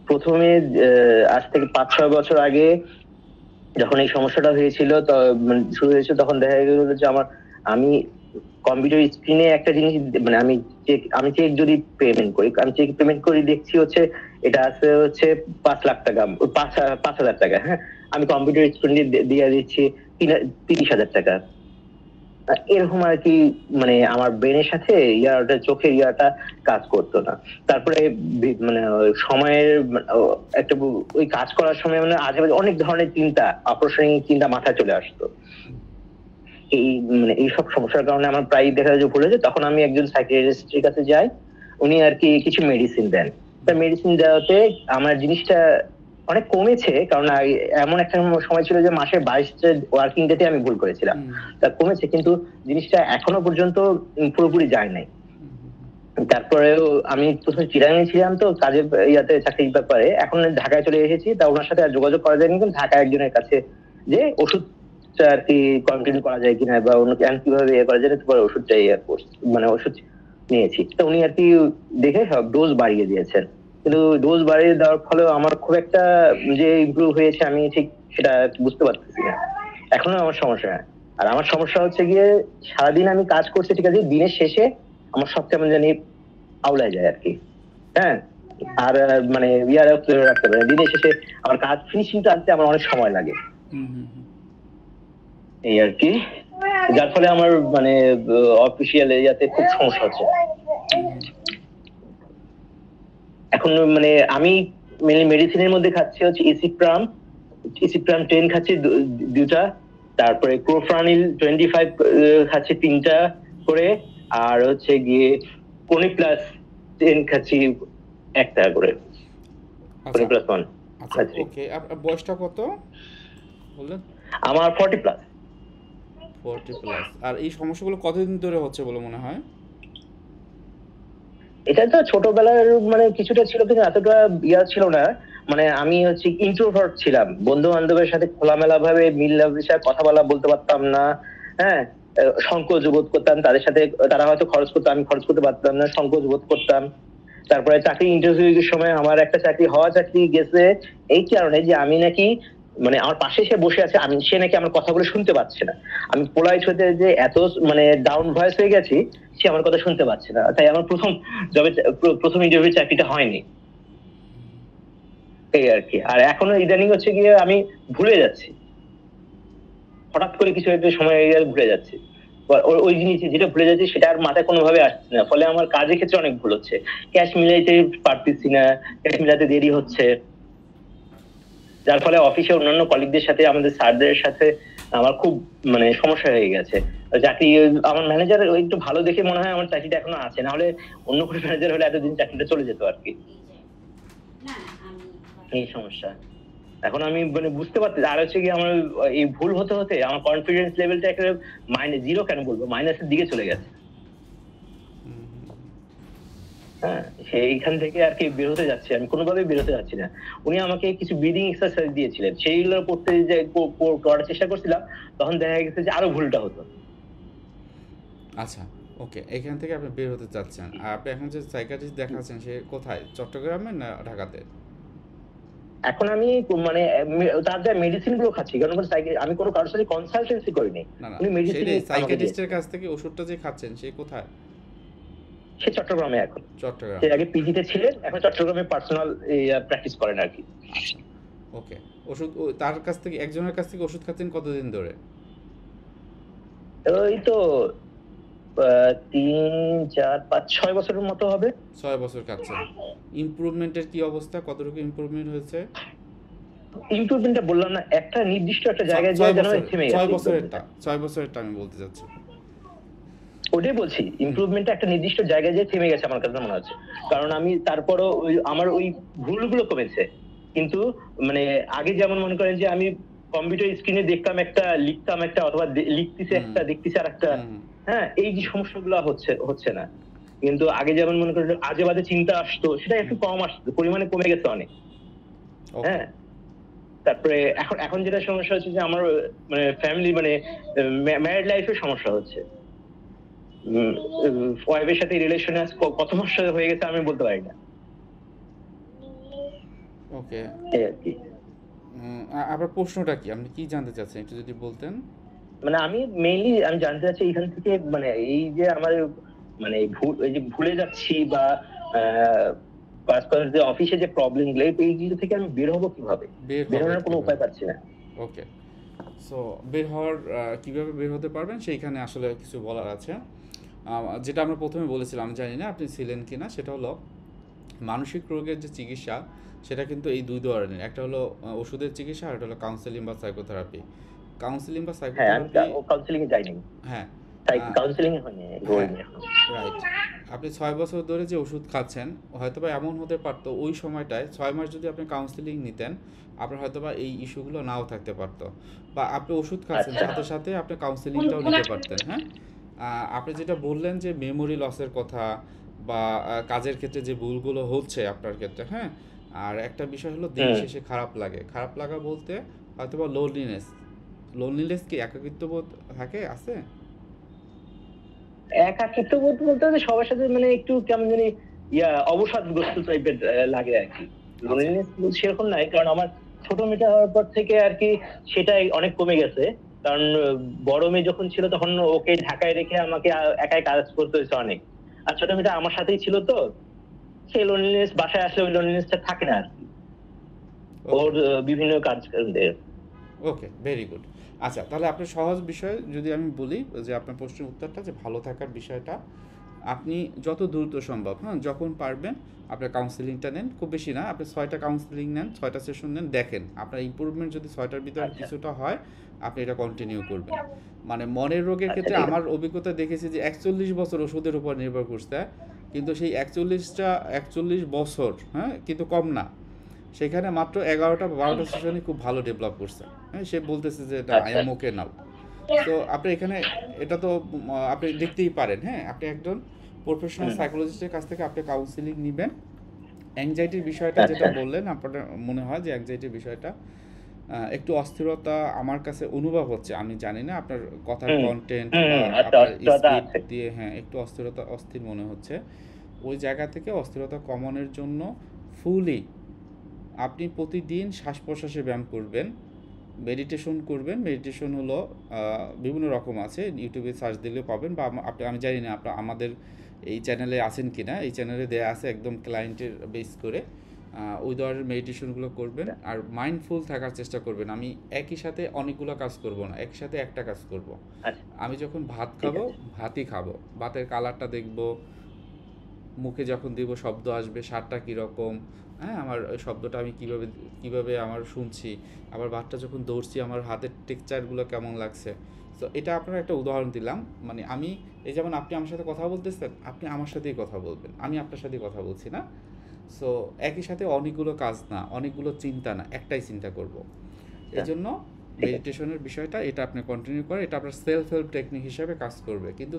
প্রথমে আজ থেকে 5-6 বছর আগে যখন এই সমস্যাটা হয়েছিল মানে শুরু হয়েছিল, তখন দেখা গেল যে আমি কম্পিউটার স্ক্রিনে একটা জিনিস মানে আমি চেক যদি পেমেন্ট করি, আমি চেক পেমেন্ট করি দেখছি হচ্ছে এটা আছে হচ্ছে 5 লাখ টাকা, 5,000 টাকা। হ্যাঁ, আমি কম্পিউটার স্ক্রিনে দিয়ে দিচ্ছি 30,000 টাকা। এরকম আর কি, মানে আমার ব্রেনের সাথে চোখের ইয়াটা কাজ করতো না। তারপরে মানে সময়ের একটা ওই কাজ করার সময় মানে আজেবাজে অনেক ধরনের চিন্তা, অপ্রাসঙ্গিক চিন্তা মাথায় চলে আসতো। এই মানে এইসব সমস্যার কারণে আমার প্রায় দেখা যায় যে ভুল হয়েছে। তখন আমি একজন সাইকিয়াট্রিস্টের কাছে যাই, উনি আর কি কিছু মেডিসিন দেন। তা মেডিসিন দেওয়াতে আমার জিনিসটা অনেক কমেছে, কারণ এমন একটা সময় ছিল যে মাসে 22টা ওয়ার্কিং ডেতে আমি ভুল করেছিলাম। তা কমেছে, কিন্তু জিনিসটা এখনো পর্যন্ত পুরোপুরি যায় নাই। তারপরেও আমি প্রথমে চিরাঙে ছিলাম তো কাজের ইয়াতে চাকরির ব্যাপারে, এখন ঢাকায় চলে এসেছি। তা ওনার সাথে আর যোগাযোগ করা যায়নি, কিন্তু ঢাকায় একজনের কাছে যে ওষুধটা আর কি কন্টিনিউ করা যায় কিনা বা অন্য কিভাবে ইয়ে করা যায়, তারপরে ওষুধটা মানে ওষুধ নিয়েছি। তো উনি আর কি দেখে সব ডোজ বাড়িয়ে দিয়েছেন, কিন্তু ডোজ বাড়িয়ে দেওয়ার ফলে আমার খুব একটা যে ইমপ্রুভ হয়েছে আমি ঠিক সেটা বুঝতে পারতেছি না, এখনো আমার সমস্যা। আর আমার সমস্যা হচ্ছে গিয়ে সারাদিন আমি কাজ করছি ঠিক আছে, দিনের শেষে আমার সব কেমন জানি আউলায় যায় আর কি। হ্যাঁ, আর মানে রাখতে পারে দিনের শেষে আমার কাজ ফিনিশিংটা আনতে আমার অনেক সময় লাগে এই আর কি, যার ফলে আমার মানে অফিসিয়াল এরিয়াতে খুব সমস্যা হচ্ছে এখন। মানে আমি মেডিসিনের মধ্যে খাচ্ছি হচ্ছে এসিপ্রাম 10 খাচ্ছি 2টা, তারপরে ক্রোফ্রানিল 25 খাচ্ছি 3টা করে, আর হচ্ছে গিয়ে কোনিপ্লাস 10 খাচ্ছি 1টা করে, কোনিপ্লাস 1 খাচ্ছি। ওকে, আপনার বয়সটা কত বললেন? আমার 40 প্লাস। আর এই সমস্যাগুলো কতদিন ধরে হচ্ছে বলে মনে হয়? এটা তো ছোটবেলার মানে কিছুটা ছিল, কিন্তু এতটা ইয়া ছিল না। মানে আমি হচ্ছে ইন্ট্রোভার্ট ছিলাম, বন্ধু বান্ধবের সাথে খোলামেলা ভাবে মিলেমিশে কথা বলতে পারতাম না। হ্যাঁ, সংকোচ বোধ করতাম তাদের সাথে, তারা হয়তো খরচ করতো, আমি খরচ করতে পারতাম না, সংকোচ বোধ করতাম। তারপরে চাকরি ইন্টারভিউর সময় আমার একটা চাকরি গেছে এই কারণে যে আমি নাকি মানে আমার পাশে সে বসে আছে, সে নাকি আমার কথাগুলো শুনতে পাচ্ছে না। আমি পোলাইট হতে যে এত মানে ডাউন ভয়েস হয়ে গেছি, সে আমার কথা শুনতে পাচ্ছে না। তাই আমার প্রথম ইন্টারভিউ চাকরিটা হয়নি এই আর কি। আর এখনো ইদানিং হচ্ছে গিয়ে আমি ভুলে যাচ্ছি, হঠাৎ করে কিছু একটা সময় ভুলে যাচ্ছি। ওই জিনিস যেটা ভুলে যাচ্ছি সেটা আর মাথায় কোনোভাবে আসছে না, ফলে আমার কাজের ক্ষেত্রে অনেক ভুল হচ্ছে, ক্যাশ মিলাইতে পারতেছি না, ক্যাশ মিলাতে দেরি হচ্ছে, যার ফলে অফিসে অন্যান্য কলিগদের সাথে আমাদের স্যারদের সাথে আমার খুব মানে সমস্যা হয়ে গেছে। চাকরি আমার ম্যানেজার একটু ভালো দেখে মনে হয় আমার চাকরিটা এখনো আছে, না হলে অন্য কোনো ম্যানেজার হলে এতদিন চাকরিটা চলে যেত আর কি। না না আমি এই সমস্যা এখন আমি মানে বুঝতে পারছি। আর হচ্ছে কি আমার এই ভুল হতে হতে আমার কনফিডেন্স লেভেলটা একটা জিরো কেন বলবো, মাইনাসের দিকে চলে গেছে। হ্যাঁ, সেইখান থেকে আর কি বেরোতে যাচ্ছি, আমি কোনোভাবেই বেরোতে যাচ্ছি না। উনি আমাকে কিছু ব্রিদিং এক্সারসাইজ দিয়েছিলেন, সেইগুলো করতে যে করার চেষ্টা করছিলাম, তখন দেখা গেছে যে আরো ভুলটা হতো। আচ্ছা, ওকে, এখান থেকে আপনি বের হতে চাচ্ছেন। আর আপনি এখন যে সাইকিয়াট্রিস্ট দেখাচ্ছেন সে কোথায়, চট্টগ্রামে না ঢাকাতে? এখন আমি মানে তার যা মেডিসিন গুলো খাচ্ছি, কারণ আমি কোনো কারোর সাথে কনসালটেন্সি করিনি। না না, উনি মেডিসিন সেই সাইকিয়াট্রিস্টের কাছ থেকে ওষুধটা যে খাচ্ছেন সে কোথায়? সে চট্টগ্রামে এখন। চট্টগ্রাম। সে আগে পিজিতে ছিলেন, এখন চট্টগ্রামে পার্সোনাল প্র্যাকটিস করেন আর কি। আচ্ছা, ওকে। ওষুধ তার কাছ থেকে, একজনের কাছ থেকে ওষুধ খাচ্ছেন কতদিন ধরে? ওই তো 3, 4, 5, 6 বছরের মতো হবে। 6 বছর খাচ্ছেন। ইমপ্রুভমেন্টের কি অবস্থা, কতটুকু ইমপ্রুভমেন্ট হয়েছে? ইমপ্রুভমেন্টটা বললাম না, একটা নির্দিষ্ট একটা জায়গায় যায় যেন থেমে গেছে। 6 বছরেরটা আমি বলতে চাচ্ছি। ওটাই বলছি, ইমপ্রুভমেন্টটা একটা নির্দিষ্ট জায়গায় যায় থেমে গেছে আমার কাছে মনে হচ্ছে। কারণ আমি তারপরও আমার ওই ভুলগুলো কমেছে, কিন্তু মানে আগে যেমন মনে করেন যে আমি কম্পিউটার স্ক্রিনে দেখতাম একটা, লিখতাম একটা, অথবা লিখতেছি একটা, দেখতেছি আর একটা, হ্যাঁ, এই যে সমস্যাগুলো হচ্ছে না। কিন্তু আগে যেমন মনে করেন আজে বাজে চিন্তা আসতো, সেটা একটু কম আসতো, পরিমাণে কমে গেছে অনেক। হ্যাঁ, তারপরে এখন যেটা সমস্যা হচ্ছে যে আমার মানে ফ্যামিলি মানে ম্যারিড লাইফের সমস্যা হচ্ছে। ওয়াইফের সাথে রিলেশনে কত মাস হয়ে গেছে আমি বলতে পারি না। ওকে, এই আর কি। আপনার প্রশ্নটা কি, আপনি কি জানতে চাচ্ছেন একটু যদি বলতেন? মানে আমি মেইনলি আমি জানতে চাচ্ছি এখান থেকে, মানে এই যে আমার মানে এই যে ভুলে যাচ্ছি বা যে অফিসে যে প্রবলেম গুলো, এইগুলো থেকে আমি বের হবো কিভাবে, বেরোনোর কোনো উপায় পাচ্ছি না। ওকে, সো বের হওয়ার কিভাবে বের হতে পারবেন সেইখানে আসলে কিছু বলার আছে। যেটা আমরা প্রথমে বলেছিলাম, আমি জানি না আপনি ছিলেন কিনা, সেটা হলো মানসিক রোগের যে চিকিৎসা সেটা কিন্তু এই দুই ধরনের, একটা হলো ওষুধের চিকিৎসা, আর একটা হলো কাউন্সেলিং বা সাইকোথেরাপি। কাউন্সেলিং বা সাইকোথেরাপি, কাউন্সেলিং এ যাইনি। হ্যাঁ, কাউন্সেলিং এ হয়নি, রাইট। আপনি 6 বছর ধরে যে ওষুধ খাচ্ছেন, হয়তোবা এমন হতে পারতো ওই সময়টায় 6 মাস যদি আপনি কাউন্সেলিং নিতেন, আপনার হয়তোবা এই ইস্যুগুলো নাও থাকতে পারতো, বা আপনি ওষুধ খাচ্ছেন সাথে সাথে আপনি কাউন্সেলিংটাও নিতে পারতেন। হ্যাঁ, আপনি যেটা বললেন যে মেমোরি লসের কথা বা কাজের ক্ষেত্রে যে ভুলগুলো হচ্ছে আপনার ক্ষেত্রে, হ্যাঁ, আর একটা বিষয় হলো দিন শেষে খারাপ লাগা বলতে হয়তোবা লোনলিনেস কি একাকিত্ব বোধ থাকে, আছে? একাকিত্ব বোধ বলতে সবার সাথে মানে একটু কেমন জানি অবসাদগ্রস্ত টাইপের লাগে আর কি। লোনলিনেস সেরকম নাই, কারণ আমার ছোট মেয়েটা হওয়ার পর থেকে আর কি সেটাই অনেক কমে গেছে। কারণ বড় মেয়ে যখন ছিল তখন ওকে ঢাকায় রেখে আমাকে একাই কাজ করতে হয়েছে অনেক, আর ছোট মেয়েটা আমার সাথেই ছিল, তো সেই লোনলিনেস বাসায় আসলে ওই লোনলিনেসটা থাকে না আর কি, ওর বিভিন্ন কাজ। ওকে, ভেরি গুড। আচ্ছা, তাহলে আপনার সহজ বিষয় যদি আমি বলি যে আপনার প্রশ্নের উত্তরটা, যে ভালো থাকার বিষয়টা, আপনি যত দ্রুত সম্ভব, হ্যাঁ, যখন পারবেন আপনার কাউন্সেলিংটা নেন। খুব বেশি না, আপনি 6টা কাউন্সেলিং নেন, 6টা সেশন নেন, দেখেন আপনার ইমপ্রুভমেন্ট যদি 6টার ভিতরে কিছুটা হয়, আপনি এটা কন্টিনিউ করবেন। মানে মনের রোগের ক্ষেত্রে আমার অভিজ্ঞতা দেখেছি যে 41 বছর ওষুধের উপর নির্ভর করছে, কিন্তু সেই 41 বছর, হ্যাঁ, কিন্তু কম না, সেখানে মাত্র 11টা বা 12টা সেশনে খুব ভালো ডেভেলপ করছে। হ্যাঁ, সে বলতেছে যে এটা আই এম ওকে নাও। তো আপনি এখানে এটা তো আপনি দেখতেই পারেন। হ্যাঁ, আপনি একজন প্রফেশনাল সাইকোলজিস্টের কাছ থেকে আপনি কাউন্সেলিং নেবেন। অ্যাংজাইটির বিষয়টা যেটা বললেন, আপনার মনে হয় যে অ্যাংজাইটির বিষয়টা একটু অস্থিরতা আমার কাছে অনুভব হচ্ছে, আমি জানি না আপনার কথার কন্টেন্ট বা আপনার স্পিড দিয়ে, হ্যাঁ, একটু অস্থির মনে হচ্ছে। ওই জায়গা থেকে অস্থিরতা কমানোর জন্য ফুলি আপনি প্রতিদিন শ্বাস প্রশ্বাসে ব্যায়াম করবেন, মেডিটেশন করবেন। মেডিটেশন হলো বিভিন্ন রকম আছে, ইউটিউবে সার্চ দিলে পাবেন, বা আমি জানি না আপনার আমাদের এই চ্যানেলে আছেন কি না, এই চ্যানেলে দেয়া আছে একদম ক্লায়েন্টের বেস করে। ওই ধরনের মেডিটেশনগুলো করবেন আর মাইন্ডফুল থাকার চেষ্টা করবেন। আমি একই সাথে অনেকগুলো কাজ করব না, একই সাথে একটা কাজ করব। আচ্ছা আমি যখন ভাত খাবো ভাতই খাবো, ভাতের কালারটা দেখব, মুখে যখন দিব শব্দ আসবে, স্বাদটা কীরকম, হ্যাঁ আমার ওই শব্দটা আমি কীভাবে আমার শুনছি, আবার ভাতটা যখন দৌড়ছি আমার হাতের টেক্সচারগুলো কেমন লাগছে। তো এটা আপনার একটা উদাহরণ দিলাম। মানে আমি এই যেমন আপনি আমার সাথে কথা বলতেছেন, আপনি আমার সাথেই কথা বলবেন, আমি আপনার সাথেই কথা বলছি না। সো একই সাথে অনেকগুলো কাজ না, অনেকগুলো চিন্তা না, একটাই চিন্তা করব। এই জন্য মেডিটেশনের বিষয়টা এটা আপনি কন্টিনিউ করে, এটা আপনার সেলফ হেল্প টেকনিক হিসাবে কাজ করবে। কিন্তু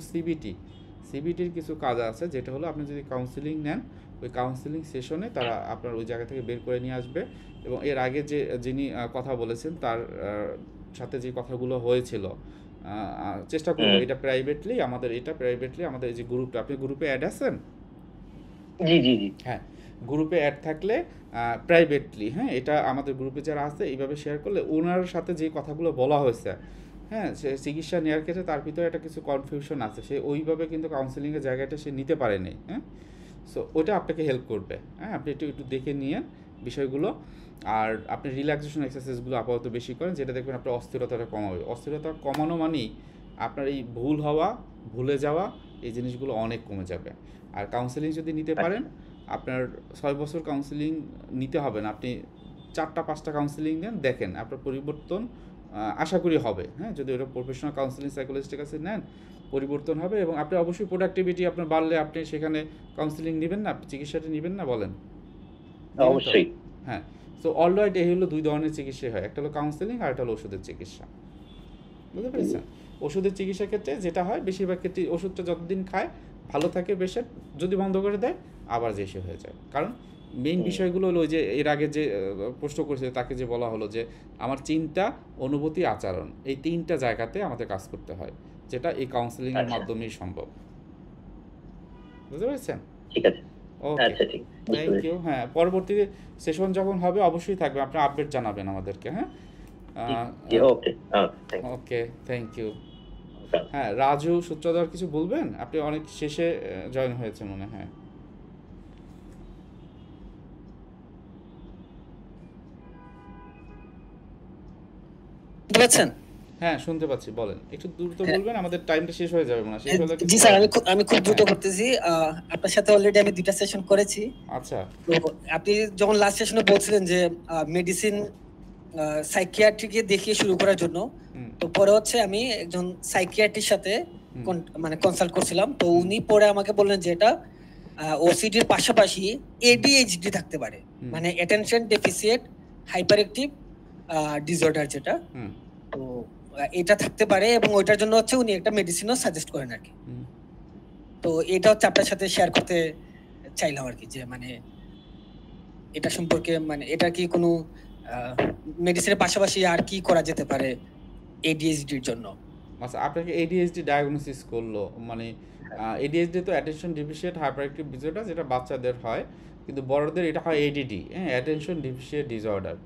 সিবিটির কিছু কাজ আছে, যেটা হলো আপনি যদি কাউন্সিলিং নেন, ওই কাউন্সিলিং সেশনে তারা আপনার ওই জায়গা থেকে বের করে নিয়ে আসবে। এবং এর আগে যিনি কথা বলেছেন তার সাথে যে কথাগুলো হয়েছিল, চেষ্টা করবো এটা প্রাইভেটলি আমাদের এই যে গ্রুপটা, আপনি গ্রুপে অ্যাড আছেন? জি জি জি হ্যাঁ, গ্রুপে অ্যাড থাকলে প্রাইভেটলি, হ্যাঁ এটা আমাদের গ্রুপে যারা আছে এইভাবে শেয়ার করলে ওনার সাথে যে কথাগুলো বলা হয়েছে, হ্যাঁ সে চিকিৎসা নেওয়ার ক্ষেত্রে তার ভিতরে একটা কিছু কনফিউশন আছে, সে ওইভাবে কিন্তু কাউন্সিলিংয়ের জায়গাটা সে নিতে পারেনি, হ্যাঁ। সো ওটা আপনাকে হেল্প করবে, হ্যাঁ আপনি একটু দেখে নিয়ে বিষয়গুলো। আর আপনি রিল্যাক্সেশন এক্সারসাইজগুলো আপাতত বেশি করেন, যেটা দেখবেন আপনার অস্থিরতাটা কমাবে। অস্থিরতা কমানো মানেই আপনার এই ভুলে যাওয়া এই জিনিসগুলো অনেক কমে যাবে। আর কাউন্সেলিং যদি নিতে পারেন, আপনার 6 বছর কাউন্সেলিং নিতে হবে না, আপনি 4টা-5টা কাউন্সেলিং নেন, দেখেন আপনার পরিবর্তন আশা করি হবে, হ্যাঁ যদি ওটা প্রফেশনাল কাউন্সেলিং সাইকোলজিস্টের কাছে নেন পরিবর্তন হবে। এবং আপনি অবশ্যই প্রোডাক্টিভিটি আপনার বাড়লে আপনি সেখানে কাউন্সেলিং নেবেন না, চিকিৎসাটা নেবেন না বলেন? অবশ্যই। হ্যাঁ, সো অলরাইট এই হলো 2 ধরনের চিকিৎসা হয়, একটা হলো কাউন্সেলিং আর একটা হলো ওষুধের চিকিৎসা। বুঝতে পেরেছেন? ওষুধের চিকিৎসার ক্ষেত্রে যেটা হয়, বেশিরভাগ ক্ষেত্রে ওষুধটা যতদিন খায় ভালো থাকে পেশেন্ট, যদি বন্ধ করে দেয় আবার যে সে হয়ে যায়। কারণ মেইন বিষয়গুলো হলো ওই যে এর আগে যে প্রশ্ন করেছে তাকে যে বলা হলো যে আমার চিন্তা, অনুভূতি, আচরণ, এই 3টা জায়গাতে আমাদের কাজ করতে হয়, যেটা এই কাউন্সেলিংয়ের মাধ্যমেই সম্ভব। বুঝতে পেরেছেন? ঠিক আছে, ওকে, আচ্ছা ঠিক, থ্যাংক ইউ। হ্যাঁ, পরবর্তী সেশন যখন হবে অবশ্যই থাকবে, আপনি আপডেট জানাবেন আমাদেরকে। হ্যাঁ, ওকে ওকে, থ্যাংক ইউ। হ্যাঁ, রাজু সূত্রধর কিছু বলবেন? আপনি অনেক শেষে জয়েন হয়েছে মনে হয়। শুনতে পাচ্ছেন? হ্যাঁ, শুনতে পাচ্ছি, বলেন। একটু দ্রুত বলবেন, আমাদের টাইমটা শেষ হয়ে যাবে মনে হয়। শেষ হলে জি স্যার, আমি খুব দ্রুত করতেছি। আপনার সাথে অলরেডি আমি 2টা সেশন করেছি। আচ্ছা, তো আপনি যখন লাস্ট সেশনে বলছিলেন যে মেডিসিন সাইকিয়াট্রিকে দেখিয়ে শুরু করার জন্য, তো পরে হচ্ছে আমি একজন সাইকিয়াট্রির সাথে মানে কনসাল্ট করছিলাম। তো উনি পরে আমাকে বললেন যে এটা ওসিডির পাশাপাশি এডিএইচডি থাকতে পারে, মানে অ্যাটেনশন ডেফিসিয়েট হাইপার অ্যাক্টিভ ডিসঅর্ডার যেটা। তো এটা থাকতে পারে এবং ওইটার জন্য হচ্ছে উনি একটা মেডিসিনও সাজেস্ট করেন আর কি। তো এটা হচ্ছে আপনার সাথে শেয়ার করতে চাইলাম আর কি, যে মানে এটা সম্পর্কে, মানে এটা কি কোনো মেডিসিনের পাশাপাশি আর কি করা যেতে পারে এডিএইচডির জন্য? আচ্ছা, আপনাকে এডিএইচডি ডায়াগনোসিস করলো, মানে এডিএইচডি তো অ্যাটেনশন ডেফিসিয়েট হাইপার অ্যাক্টিভ ডিসঅর্ডার, যেটা বাচ্চাদের হয়, কিন্তু বড়দের এটা হয় এডিডি, হ্যাঁ অ্যাটেনশন ডেফিসিয়েট ডিসঅর্ডার।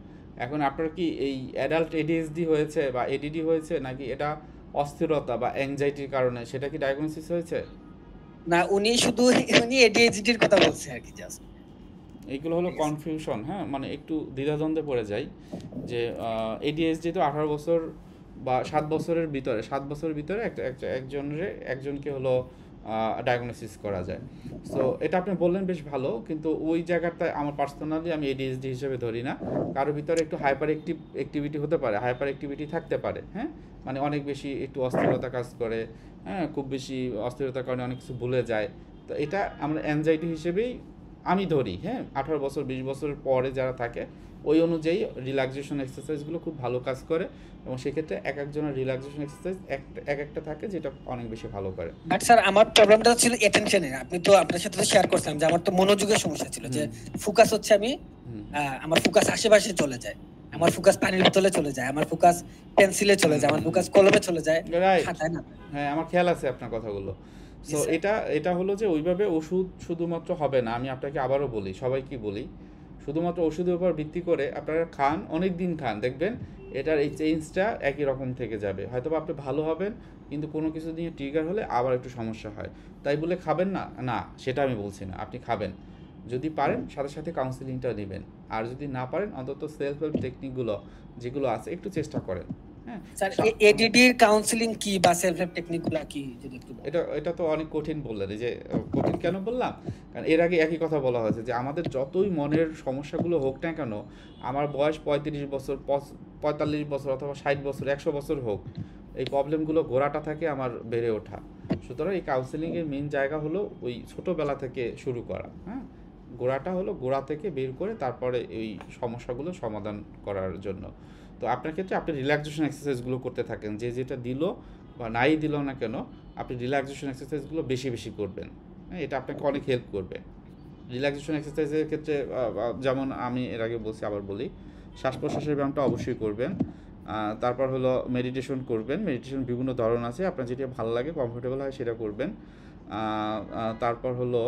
এখন আপনার কি এই অ্যাডাল্ট এডিএইচডি হয়েছে বা এডিডি হয়েছে, নাকি এটা অস্থিরতা বা অ্যাংজাইটির কারণে, সেটা কি ডায়াগনোসিস হয়েছে? না, উনি এডিএইচডির কথা বলছে আর কি, জাস্ট এইগুলো হলো কনফিউশন। হ্যাঁ, মানে একটু দ্বিধাদ্বন্দ্বে পড়ে যাই যে এডিএইচডি তো 18 বছর বা 7 বছরের ভিতরে একজনকে হলো ডায়াগনোসিস করা যায়। সো এটা আপনি বললেন বেশ ভালো, কিন্তু ওই জায়গাটায় আমার পার্সোনালি আমি এডিএইচডি হিসেবে ধরি না। কারোর ভিতরে একটু হাইপার অ্যাক্টিভিটি হতে পারে, হাইপার অ্যাক্টিভিটি থাকতে পারে, হ্যাঁ মানে অনেক বেশি একটু অস্থিরতা কাজ করে, হ্যাঁ খুব বেশি অস্থিরতার কারণে অনেক কিছু ভুলে যায়। তো এটা আমরা অ্যাংজাইটি হিসেবেই আমি ধরি। হ্যাঁ, 18 বছর 20 বছরের পরে যারা থাকে ওই অনুযায়ী রিল্যাক্সেশন এক্সারসাইজগুলো খুব ভালো কাজ করে, এবং সেক্ষেত্রে এক একজনের রিল্যাক্সেশন এক্সারসাইজ একটা থাকে যেটা অনেক বেশি ভালো করে। বাট স্যার, আমার প্রবলেমটা ছিল অ্যাটেনশনের। আপনি তো আপনার সাথে শেয়ার করছিলাম যে আমার তো মনোযোগের সমস্যা ছিল, যে ফোকাস হচ্ছে আমার ফোকাস আশেপাশে চলে যায়, আমার ফোকাস পানির বোতলে চলে যায়, আমার ফোকাস পেন্সিলে চলে যায়, আমার ফোকাস কলমে চলে যায়, খাতায় না। হ্যাঁ, আমার খেয়াল আছে আপনার কথাগুলো। সো এটা হলো যে ওইভাবে ওষুধ শুধুমাত্র হবে না। আমি আপনাকে আবারও বলি, সবাইকে বলি, শুধুমাত্র ওষুধের উপর ভিত্তি করে আপনারা খান, অনেক দিন খান, দেখবেন এটার এই চেঞ্জটা একই রকম থেকে যাবে। হয়তো আপনি ভালো হবেন, কিন্তু কোনো কিছু নিয়ে ট্রিগার হলে আবার একটু সমস্যা হয়। তাই বলে খাবেন না, সেটা আমি বলছি না, আপনি খাবেন। যদি পারেন সাথে সাথে কাউন্সিলিংটা নেবেন, আর যদি না পারেন অন্তত সেলফ হেল্প টেকনিকগুলো যেগুলো আছে একটু চেষ্টা করেন। হ্যাঁ স্যার এডিডির কাউন্সিলিং কি বা সেলফ হেল্প টেকনিকগুলো কি যদি একটু বলেন? এটা তো অনেক কঠিন বললেন। এই যে কঠিন কেন বললাম, কারণ এর আগে একই কথা বলা হয়েছে যে আমাদের যতই মনের সমস্যাগুলো হোক না কেন, আমার বয়স 35 বছর 45 বছর অথবা 60 বছর 100 বছর হোক, এই প্রবলেমগুলো গোড়াটা থাকে আমার বেড়ে ওঠা। সুতরাং এই কাউন্সিলিংয়ের মেন জায়গা হলো ওই ছোটোবেলা থেকে শুরু করা। হ্যাঁ, গোড়াটা হলো গোড়া থেকে বের করে তারপরে এই সমস্যাগুলো সমাধান করার জন্য। তো আপনার ক্ষেত্রে আপনি রিল্যাক্সেশন এক্সারসাইজগুলো করতে থাকেন, যে যেটা দিল বা নাই দিল না কেন আপনি রিল্যাক্সেশন এক্সারসাইজগুলো বেশি বেশি করবেন। হ্যাঁ, এটা আপনাকে অনেক হেল্প করবে। রিল্যাক্সেশন এক্সারসাইজের ক্ষেত্রে যেমন আমি এর আগে বলছি, আবার বলি, শ্বাস প্রশ্বাসের ব্যায়ামটা অবশ্যই করবেন। তারপর হলো মেডিটেশন করবেন। মেডিটেশন বিভিন্ন ধরন আছে, আপনার যেটা ভালো লাগে কমফোর্টেবল হয় সেটা করবেন। তারপর হলো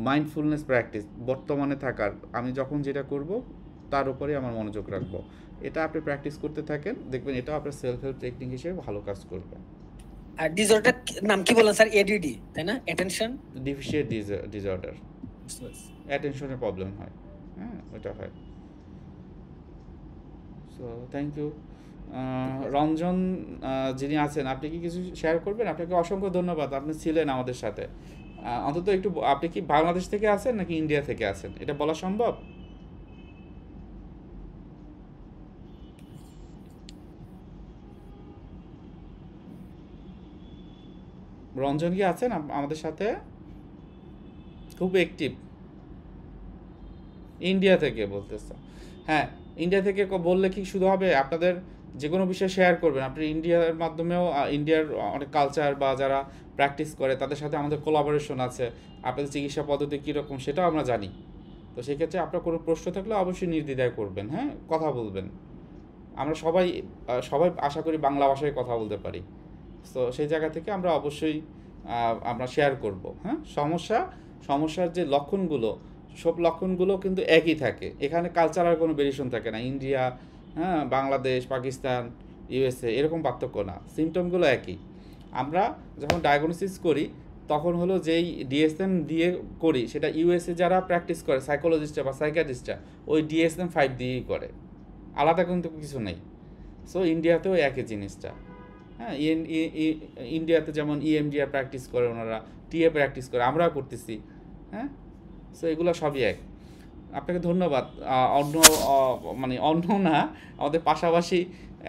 মাইন্ডফুলনেস প্র্যাকটিস, বর্তমানে থাকার, আমি যখন যেটা করব তার উপরে আমার মনোযোগ রাখবো, এটা আপনি প্র্যাকটিস করতে থাকেন, দেখবেন এটা আপনার সেলফ হেল্প টেকনিক হিসেবে ভালো কাজ করবে। আর ডিসঅর্ডার নাম কি বললেন স্যার? এডিডি তাই না? অ্যাটেনশন ডিফিসিয়েন্ট ডিসঅর্ডার, অ্যাটেনশনের প্রবলেম হয়। হ্যাঁ, ওটা হয়। So thank you. রঞ্জন যিনি আছেন, আপনি কি কিছু শেয়ার করবেন? আপনাকে অসংখ্য ধন্যবাদ, আপনি ছিলেন আমাদের সাথে। অন্তত একটু, আপনি কি বাংলাদেশ থেকে আছেন নাকি ইন্ডিয়া থেকে আছেন, এটা বলা সম্ভব? রঞ্জন কি আছেন আমাদের সাথে? খুব অ্যাক্টিভ। ইন্ডিয়া থেকে বলতেছে। হ্যাঁ, ইন্ডিয়া থেকে বললে কি শুধু হবে? আপনাদের যে কোনো বিষয় শেয়ার করবেন। আপনি ইন্ডিয়ার মাধ্যমেও ইন্ডিয়ার অনেক কালচার বা যারা প্র্যাকটিস করে তাদের সাথে আমাদের কোলাবোরেশন আছে, আপনাদের চিকিৎসা পদ্ধতি কীরকম সেটাও আমরা জানি। তো সেক্ষেত্রে আপনার কোনো প্রশ্ন থাকলে অবশ্যই নির্দ্বিধায় করবেন। হ্যাঁ, কথা বলবেন। আমরা সবাই আশা করি বাংলা ভাষায় কথা বলতে পারি। তো সেই জায়গা থেকে আমরা অবশ্যই আমরা শেয়ার করব। হ্যাঁ, সমস্যার যে লক্ষণগুলো, সব লক্ষণগুলো কিন্তু একই থাকে। এখানে কালচারাল কোনো ভেরিয়েশন থাকে না। ইন্ডিয়া, হ্যাঁ, বাংলাদেশ, পাকিস্তান, ইউএসএ এরকম পার্থক্য না, সিমটমগুলো একই। আমরা যখন ডায়াগনোসিস করি তখন হলো যেই ডিএসএম দিয়ে করি, সেটা ইউএসএ যারা প্র্যাকটিস করে সাইকোলজিস্টরা বা সাইকিয়াট্রিস্টরা ওই DSM-5 দিয়েই করে, আলাদা কিন্তু কিছু নেই। সো ইন্ডিয়াতেও একই জিনিসটা। হ্যাঁ, ইন্ডিয়াতে যেমন EMDR প্র্যাকটিস করে ওনারা, টিএ প্র্যাকটিস করে, আমরাও করতেছি। হ্যাঁ, সো এগুলো সবই এক। আপনাকে ধন্যবাদ। অন্য না, আমাদের পাশাপাশি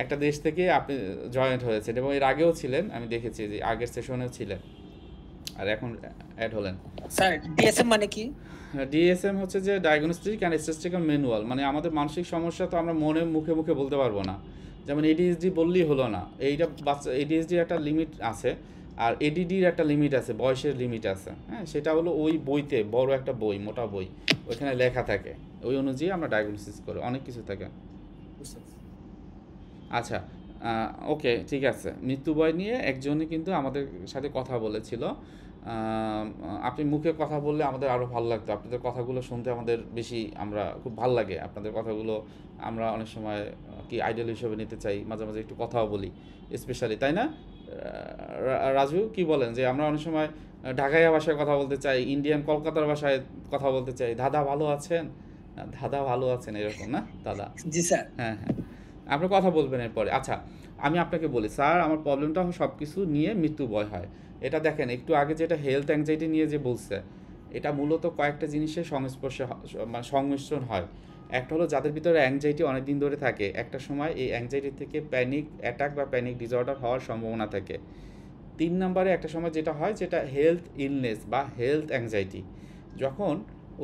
একটা দেশ থেকে আপনি জয়েন্ট হয়েছেন এবং এর আগেও ছিলেন, আমি দেখেছি যে আগের সেশনেও ছিলেন আর এখন অ্যাড হলেন। স্যার ডিএসএম মানে কি? ডিএসএম হচ্ছে যে ডায়াগনস্টিক অ্যান্ড স্ট্যাটিস্টিক্যাল ম্যানুয়াল। মানে আমাদের মানসিক সমস্যা তো আমরা মুখে বলতে পারবো না। যেমন ADHD বললেই হলো না, এইটা বাচ্চা ADHDর একটা লিমিট আছে আর ADDর একটা লিমিট আছে, বয়সের লিমিট আছে। হ্যাঁ, সেটা হলো ওই বইতে, বড় একটা বই, মোটা বই, ওইখানে লেখা থাকে, ওই অনুযায়ী আমরা ডায়াগনোসিস করি, অনেক কিছু থাকে। আচ্ছা, ওকে, ঠিক আছে। মৃত্যু ভয় নিয়ে একজনই কিন্তু আমাদের সাথে কথা বলেছিল। আপনি মুখে কথা বললে আমাদের আরও ভালো লাগতো, আপনাদের কথাগুলো শুনতে আমাদের বেশি, আমরা খুব ভালো লাগে আপনাদের কথাগুলো। আমরা অনেক সময় কি আইডল হিসেবে নিতে চাই, মাঝে মাঝে একটু কথাও বলি, স্পেশালি, তাই না রাজু? কি বলেন যে আমরা অনেক সময় ঢাকাইয়া ভাষায় কথা বলতে চাই, ইন্ডিয়ান কলকাতার ভাষায় কথা বলতে চাই, দাদা ভালো আছেন, দাদা ভালো আছেন, এরকম না দাদা? জি স্যার। হ্যাঁ, আপনি কথা বলবেন এরপরে। আচ্ছা, আমি আপনাকে বলি স্যার, আমার প্রবলেমটা সব কিছু নিয়ে মৃত্যু ভয় হয়। এটা দেখেন, একটু আগে যেটা হেলথ অ্যাংজাইটি নিয়ে যে বলছে, এটা মূলত কয়েকটা জিনিসের সংমিশ্রণ হয়। একটা হলো যাদের ভিতরে অ্যাংজাইটি অনেক দিন ধরে থাকে, একটা সময় এই অ্যাংজাইটি থেকে প্যানিক অ্যাটাক বা প্যানিক ডিসঅর্ডার হওয়ার সম্ভাবনা থাকে। 3 নম্বরে একটা সময় যেটা হয়, যেটা হেলথ ইলনেস বা হেলথ অ্যাংজাইটি, যখন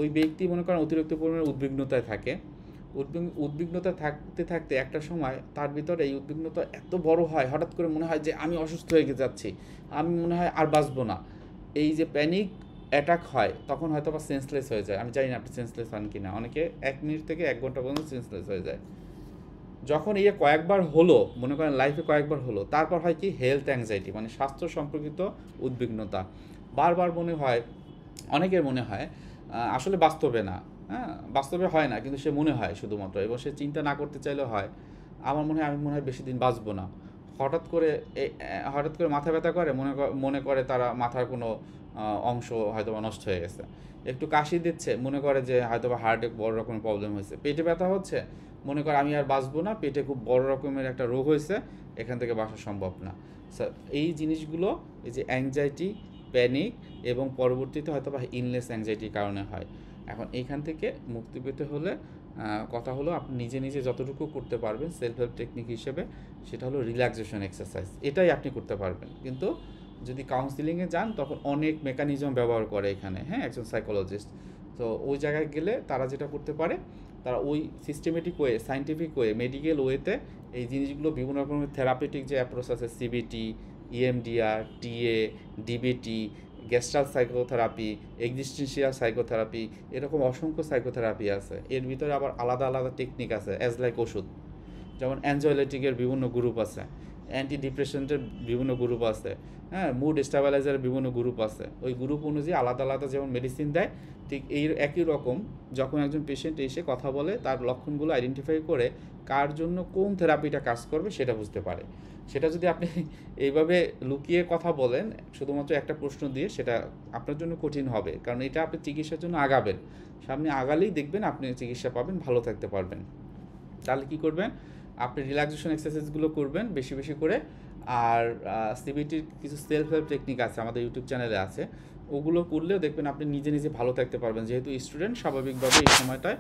ওই ব্যক্তি মনে করেন অতিরিক্ত পরিমাণে উদ্বিগ্নতায় থাকে। উদ্বিগ্নতা থাকতে থাকতে একটা সময় তার ভিতরে এই উদ্বিগ্নতা এত বড় হয়, হঠাৎ করে মনে হয় যে আমি অসুস্থ হয়ে যাচ্ছি, আমি মনে হয় আর বাঁচবো না। এই যে প্যানিক অ্যাটাক হয়, তখন হয়তো বা সেন্সলেস হয়ে যায়। আমি জানি না আপনি সেন্সলেস হন কি না, অনেকে 1 মিনিট থেকে 1 ঘন্টা পর্যন্ত সেন্সলেস হয়ে যায়। যখন এই কয়েকবার হলো, মনে করেন লাইফে কয়েকবার হলো, তারপর হয় কি হেলথ অ্যাংজাইটি, মানে স্বাস্থ্য সম্পর্কিত উদ্বিগ্নতা। বারবার মনে হয়, অনেকের মনে হয় আসলে বাস্তবে না, হ্যাঁ, বাস্তবে হয় না, কিন্তু সে মনে হয় শুধুমাত্র, এবং সে চিন্তা না করতে চাইলেও হয়, আমি মনে হয় বেশি দিন বাঁচবো না। হঠাৎ করে মাথা ব্যথা করে, মনে করে তারা মাথার কোনো অংশ হয়তো বা নষ্ট হয়ে গেছে। একটু কাশি দিচ্ছে, মনে করে যে হয়তো বা হার্টে বড় রকমের প্রবলেম হয়েছে। পেটে ব্যথা হচ্ছে, মনে করে আমি আর বাঁচবো না, পেটে খুব বড় রকমের একটা রোগ হয়েছে, এখান থেকে বাঁচা সম্ভব না। এই জিনিসগুলো, এই যে অ্যাংজাইটি, প্যানিক এবং পরবর্তীতে হয়তো বা ইলনেস অ্যাংজাইটির কারণে হয়। এখন এইখান থেকে মুক্তি পেতে হলে কথা হলো আপনি নিজে নিজে যতটুকু করতে পারবেন সেলফ হেল্প টেকনিক হিসেবে, সেটা হলো রিল্যাক্সেশন এক্সারসাইজ, এটাই আপনি করতে পারবেন। কিন্তু যদি কাউন্সিলিংয়ে যান তখন অনেক মেকানিজম ব্যবহার করে এখানে, হ্যাঁ, একজন সাইকোলজিস্ট। তো ওই জায়গায় গেলে তারা যেটা করতে পারে, তারা ওই systematic way, scientific way, medical ওয়েতে এই জিনিসগুলো বিভিন্ন রকমের থেরাপিউটিক যে অ্যাপ্রোচ আছে, CBT, EMDR, TA, DBT, gestalt psychotherapy, existential psychotherapy, এরকম অসংখ্য সাইকোথেরাপি আছে। এর ভিতরে আবার আলাদা আলাদা টেকনিক আছে, অ্যাজ লাইক ওষুধ। যেমন অ্যানজাইলেটিকের বিভিন্ন গ্রুপ আছে, অ্যান্টি ডিপ্রেশনের বিভিন্ন গ্রুপ আছে, হ্যাঁ, মুড স্টেবিলাইজারের বিভিন্ন গ্রুপ আছে। ওই গ্রুপ অনুযায়ী আলাদা আলাদা যেমন মেডিসিন দেয়, ঠিক এই একই রকম যখন একজন পেশেন্ট এসে কথা বলে, তার লক্ষণগুলো আইডেন্টিফাই করে কার জন্য কোন থেরাপিটা কাজ করবে সেটা বুঝতে পারে। সেটা যদি আপনি এইভাবে লুকিয়ে কথা বলেন শুধুমাত্র একটা প্রশ্ন দিয়ে, সেটা আপনার জন্য কঠিন হবে, কারণ এটা আপনি চিকিৎসার জন্য আগাবেন। সামনে আগালেই দেখবেন আপনি চিকিৎসা পাবেন, ভালো থাকতে পারবেন। তাহলে কী করবেন, আপনি রিল্যাক্সেশন এক্সারসাইজগুলো করবেন বেশি বেশি করে। আর সিবিটির কিছু সেলফ হেল্প টেকনিক আছে, আমাদের ইউটিউব চ্যানেলে আছে, ওগুলো করলেও দেখবেন আপনি নিজে নিজে ভালো থাকতে পারবেন। যেহেতু স্টুডেন্ট, স্বাভাবিকভাবে এই সময়টায়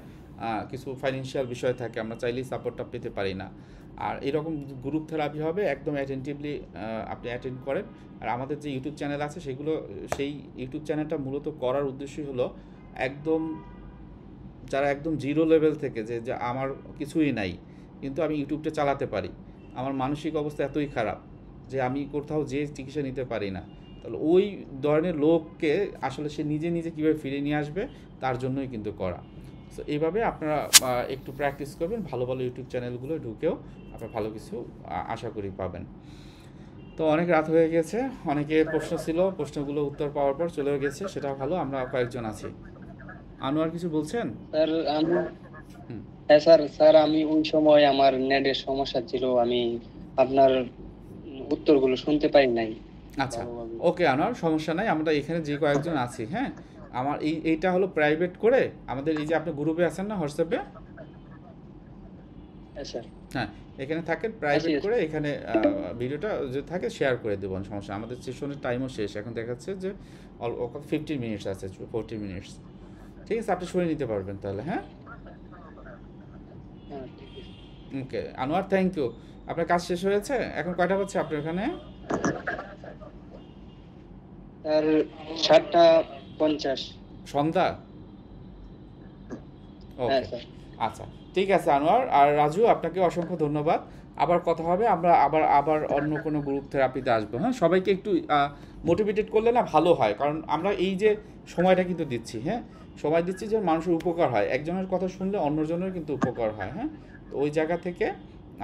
কিছু ফাইন্যান্সিয়াল বিষয় থাকে, আমরা চাইলেই সাপোর্টটা পেতে পারি না। আর এরকম গ্রুপ থেরাপি হবে, একদম অ্যাটেন্টিভলি আপনি অ্যাটেন্ড করেন। আর আমাদের যে ইউটিউব চ্যানেল আছে সেগুলো, সেই ইউটিউব চ্যানেলটা মূলত করার উদ্দেশ্যই হলো একদম যারা একদম জিরো লেভেল থেকে, যে আমার কিছুই নাই কিন্তু আমি ইউটিউবটা চালাতে পারি, আমার মানসিক অবস্থা এতই খারাপ যে আমি কোথাও যে চিকিৎসা নিতে পারি না, তাহলে ওই ধরনের লোককে আসলে সে নিজে নিজে কীভাবে ফিরে নিয়ে আসবে তার জন্যই কিন্তু করা। সো এইভাবে আপনারা একটু প্র্যাকটিস করবেন, ভালো ভালো ইউটিউব চ্যানেলগুলো ঢুকেও আপনারা ভালো কিছু আশা করি পাবেন। তো অনেক রাত হয়ে গেছে, অনেকে প্রশ্ন ছিল, প্রশ্নগুলো উত্তর পাওয়ার পর চলেও গেছে, সেটাও ভালো। আমরা কয়েকজন আছি। আনোয়ার কিছু বলছেন? স্যার আমি হ্যাঁ স্যার আমি ওই সময় আমার নেটের সমস্যা ছিল, আমি আপনার উত্তরগুলো শুনতে পাই নাই। আচ্ছা, ওকে আনোয়ার, সমস্যা নাই। আমরা এখানে যে কয়েকজন আছি, হ্যাঁ, আমার এইটা হলো প্রাইভেট করে, আমাদের এই যে আপনি গ্রুপে আছেন না হোয়াটসঅ্যাপে, হ্যাঁ, এখানে থাকেন প্রাইভেট করে, এখানে ভিডিওটা যে থাকে শেয়ার করে দেবেন, সমস্যা। আমাদের সেশনের টাইমও শেষ, এখন দেখাচ্ছে যে 15 মিনিটস আছে, 40 মিনিটস। ঠিক আছে, আপনি শুনে নিতে পারবেন তাহলে। হ্যাঁ, ওকে আনোয়ার, থ্যাংক ইউ। আপনার কাজ শেষ হয়েছে? এখন কয়টা বাজছে আপনার এখানে? স্যার 7:50 সন্ধ্যা। ওকে, আচ্ছা, ঠিক আছে আনোয়ার। আর রাজু, আপনাকে অসংখ্য ধন্যবাদ। আবার কথা হবে, আমরা আবার অন্য কোনো গ্রুপ থেরাপিতে আসবো। হ্যাঁ, সবাইকে একটু মোটিভেটেড করলে না ভালো হয়, কারণ আমরা এই যে সময়টা কিন্তু দিচ্ছি, হ্যাঁ, সময় দিচ্ছি যে মানুষের উপকার হয়, একজনের কথা শুনলে অন্যজনের কিন্তু উপকার হয়। হ্যাঁ, তো ওই জায়গা থেকে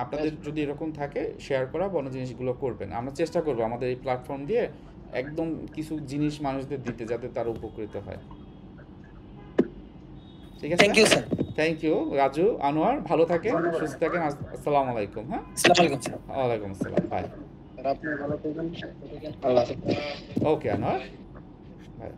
আপনাদের যদি এরকম থাকে শেয়ার করা, বড় জিনিসগুলো করবেন। আমরা চেষ্টা করবো আমাদের এই প্ল্যাটফর্ম দিয়ে একদম কিছু জিনিস মানুষদের দিতে, যাতে তারা উপকৃত হয়। ঠিক আছে, thank you sir. Thank you Raju, Anwar, ভালো থাকেন, সুস্থ থাকেন। আসসালামু আলাইকুম। হ্যাঁ, ওয়ালাইকুম আসসালাম, বাই। আপনি ভালো থাকবেন। আল্লাহ হাফেজ। ওকে আনোয়ার, বাই।